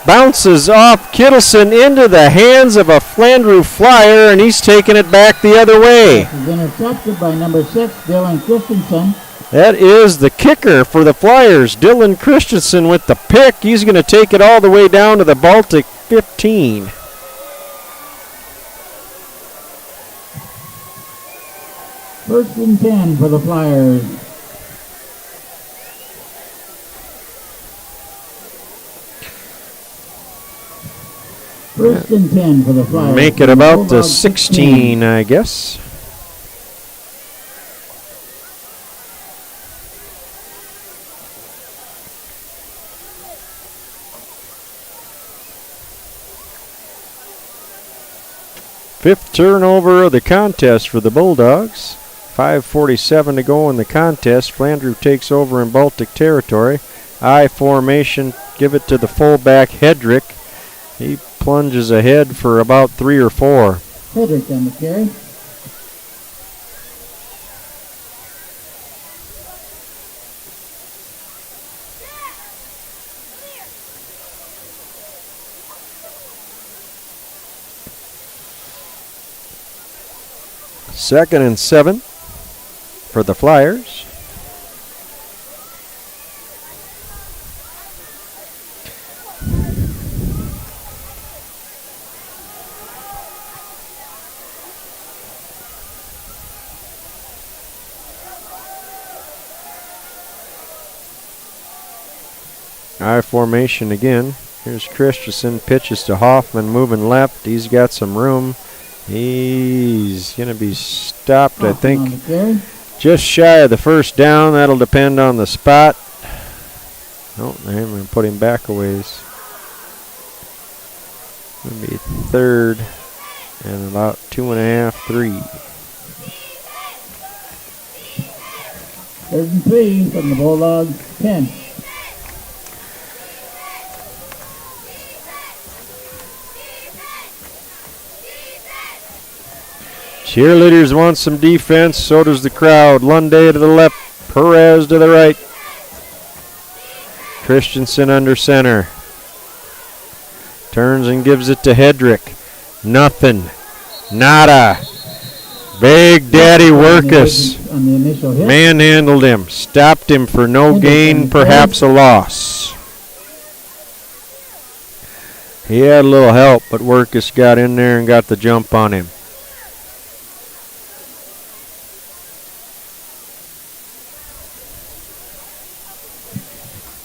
Bounces off Kittleson into the hands of a Flandreau flyer, and he's taking it back the other way. He's intercepted by number 6, Dylan Christensen. That is the kicker for the Flyers. Dylan Christensen with the pick. He's going to take it all the way down to the Baltic 15. First and 10 for the Flyers. First and 10 for the Flyers. Make it about the 16, I guess. Fifth turnover of the contest for the Bulldogs. 5:47 to go in the contest. Flandreau takes over in Baltic territory. I formation, give it to the fullback Hedrick. He plunges ahead for about 3 or 4. Hedrick on the carry. 2nd and 7 for the Flyers. I formation again. Here's Christensen, pitches to Hoffman, moving left. He's got some room. He's going to be stopped, I think, just shy of the first down. That'll depend on the spot. Oh, they're going to put him back a ways. Going to be 3rd and about 2.5, 3. 3rd and 3 from the Bulldogs 10. Cheerleaders want some defense, so does the crowd. Lunday to the left, Perez to the right. Christensen under center. Turns and gives it to Hedrick. Nothing. Nada. Big Daddy Workus manhandled him. Stopped him for no gain, perhaps a loss. He had a little help, but Workus got in there and got the jump on him.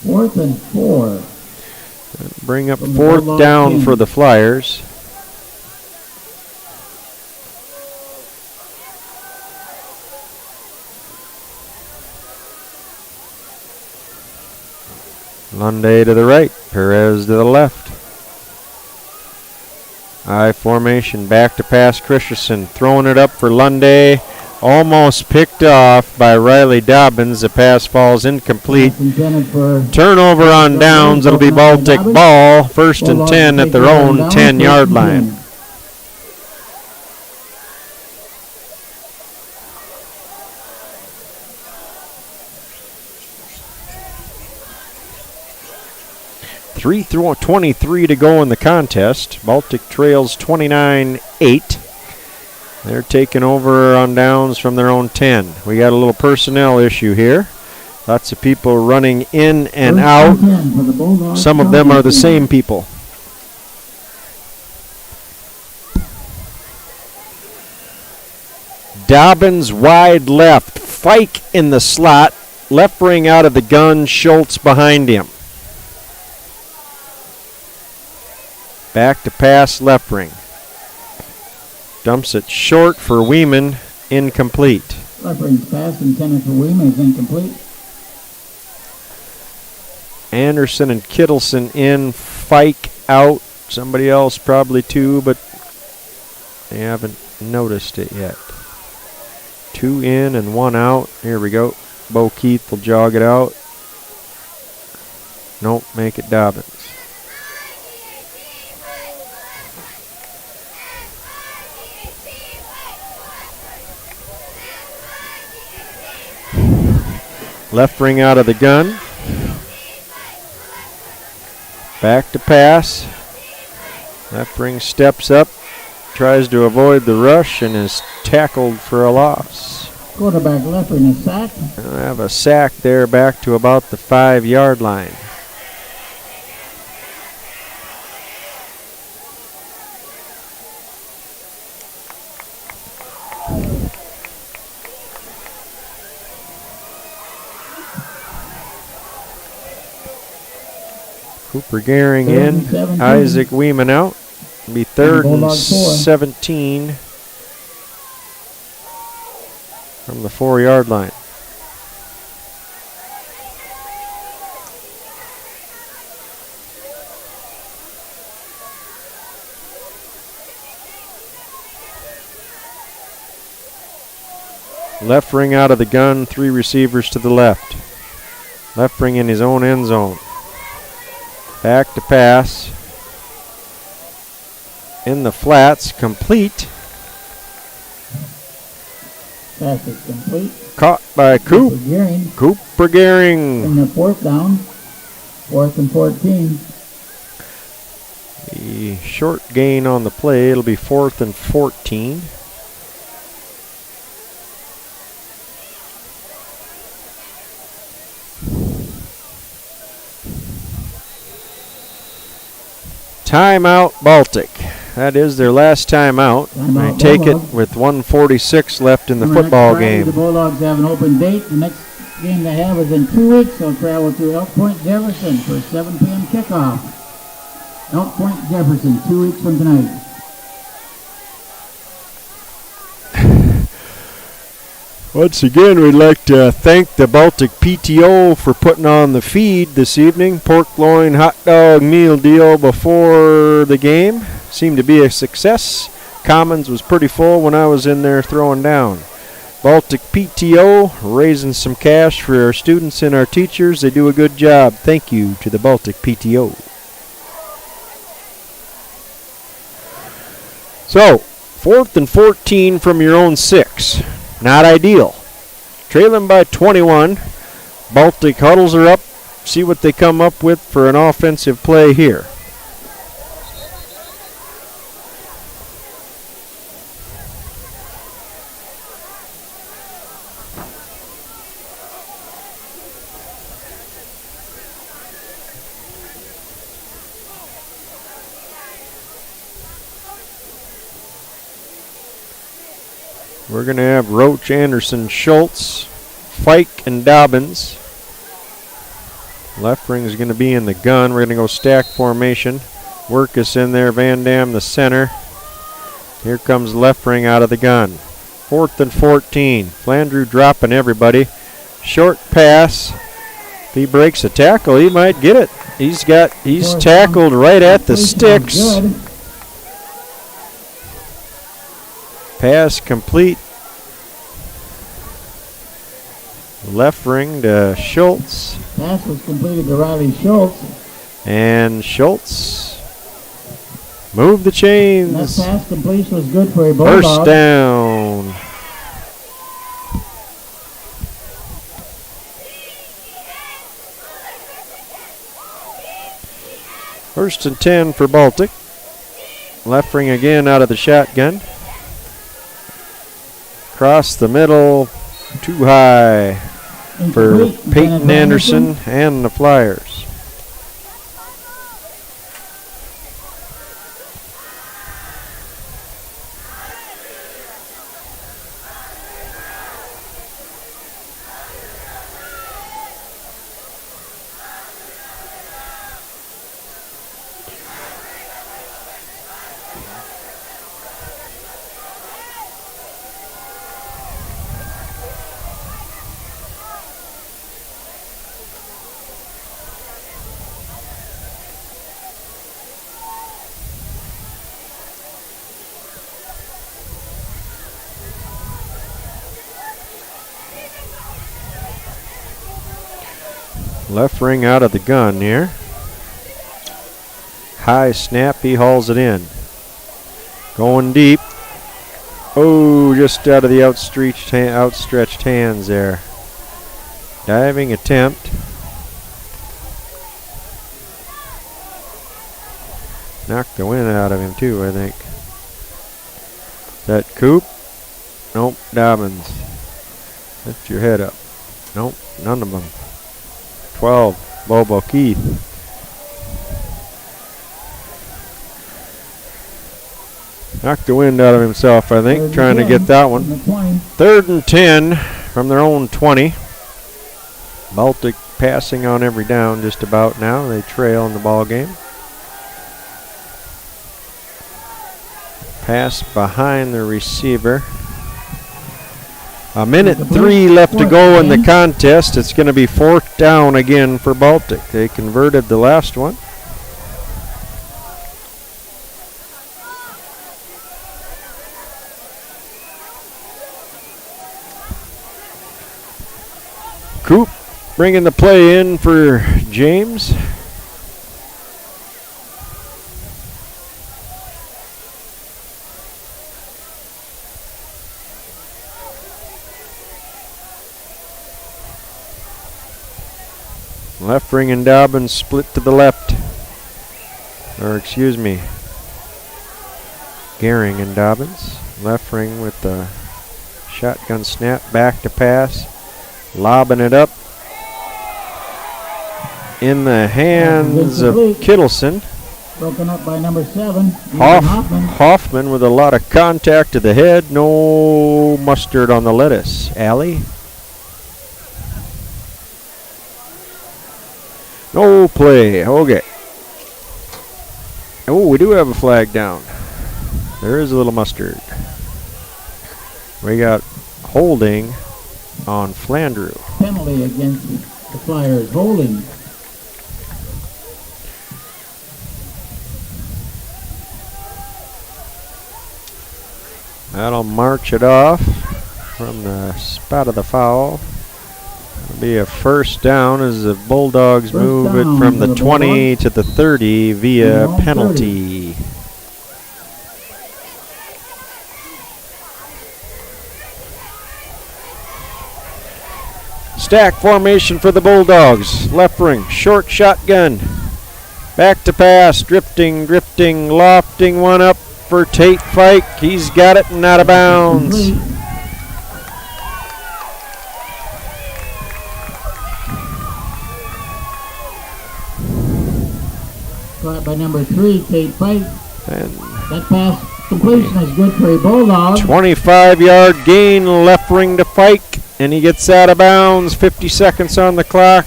Fourth and 4. Bring up 4th down for the Flyers. Lunday to the right, Perez to the left. I formation, back to pass Christensen, throwing it up for Lunday. Almost picked off by Riley Dobbins. The pass falls incomplete. Turnover on downs. It'll be Baltic ball. 1st and 10 at their own 10-yard line. Three through 23 to go in the contest. Baltic trails 29-8. They're taking over on downs from their own 10. We got a little personnel issue here. Lots of people running in and out. Some of them are the same people. Dobbins wide left. Fike in the slot. Left ring out of the gun. Schultz behind him. Back to pass left ring. Dumps it short for Weeman, incomplete. Left ring's pass intended for Weeman is incomplete. Anderson and Kittleson in, Fike out. Somebody else probably too, but they haven't noticed it yet. 2 in and 1 out. Here we go. Bo Keith will jog it out. Nope, make it Dobbins. Left ring out of the gun. Back to pass. Left ring steps up. Tries to avoid the rush and is tackled for a loss. Quarterback left ring is sacked. I have a sack there back to about the 5-yard line. Cooper Gehring in, 17. Isaac Weeman out. It'll be 3rd and 17 from the 4-yard line. Left ring out of the gun, 3 receivers to the left. Left ring in his own end zone. Back to pass. In the flats, complete. Pass is complete. Caught by Coop. Cooper Gehring. In the 4th down. 4th and 14. The short gain on the play. It'll be 4th and 14. Timeout Baltic. That is their last timeout. They take it with 1:46 left in the football game. The Bulldogs have an open date. The next game they have is in 2 weeks. They'll travel to Elk Point, Jefferson for a 7 p.m. kickoff. Elk Point, Jefferson, 2 weeks from tonight. Once again, we'd like to thank the Baltic PTO for putting on the feed this evening. Pork loin, hot dog, meal deal before the game. Seemed to be a success. Commons was pretty full when I was in there throwing down. Baltic PTO raising some cash for our students and our teachers. They do a good job. Thank you to the Baltic PTO. So, 4th and 14 from your own 6. Not ideal. Trailing by 21. Baltic huddles her up. See what they come up with for an offensive play here. We're going to have Roach, Anderson, Schultz, Fike, and Dobbins. Left ring is going to be in the gun. We're going to go stack formation. Workus in there, Van Dam the center. Here comes left ring out of the gun. 4th and 14. Flandreau dropping everybody. Short pass. If he breaks a tackle, he might get it. He's tackled right at the sticks. Pass complete. Left ring to Schultz. Pass was completed to Riley Schultz. And Schultz moved the chains. That pass completion was good for a Bulldog. First down. First and 10 for Baltic. Left ring again out of the shotgun. Across the middle, too high for Peyton Anderson and the Flyers. Left ring out of the gun here. High snap, he hauls it in. Going deep. Oh, just out of the outstretched hands there. Diving attempt. Knocked the wind out of him too, I think. Is that Coop? Nope, Dobbins. Lift your head up. Nope, none of them. 12, Bobo Keith. Knocked the wind out of himself, I think, trying to get that one. 3rd and 10 from their own 20. Baltic passing on every down just about now. They trail in the ball game. Pass behind the receiver. 1:03 left to go in the contest. It's going to be 4th down again for Baltic. They converted the last one. Coop bringing the play in for James. Left ring and Dobbins split to the left. Or excuse me. Gehring and Dobbins. Left ring with the shotgun snap. Back to pass. Lobbing it up. In the hands of Kittleson. Broken up by number 7, Hoffman. Hoffman with a lot of contact to the head. No mustard on the lettuce. Allie? No play. Okay. Oh, we do have a flag down. There is a little mustard. We got holding on Flandreau. Penalty against the Flyers. Holding. That'll march it off from the spot of the foul. It'll be a first down as the Bulldogs move it from the 20 to the 30 via penalty. 30. Stack formation for the Bulldogs. Left ring, short shotgun. Back to pass, drifting, lofting one up for Tate Fike. He's got it and out of bounds. Caught by number 3, Tate Fike. And that pass completion is good for a Bulldog. 25-yard gain, left ring to Fike, and he gets out of bounds. 50 seconds on the clock.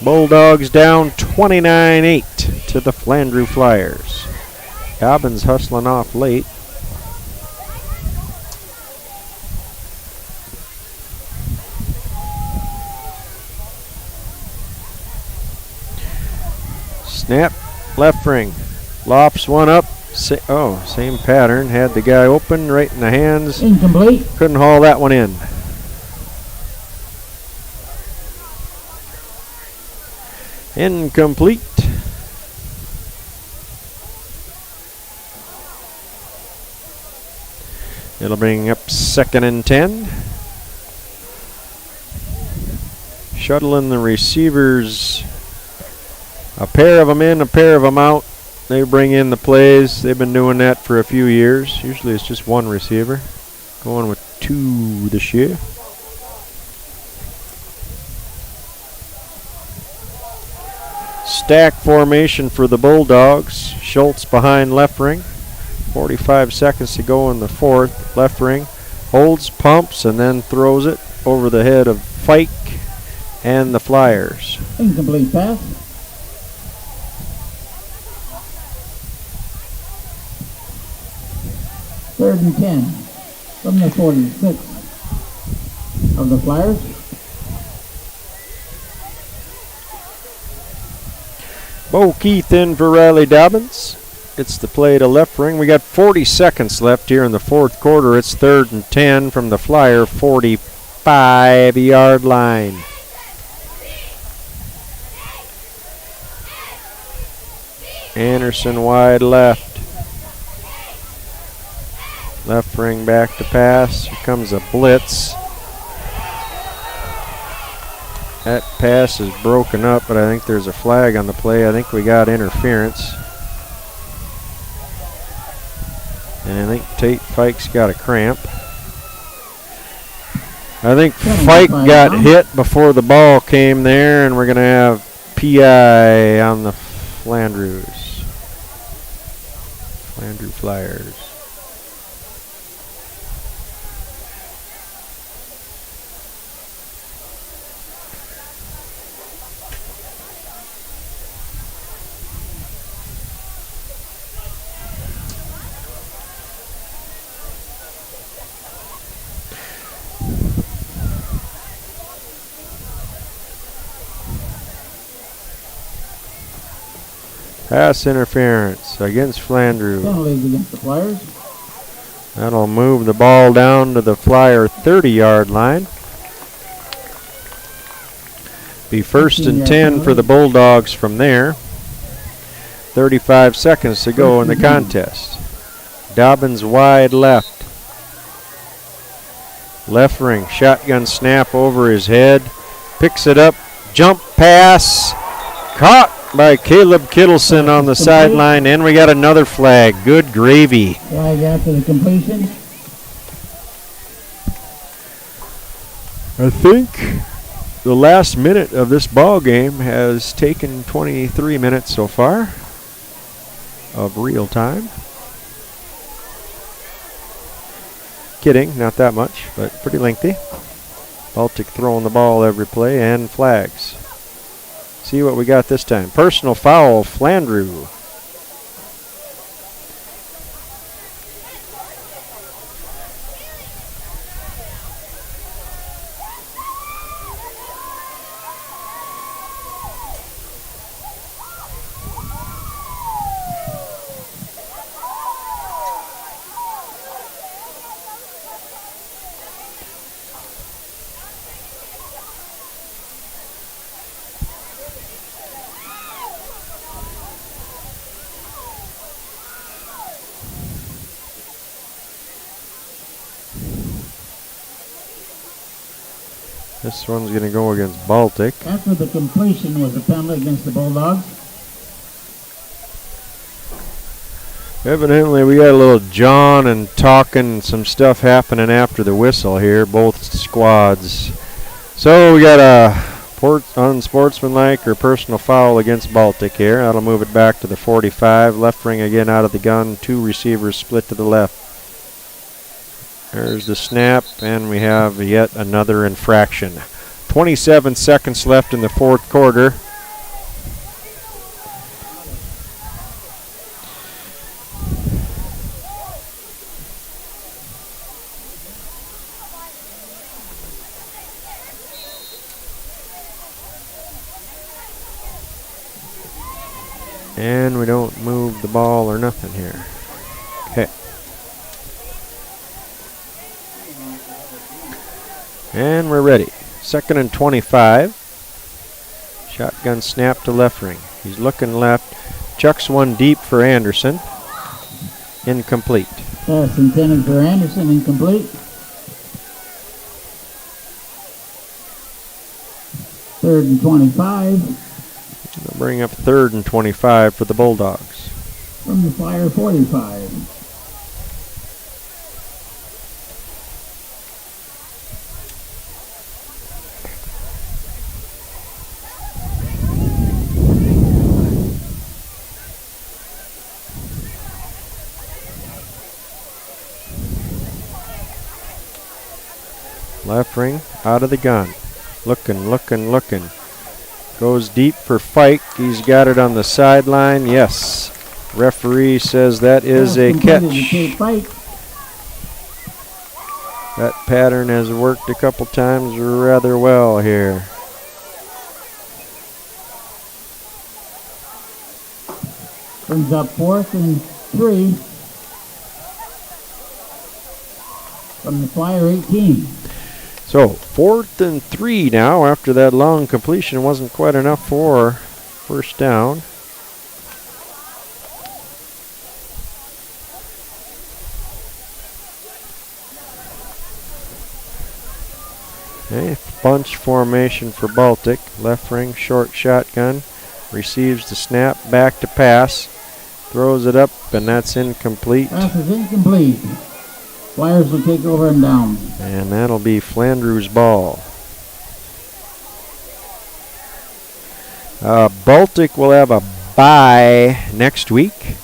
Bulldogs down 29-8 to the Flandreau Flyers. Dobbins hustling off late. Snap, left ring. Lofts one up. Same pattern. Had the guy open right in the hands. Incomplete. Couldn't haul that one in. Incomplete. It'll bring up 2nd and 10. Shuttling the receivers. A pair of them in, a pair of them out. They bring in the plays. They've been doing that for a few years. Usually it's just one receiver. Going with 2 this year. Stack formation for the Bulldogs. Schultz behind left ring. 45 seconds to go in the 4th. Left ring holds, pumps, and then throws it over the head of Fike and the Flyers. Incomplete pass. Third and 10 from the 46 of the Flyers. Bo Keith in for Riley Dobbins. It's the play to left ring. We got 40 seconds left here in the 4th quarter. It's 3rd and 10 from the Flyer 45-yard line. Anderson wide left. Left ring back to pass. Here comes a blitz. That pass is broken up, but I think there's a flag on the play. I think we got interference. And I think Tate Fike's got a cramp. I think Fike got hit before the ball came there, and we're going to have PI on the Flandreau Flyers. Pass interference against Flandreau. Penalties against the Flyers. That'll move the ball down to the Flyer 30-yard line. Be 1st and 10 for the Bulldogs from there. 35 seconds to go in the contest. Dobbins wide left. Left ring, shotgun snap over his head. Picks it up, jump pass. Caught by Caleb Kittleson on the sideline, and we got another flag. Good gravy. Flag after the completion. I think the last minute of this ball game has taken 23 minutes so far. of real time. Kidding, not that much, but pretty lengthy. Baltic throwing the ball every play and flags. See what we got this time. Personal foul, Flandreau. This one's going to go against Baltic. After the completion was a penalty against the Bulldogs. Evidently, we got a little John and talking, some stuff happening after the whistle here, both squads. So we got a unsportsmanlike or personal foul against Baltic here. That'll move it back to the 45. Left ring again out of the gun. 2 receivers split to the left. There's the snap, and we have yet another infraction. 27 seconds left in the fourth quarter. And we don't move the ball or nothing here. Okay. And we're ready. 2nd and 25. Shotgun snap to left ring. He's looking left. Chucks one deep for Anderson. Incomplete. Pass intended for Anderson, incomplete. 3rd and 25. They'll bring up 3rd and 25 for the Bulldogs. From the Flyer 45. Left ring, out of the gun. Looking. Goes deep for Fike. He's got it on the sideline. Yes. Referee says that is a catch. That pattern has worked a couple times rather well here. Brings up 4th and 3. From the Flyer 18. So 4th and 3 now after that long completion wasn't quite enough for first down. Okay, bunch formation for Baltic. Left ring, short shotgun. Receives the snap, back to pass. Throws it up, and that's incomplete. Pass is incomplete. Flyers will take over and down. And that'll be Flandreau's ball. Baltic will have a bye next week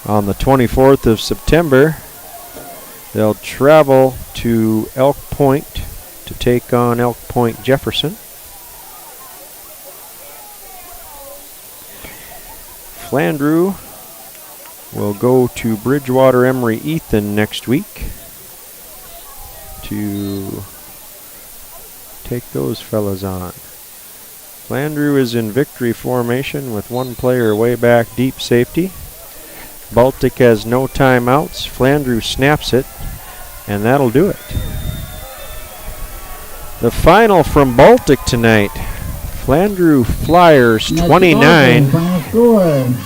on the 24th of September. They'll travel to Elk Point to take on Elk Point Jefferson. Flandreau will go to Bridgewater Emery Ethan next week to take those fellas on. Flandreau is in victory formation with one player way back deep safety. Baltic has no timeouts. Flandreau snaps it, and that'll do it. The final from Baltic tonight. Flandreau Flyers 29,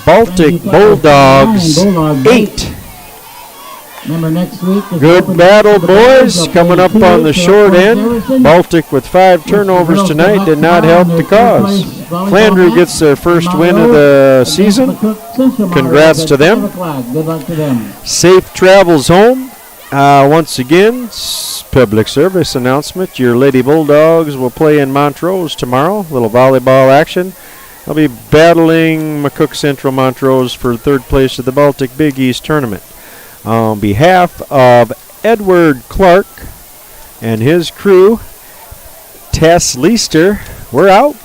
Baltic Bulldogs 8. Remember next week. Good battle, boys. Coming up on the short end. Baltic with 5 turnovers tonight did not help the cause. Flandreau gets their first win of the season. Congrats to them. Good luck to them. Safe travels home. Once again, public service announcement. Your Lady Bulldogs will play in Montrose tomorrow. Little volleyball action. They'll be battling McCook Central Montrose for third place at the Baltic Big East Tournament. On behalf of Edward Clark and his crew, Tess Leister, we're out.